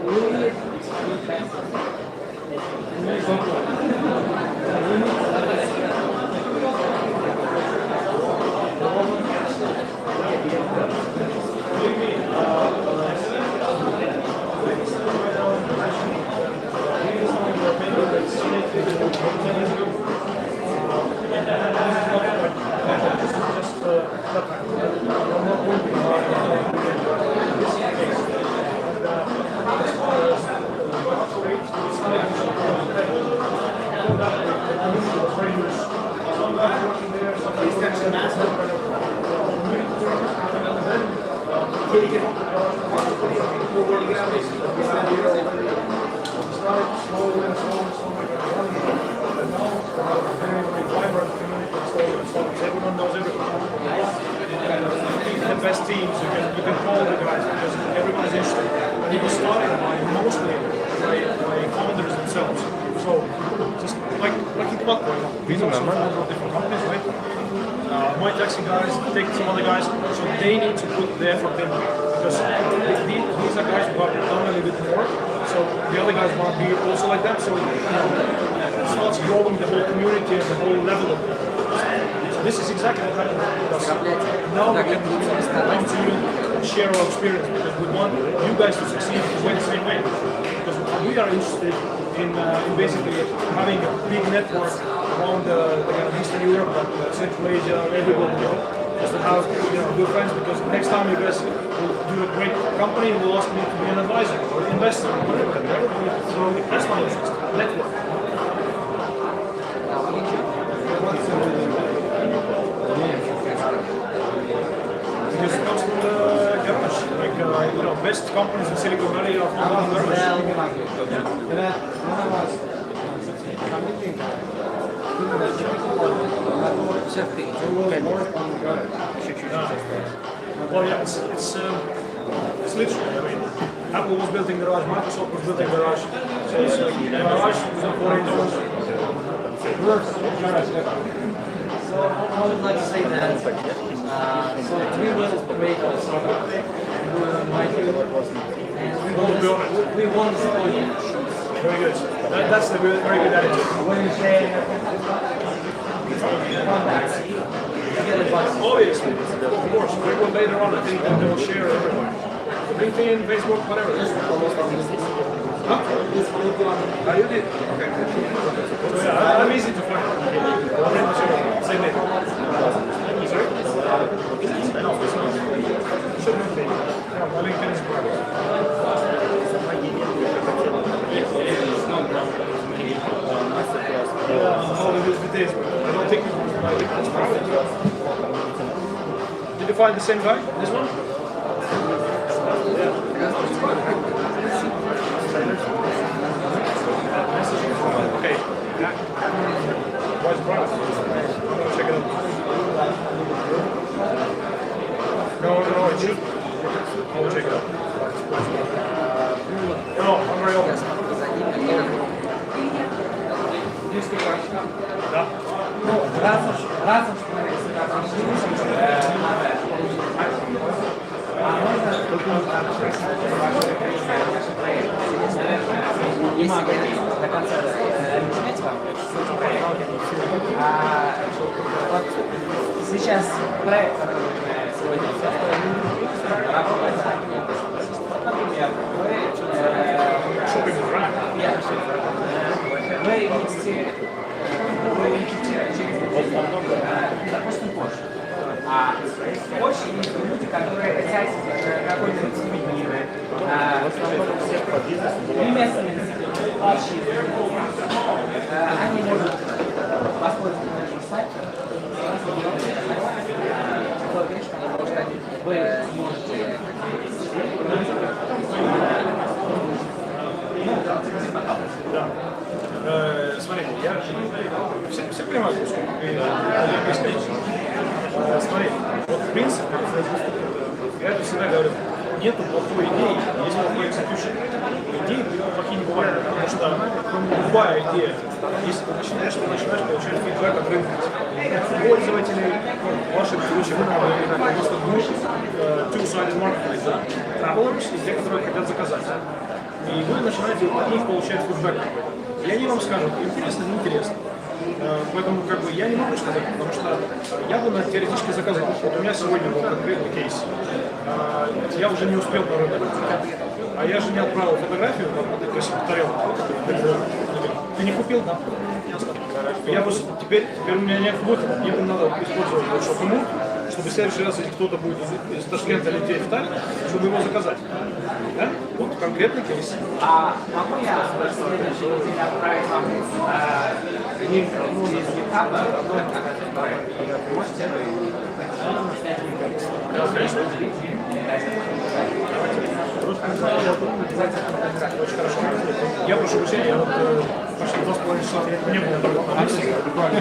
Everyone knows everyone. The best teams, you can call the guys because everyone is interested. And it was started mostly by founders themselves. So just like in Quad, for example, we also found different companies, right? My taxi guys take some other guys, so they need to put the effort in because these are guys who have done a little bit more. So the other guys want to be also like that. So it starts growing the whole community and the whole level of it. So this is exactly what happened with us. Now we get to share our experience because we want you guys to succeed the same way. Because we are interested in basically having a big network around the kind of Eastern Europe and Central Asia, everywhere we go, just to have good friends. Because next time you guys will do a great company, you will ask me to be an advisor or investor or whatever. So that's my interest. Network. Because it comes from the garage. Like, best companies in Silicon Valley are founded in garage. Well, yeah, it's literally, I mean, Apple was built in garage, Microsoft was built in garage. So it's like garage was in 48 hours. So I would like to say that so we will create a startup, we will invite you, and we want to support you. Very good. That's the very good attitude. When you say contacts, you get advice. Obviously, of course. We will later on, I think, that they will share everywhere. LinkedIn, Facebook, whatever. Huh? You did? Okay. So, yeah, I'm easy to find. Say later. Sorry? Shouldn't be. Yeah, LinkedIn is private. All of these details, I don't think my LinkedIn is private. Did you find the same guy? This one? Okay. Why is it private? I'm gonna check it out. No, it should. I'll check it out. No, I'm very open. Да. Не могу до конца объяснять вам. Вот сейчас проект, который мы сегодня работаем, например, вы видите через допустим, почту. А почте есть люди, которые хотят какой-то местными они могут воспользоваться нашим сайтом. Вы можете Смотрите, я все понимаю, смотри, вот в принципе, я это всегда говорю, нету плохой идеи, есть плохой execution. Идеи плохие не бывают, потому что любая идея, если ты начинаешь получать фидбэк от рынка, пользователей, ваших случаев, просто two-sided marketplace, да, travelers и те, которые хотят заказать. И вы начинаете от них получать фидбэк. И они вам скажут, интересно, неинтересно. Поэтому как бы я не могу сказать, потому что я бы теоретически заказал. Вот у меня сегодня был конкретный кейс. Я уже не успел доработать. А я же не отправил фотографию, то есть тарелку. Ты не купил? Да. Я бы теперь у меня нет выбора. Мне бы надо использовать вот шопинг, чтобы в следующий раз, если кто-то будет из Ташкента лететь в Таллин, чтобы его заказать. Да? Вот конкретный кейс. А могу я в следующий день отправить вам линк из GitHub, можете? Конечно. Очень хорошо. Я прошу прощения, я вот почти 2,5 часа не было такого комиссии, буквально.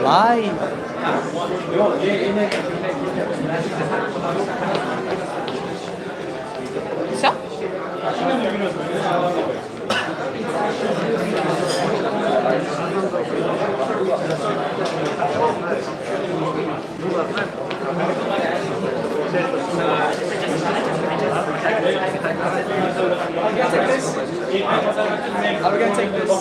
Live. Все? Are we going to take this?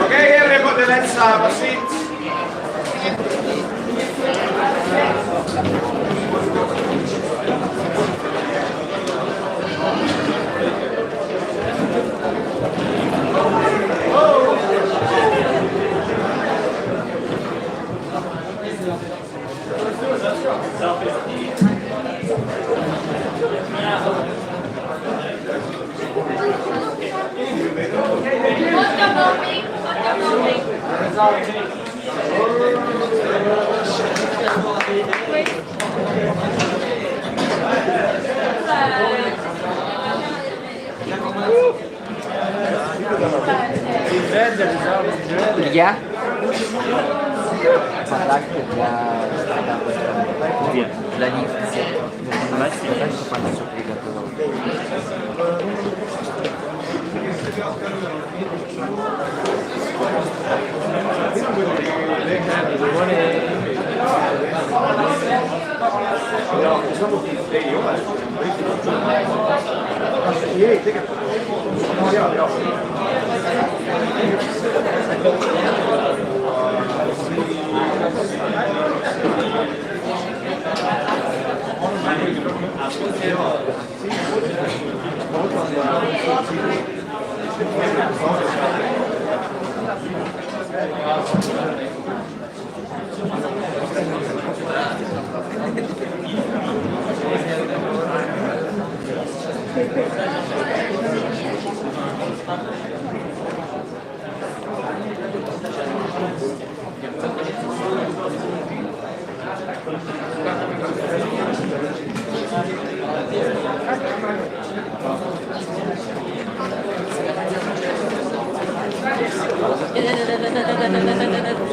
Okay, everybody, let's have a seat. Я подарки для них всех. Знаете, что память все приготовил.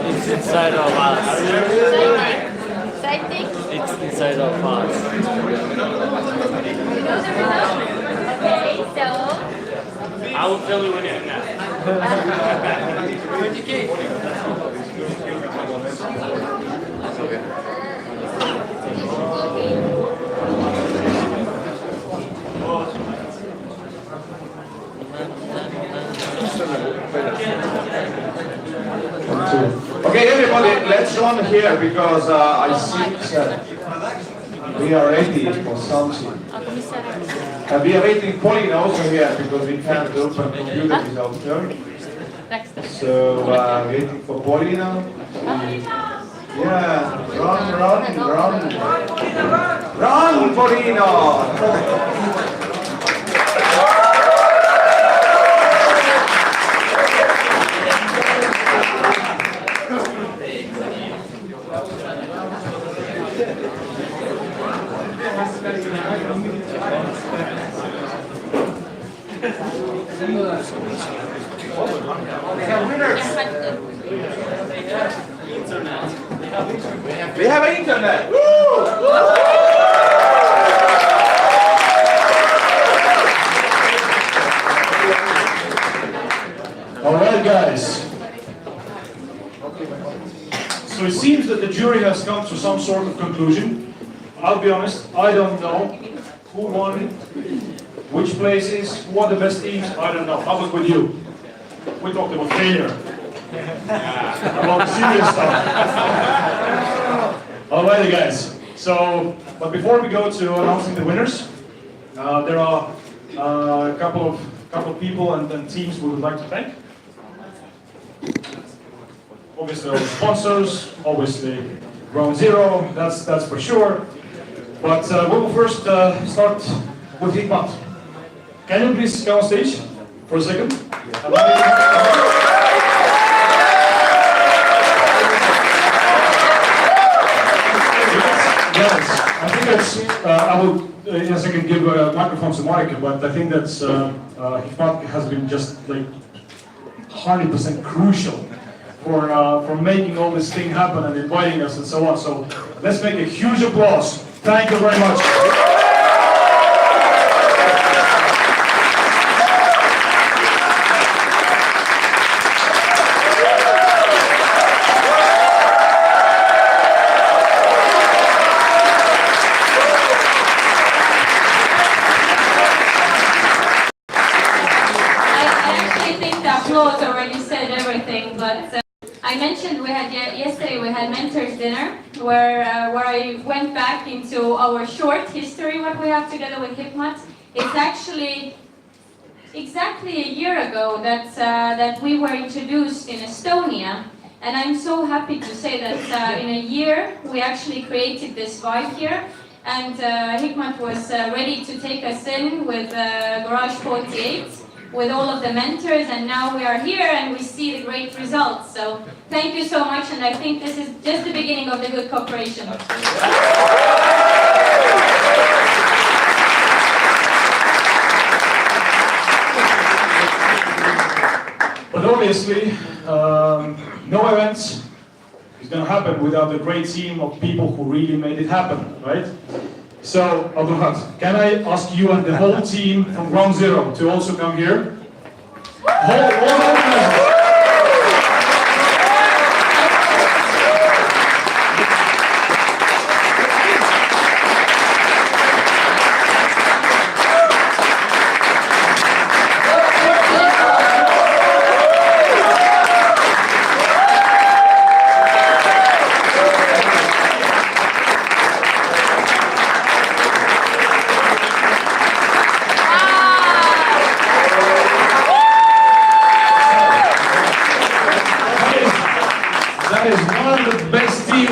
It's inside of us. Side thing? It's inside of us. You know the result? Okay, so. I will tell you when it's not. 20K. everybody, let's run here because I think we are ready for something. We are waiting Paulina also here because we can't open computer without her. So waiting for Paulina. Yeah, run, Paulina! We have internet. Woo! All right, guys. So it seems that the jury has come to some sort of conclusion. I'll be honest, I don't know who won, which places, who are the best teams, I don't know. How about with you? We talked about failure. About serious stuff. Alrighty, guys. So, but before we go to announcing the winners, there are a couple of people and teams we would like to thank. Obviously, our sponsors. Obviously, Ground Zero. That's for sure. But we will first start with Hikmat. Can you please come on stage for a second? Yes, I think that's, I will in a second give a microphone to Monica, but I think that's, Hikmat has been just like 100% crucial for making all this thing happen and inviting us and so on. So let's make a huge applause. Thank you very much. I mentioned we had yesterday we had mentors dinner where I went back into our short history what we have together with Hikmat. It's actually exactly a year ago that we were introduced in Estonia, and I'm so happy to say that in a year we actually created this vibe here, and Hikmat was ready to take us in with Garage48. With all of the mentors, and now we are here and we see the great results. So thank you so much, and I think this is just the beginning of the good cooperation. But obviously, no events is going to happen without a great team of people who really made it happen, right? So, Abdulhat, can I ask you and the whole team from Ground Zero to also come here? All organizers.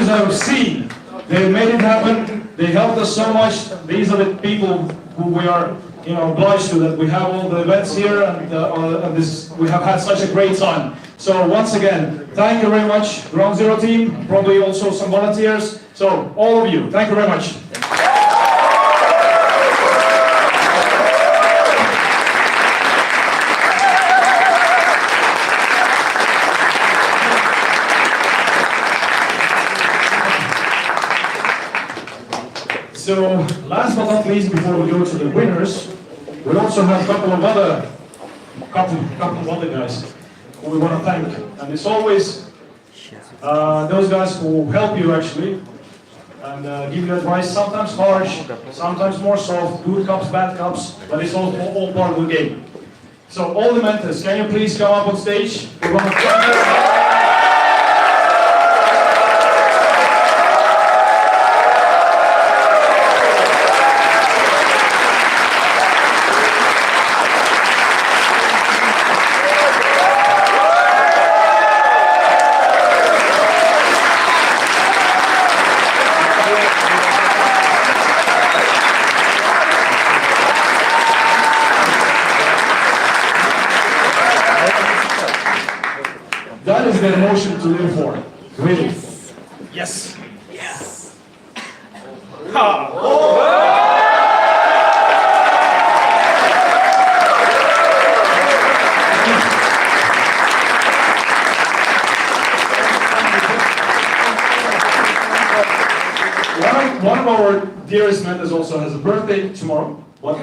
I've seen. They made it happen. They helped us so much. These are the people who we are, obliged to, that we have all the events here and we have had such a great time. So once again, thank you very much, Ground Zero team. Probably also some volunteers. So all of you, thank you very much. So, last but not least, before we go to the winners, we also have a couple of other guys who we want to thank. And it's always those guys who help you actually and give you advice, sometimes harsh, sometimes more soft, good cups, bad cups, but it's all part of the game. So, all the mentors, can you please come up on stage? We want to thank you. the emotion to live for. Really? Yes. Yes. Ha. One of our dearest mentors also has a birthday tomorrow. But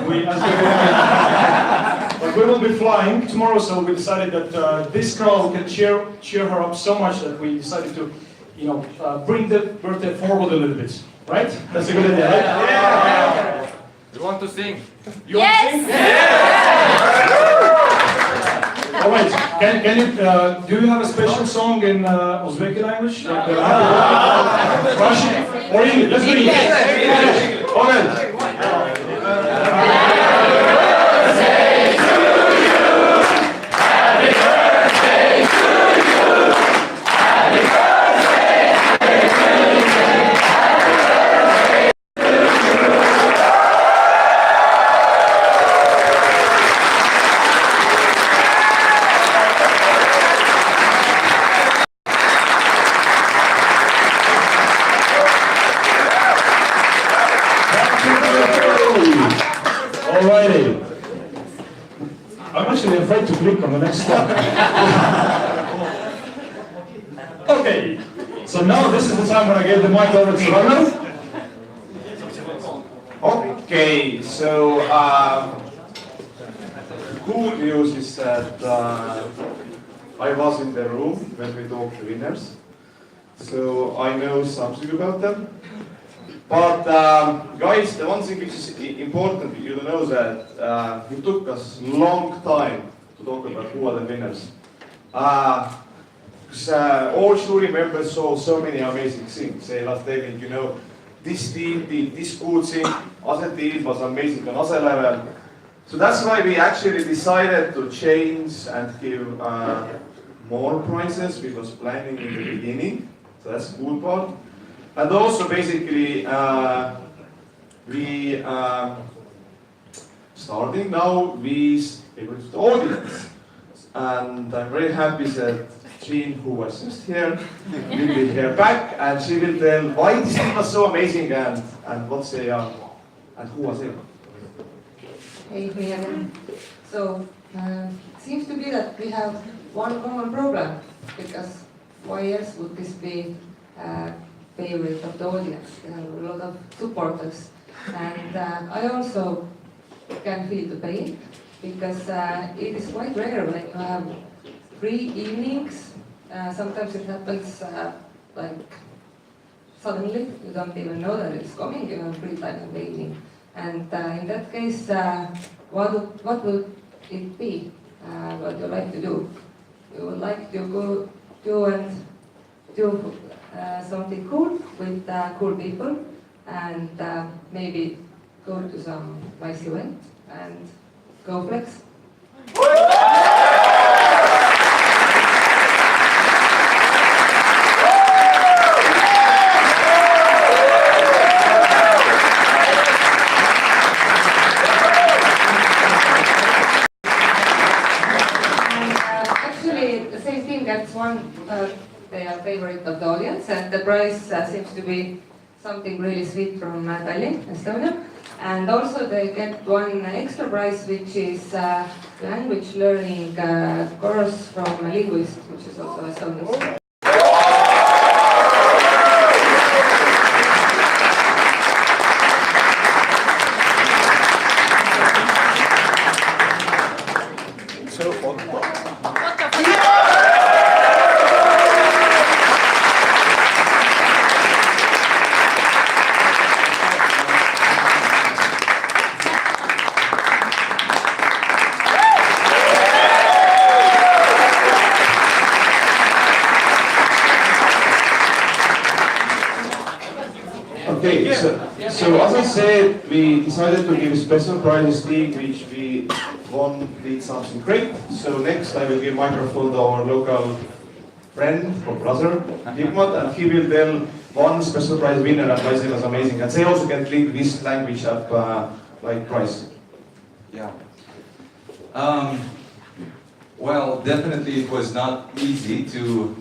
we will be flying tomorrow, so we decided that this girl can cheer her up so much that we decided to, bring the birthday forward a little bit. Right? That's a good idea, right? Yeah. You want to sing? You want to sing? All right. Can you? Do you have a special song in Uzbek language? Like Russian or English? Let's do English. All right. Alrighty. I'm actually afraid to click on the next one. Okay. So now this is the time when I give the mic over to Ronald. Okay, so good news is that I was in the room when we talked to winners, so I know something about them. But guys, the one thing which is important, you know that it took us a long time to talk about who are the winners. Because all jury members saw so many amazing things. They love telling, this team did this good thing, other team was amazing on other level. So that's why we actually decided to change and give more prizes. We was planning in the beginning, so that's the cool part. And also basically we starting now with the audience. And I'm very happy that Jean, who was just here, will be here back, and she will tell why this team was so amazing and what they are and who was it. Hey, again. So it seems to be that we have one common problem, because why else would this be favorite of the audience? They have a lot of supporters, and I also can feel the pain, because it is quite rare when you have free evenings. Sometimes it happens like suddenly, you don't even know that it's coming, you have free time in the evening. And in that case, what would it be, what you like to do? You would like to go do something cool with cool people, and maybe go to some nice event and go flex. That's one they are favorite of the audience, and the prize seems to be something really sweet from Tallinn, Estonia. And also they get one extra prize, which is language learning course from a linguist, which is also Estonian. Okay, so as I said, we decided to give special prizes league, which we won did something great. So next I will give microphone to our local friend or brother, Hikmat, and he will tell one special prize winner and why it was amazing. And they also can link this language up like prize. Yeah. Well, definitely it was not easy to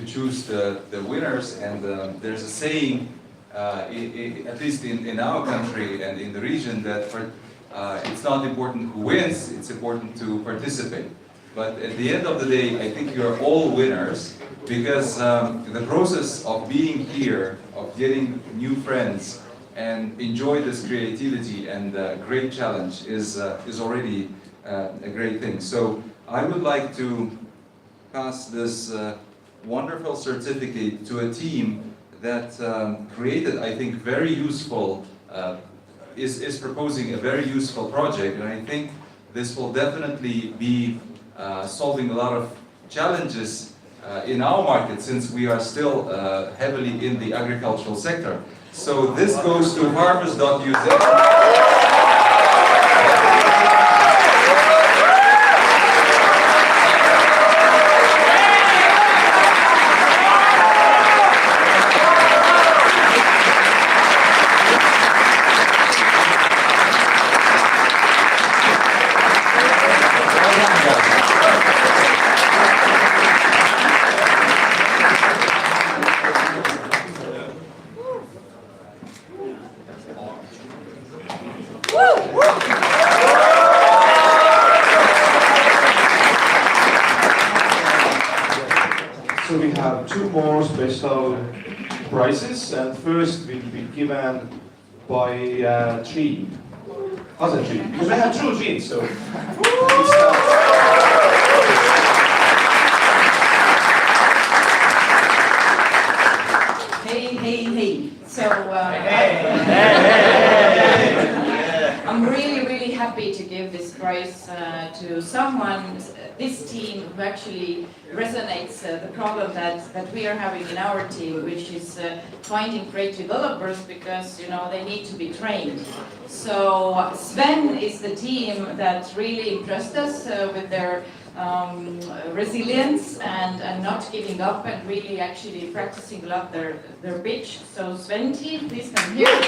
choose the winners, and there's a saying, at least in our country and in the region, that it's not important who wins, it's important to participate. But at the end of the day, I think you're all winners, because the process of being here, of getting new friends, and enjoy this creativity and great challenge is already a great thing. So I would like to pass this wonderful certificate to a team that created, I think, very useful, is proposing a very useful project, and I think this will definitely be solving a lot of challenges in our market, since we are still heavily in the agricultural sector. So this goes to harvest.uz. So we have two more special prizes, and first will be given by Tree. Other Tree, because we have two Trees, so. Hey. So I'm really happy to give this prize to someone, this team who actually resonates the problem that we are having in our team, which is finding great developers, because they need to be trained. So Sven is the team that really impressed us with their resilience and not giving up, and really actually practicing a lot their pitch. So Sven team, please come here.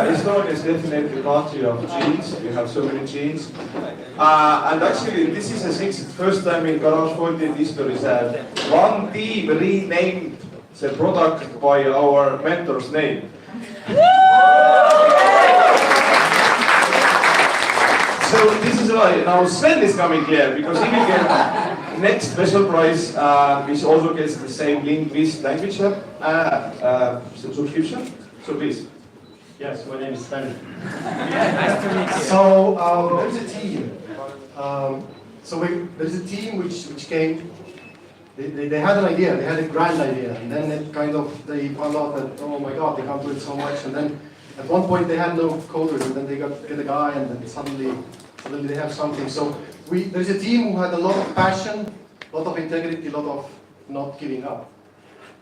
Estonia is definitely a country of genes. We have so many genes. And actually, this is the first time in Garage48 history that one team renamed the product by our mentor's name. So this is why now Sven is coming here, because he will get next special prize, which also gets the same linguist language subscription. So please. Yes, my name is Sven. Nice to meet you. So there's a team. There's a team which came. They had an idea. They had a grand idea, and then they found out that, oh my God, they can't do it so much. And then at one point they had no coders, and then they get a guy, and then suddenly they have something. So there's a team who had a lot of passion, a lot of integrity, a lot of not giving up.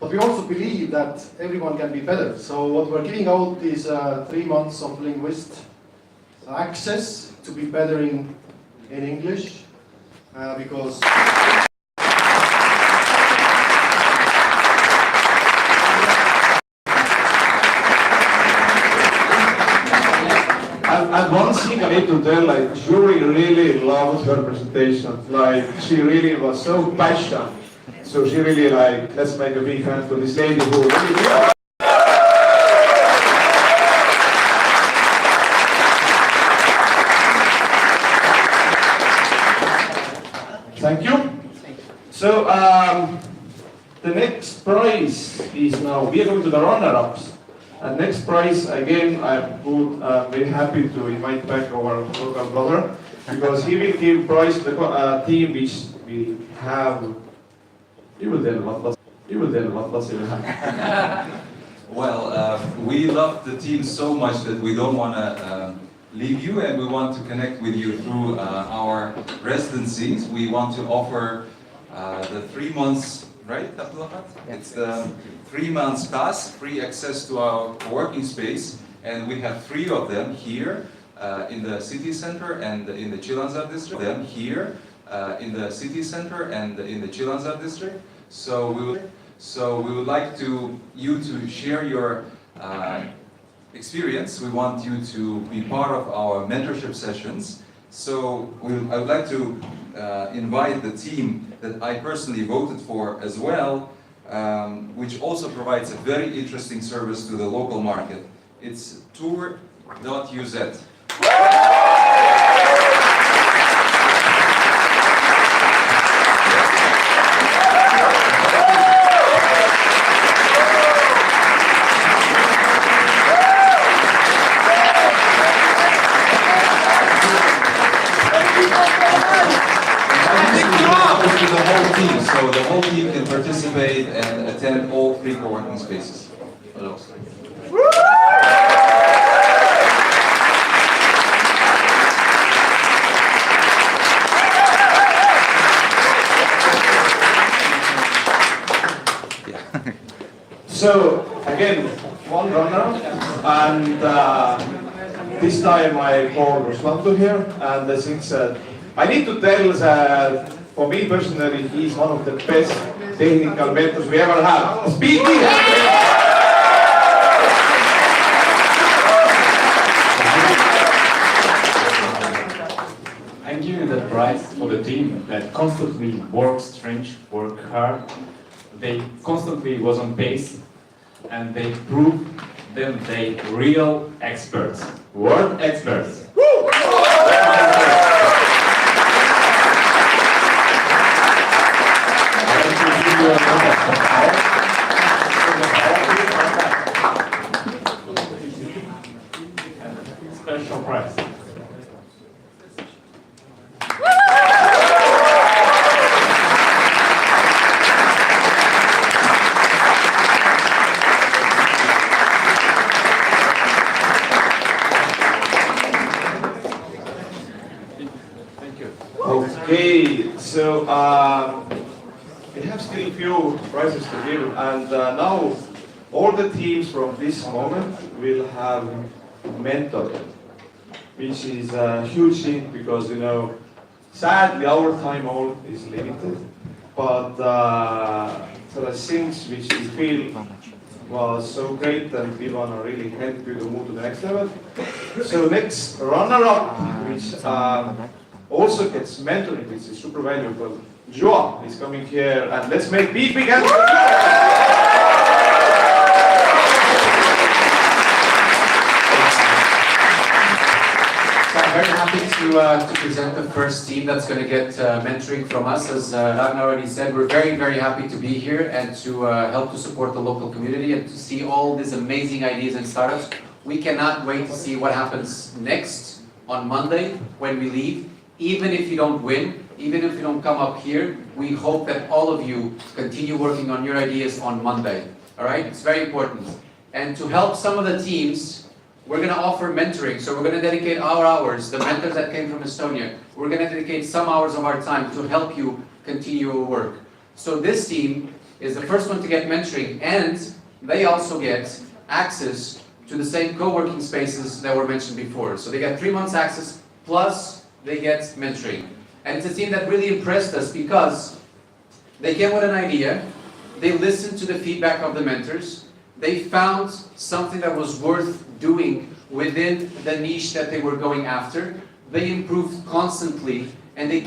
But we also believe that everyone can be better. So what we're giving out is 3 months of linguist access to be better in English, because and one thing I need to tell, like, Julie really loved her presentation. Like, she really was so passionate. So she really, like, let's make a big hand for this lady who really... Thank you. So, the next prize is now, we are going to the runner-ups. And next prize, again, I'm very happy to invite back our local brother, because he will give prize to the team which we have You will tell what's in the Well, we love the team so much that we don't want to leave you, and we want to connect with you through our residencies. We want to offer the 3 months, right, Abdullah? It's the 3 months pass, free access to our working space, and we have 3 of them here in the city center and in the Chilanzar district. Them here in the city center and in the Chilanzar district. So we would like you to share your experience. We want you to be part of our mentorship sessions. So I would like to invite the team that I personally voted for as well, which also provides a very interesting service to the local market. It's tour.uz. So the whole team can participate and attend all 3 co-working spaces. So, again, one runner, and this time I called Ruslan here, and I think that I need to tell that for me personally, he's one of the best technical mentors we ever had. Speaking! I'm giving the prize for the team that constantly works work hard. They constantly was on pace, and they proved them they real experts, world experts. Special prize. Okay, so we have still a few prizes to give, and now all the teams from this moment will have mentor, which is a huge thing because, you know, sadly our time all is limited, but there are things which we feel was so great and we want to really help you to move to the next level. So next runner-up, which also gets mentoring, which is super valuable. Joa is coming here, and let's make big hands. So I'm very happy to present the first team that's going to get mentoring from us. As Ragnar already said, we're very, very happy to be here and to help to support the local community and to see all these amazing ideas and startups. We cannot wait to see what happens next on Monday when we leave. Even if you don't win, even if you don't come up here, we hope that all of you continue working on your ideas on Monday. All right? It's very important. And to help some of the teams, we're going to offer mentoring. So we're going to dedicate our hours, the mentors that came from Estonia, we're going to dedicate some hours of our time to help you continue your work. So this team is the first one to get mentoring, and they also get access to the same co-working spaces that were mentioned before. So they get 3 months access, plus they get mentoring. And it's a team that really impressed us because they came with an idea, they listened to the feedback of the mentors, they found something that was worth doing within the niche that they were going after, they improved constantly, and they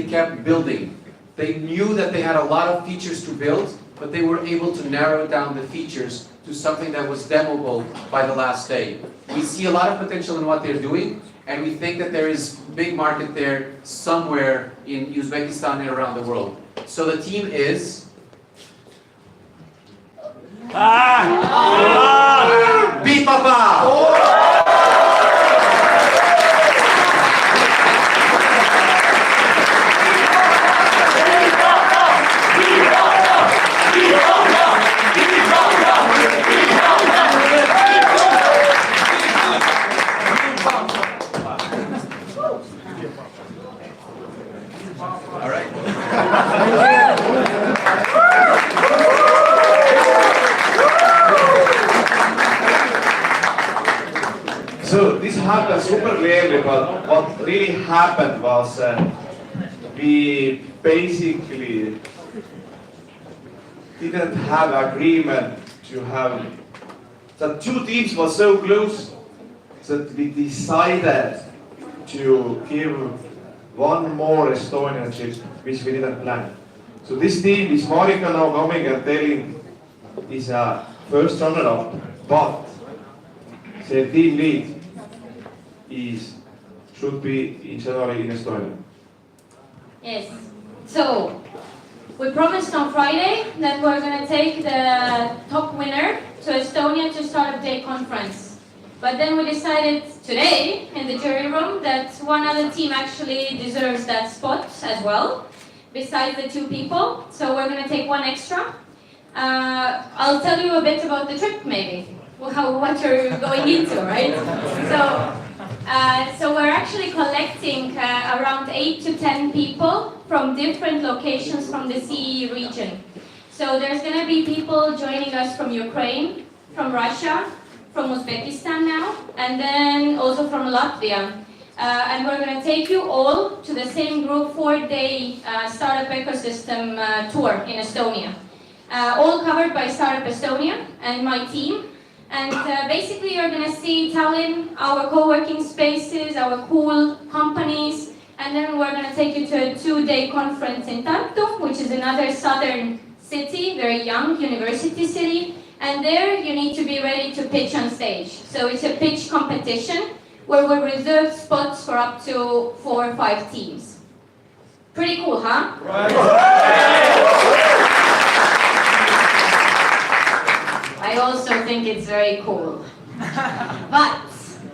kept building. They knew that they had a lot of features to build, but they were able to narrow down the features to something that was demoable by the last day. We see a lot of potential in what they're doing, and we think that there is a big market there somewhere in Uzbekistan and around the world. So the team is... Beat Papa! So this happened super clearly, but what really happened was we basically didn't have agreement to have, the two teams were so close that we decided to give one more Estonian trip, which we didn't plan. So this team is Marika now coming and telling is a first runner-up, but the team lead should be in January in Estonia. Yes. So we promised on Friday that we're going to take the top winner to Estonia to start a day conference. But then we decided today in the jury room that one other team actually deserves that spot as well, besides the two people. So we're going to take one extra. I'll tell you a bit about the trip maybe, what you're going into, right? So we're actually collecting around 8 to 10 people from different locations from the CE region. So there's going to be people joining us from Ukraine, from Russia, from Uzbekistan now, and then also from Latvia. And we're going to take you all to the same group 4-day startup ecosystem tour in Estonia. All covered by Startup Estonia and my team. And basically you're going to see Tallinn, our co-working spaces, our cool companies, and then we're going to take you to a 2-day conference in Tartu, which is another southern city, very young university city, and there you need to be ready to pitch on stage. So it's a pitch competition where we reserve spots for up to 4 or 5 teams. Pretty cool, huh? I also think it's very cool. But,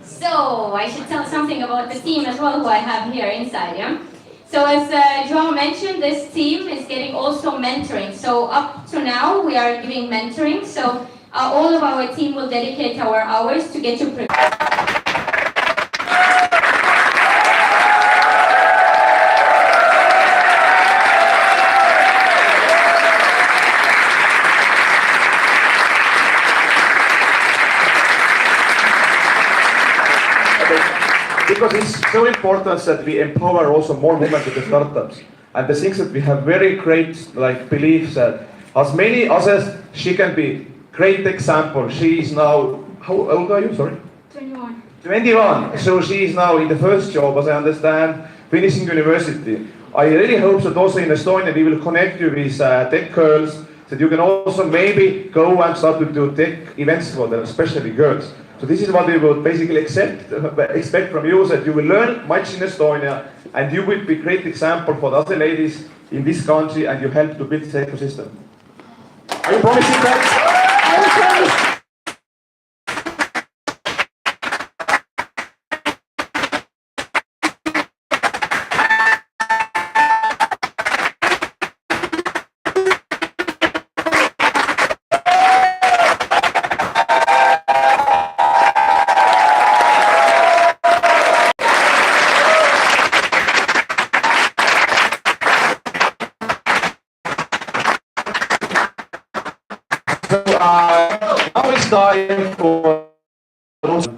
so I should tell something about the team as well, who I have here inside, yeah? So as João mentioned, this team is getting also mentoring. So up to now, we are giving mentoring. So all of our team will dedicate our hours to get you prepared. Because it's so important that we empower also more women to the startups. And the things that we have very great beliefs that as many others, she can be great example. She is now, how old are you, sorry? 21. 21, so she is now in the first job, as I understand, finishing university. I really hope that also in Estonia we will connect you with tech girls, that you can also maybe go and start to do tech events for them, especially girls. So this is what we would basically expect from you, that you will learn much in Estonia and you will be a great example for the other ladies in this country and you help to build this ecosystem. Are you promising that? I promise. Now it's time for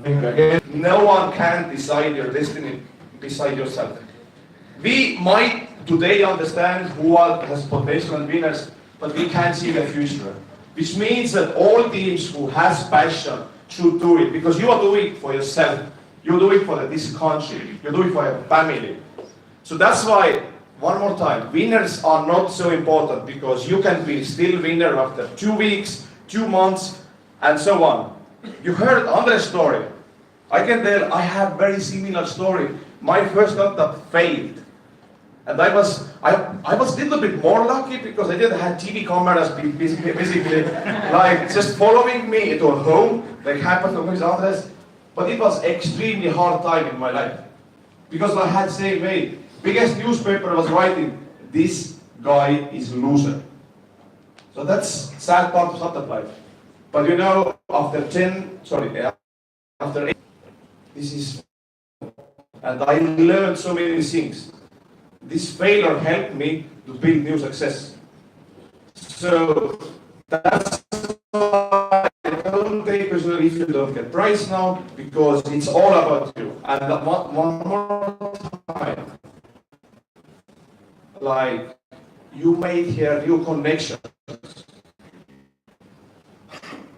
again. No one can decide your destiny beside yourself. We might today understand who has potential and winners, but we can't see the future. Which means that all teams who has passion should do it, because you are doing it for yourself. You do it for this country. You do it for your family. So that's why, one more time, winners are not so important, because you can be still winner after 2 weeks, 2 months, and so on. You heard Andre's story. I can tell I have very similar story. My first startup failed. And I was a little bit more lucky because I didn't have TV cameras basically like just following me to home, like happened with Andres. But it was extremely hard time in my life. Because I had same way. Biggest newspaper was writing, this guy is loser. So that's sad part of startup life. But you know, after 8, this is, and I learned so many things. This failure helped me to build new success. So that's why I don't take it so if you don't get prize now, because it's all about you. And one more time, like, you made here new connections.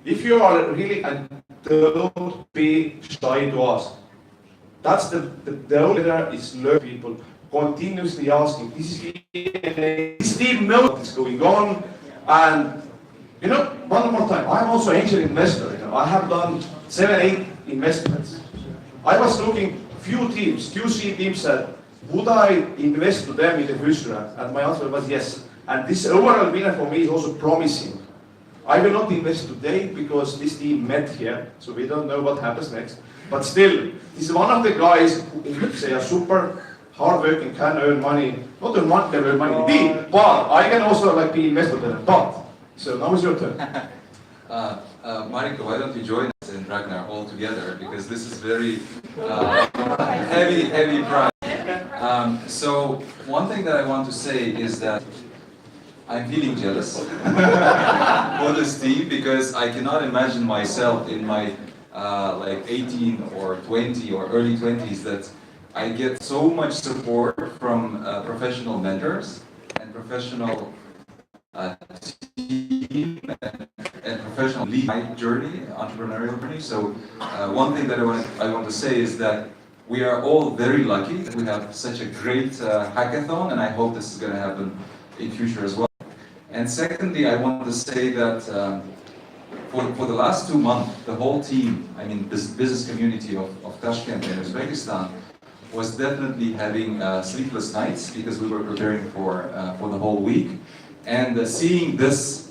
If you are really, and don't be shy to ask. That's the only there is learn people continuously asking. This team knows what is going on, and you know, one more time, I'm also an angel investor. You know, I have done 7-8 investments. I was looking few teams, QC teams said, would I invest to them in the future? And my answer was yes. And this overall winner for me is also promising. I will not invest today because this team met here, so we don't know what happens next. But still, this is one of the guys who say are super hardworking, can earn money. Not earn money, they earn money, but I can also like be invested in them. But so now is your turn. Mariko, why don't you join us in Ragnar all together, because this is very heavy prize. So one thing that I want to say is that I'm feeling jealous for this team, because I cannot imagine myself in my like 18 or 20 or early 20s that I get so much support from professional mentors and professional team and professional lead my journey, entrepreneurial journey. So one thing that I want to say is that we are all very lucky that we have such a great hackathon, and I hope this is going to happen in future as well. And secondly, I want to say that for the last 2 months, the whole team, I mean this business community of Tashkent and Uzbekistan, was definitely having sleepless nights because we were preparing for the whole week. And seeing this,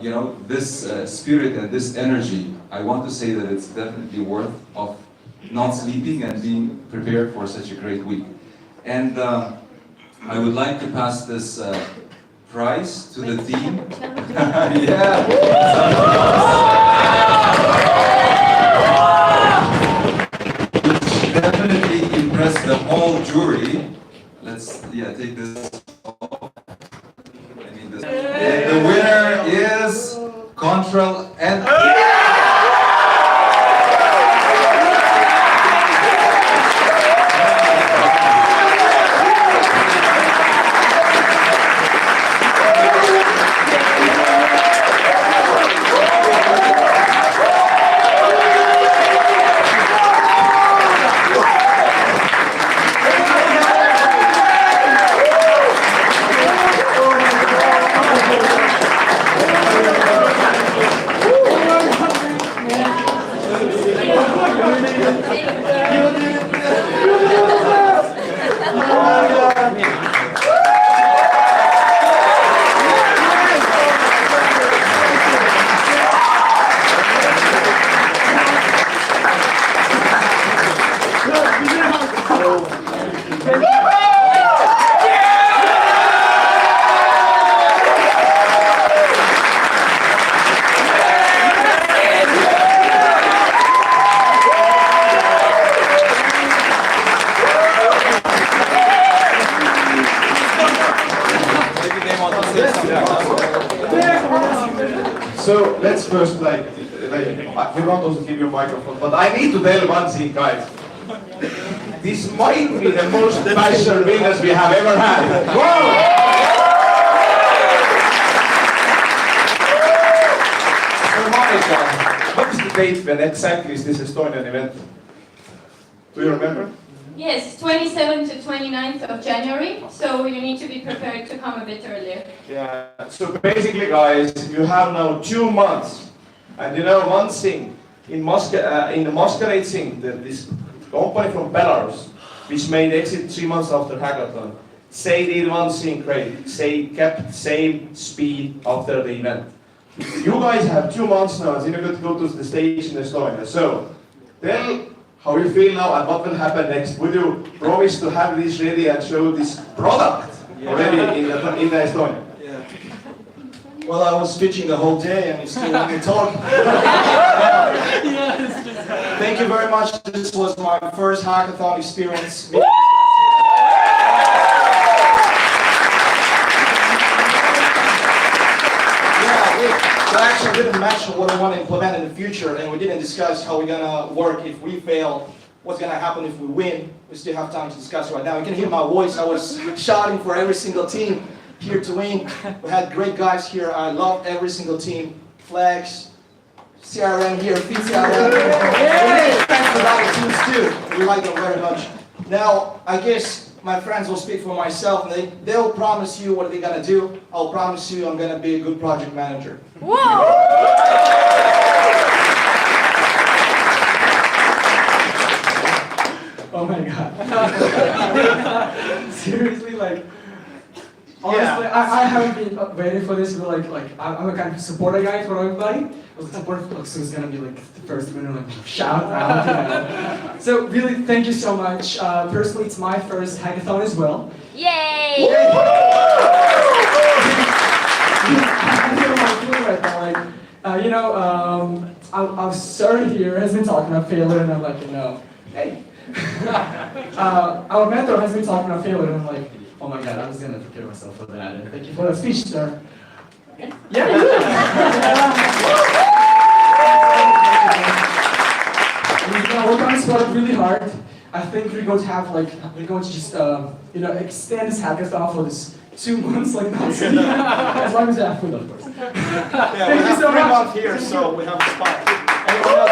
you know, this spirit and this energy, I want to say that it's definitely worth of not sleeping and being prepared for such a great week. And I would like to pass this prize to the team. Yeah. Which definitely impressed the whole jury. Let's take this off. I mean this. And the winner is Control and So let's first we want also give you a microphone, but I need to tell one thing, guys. This might be the most passionate winners we have ever had. Wow! So Monica, what is the date when exactly is this Estonian event? Do you remember? Yes, 27th to 29th of January, so you need to be prepared to come a bit earlier. Yeah, so basically guys, you have now 2 months, and you know one thing, in the Masquerade thing, this company from Belarus, which made exit 3 months after hackathon, they did one thing great, they kept same speed after the event. You guys have 2 months now, and you're going to go to the stage in Estonia, so tell how you feel now and what will happen next. Would you promise to have this ready and show this product already in Estonia? Yeah. Well, I was speeching the whole day and you still let me talk. Thank you very much. This was my first hackathon experience. So I actually didn't mention what I want to implement in the future, and we didn't discuss how we're gonna work if we fail, what's gonna happen if we win. We still have time to discuss right now. You can hear my voice. I was shouting for every single team here to win. We had great guys here. I love every single team. Flags, CRM here, PCRM. Thanks for the other teams too. We like them very much. Now, I guess my friends will speak for myself, and they'll promise you what they're gonna do. I'll promise you I'm gonna be a good project manager. Whoa! Oh my god. Seriously, like, honestly, I haven't been waiting for this, but I'm a kind of supporter guy for everybody. I was supporter, so it's gonna be like the first winner, like shout out, you know. So really, thank you so much. Personally, it's my first hackathon as well. Yay! I feel my feeling right now, like, you know, our sir here has been talking about failure, and I'm like, you know, hey. Our mentor has been talking about failure, and I'm like, oh my god, I'm just gonna prepare myself for that. And thank you for that speech, sir. Yeah, you did. We're gonna work on this product really hard. I think we're going to have we're going to just you know, extend this hackathon for this 2 months, like as long as we have food, of course. Yeah, we have 3 months here, so we have a spot. Anyone else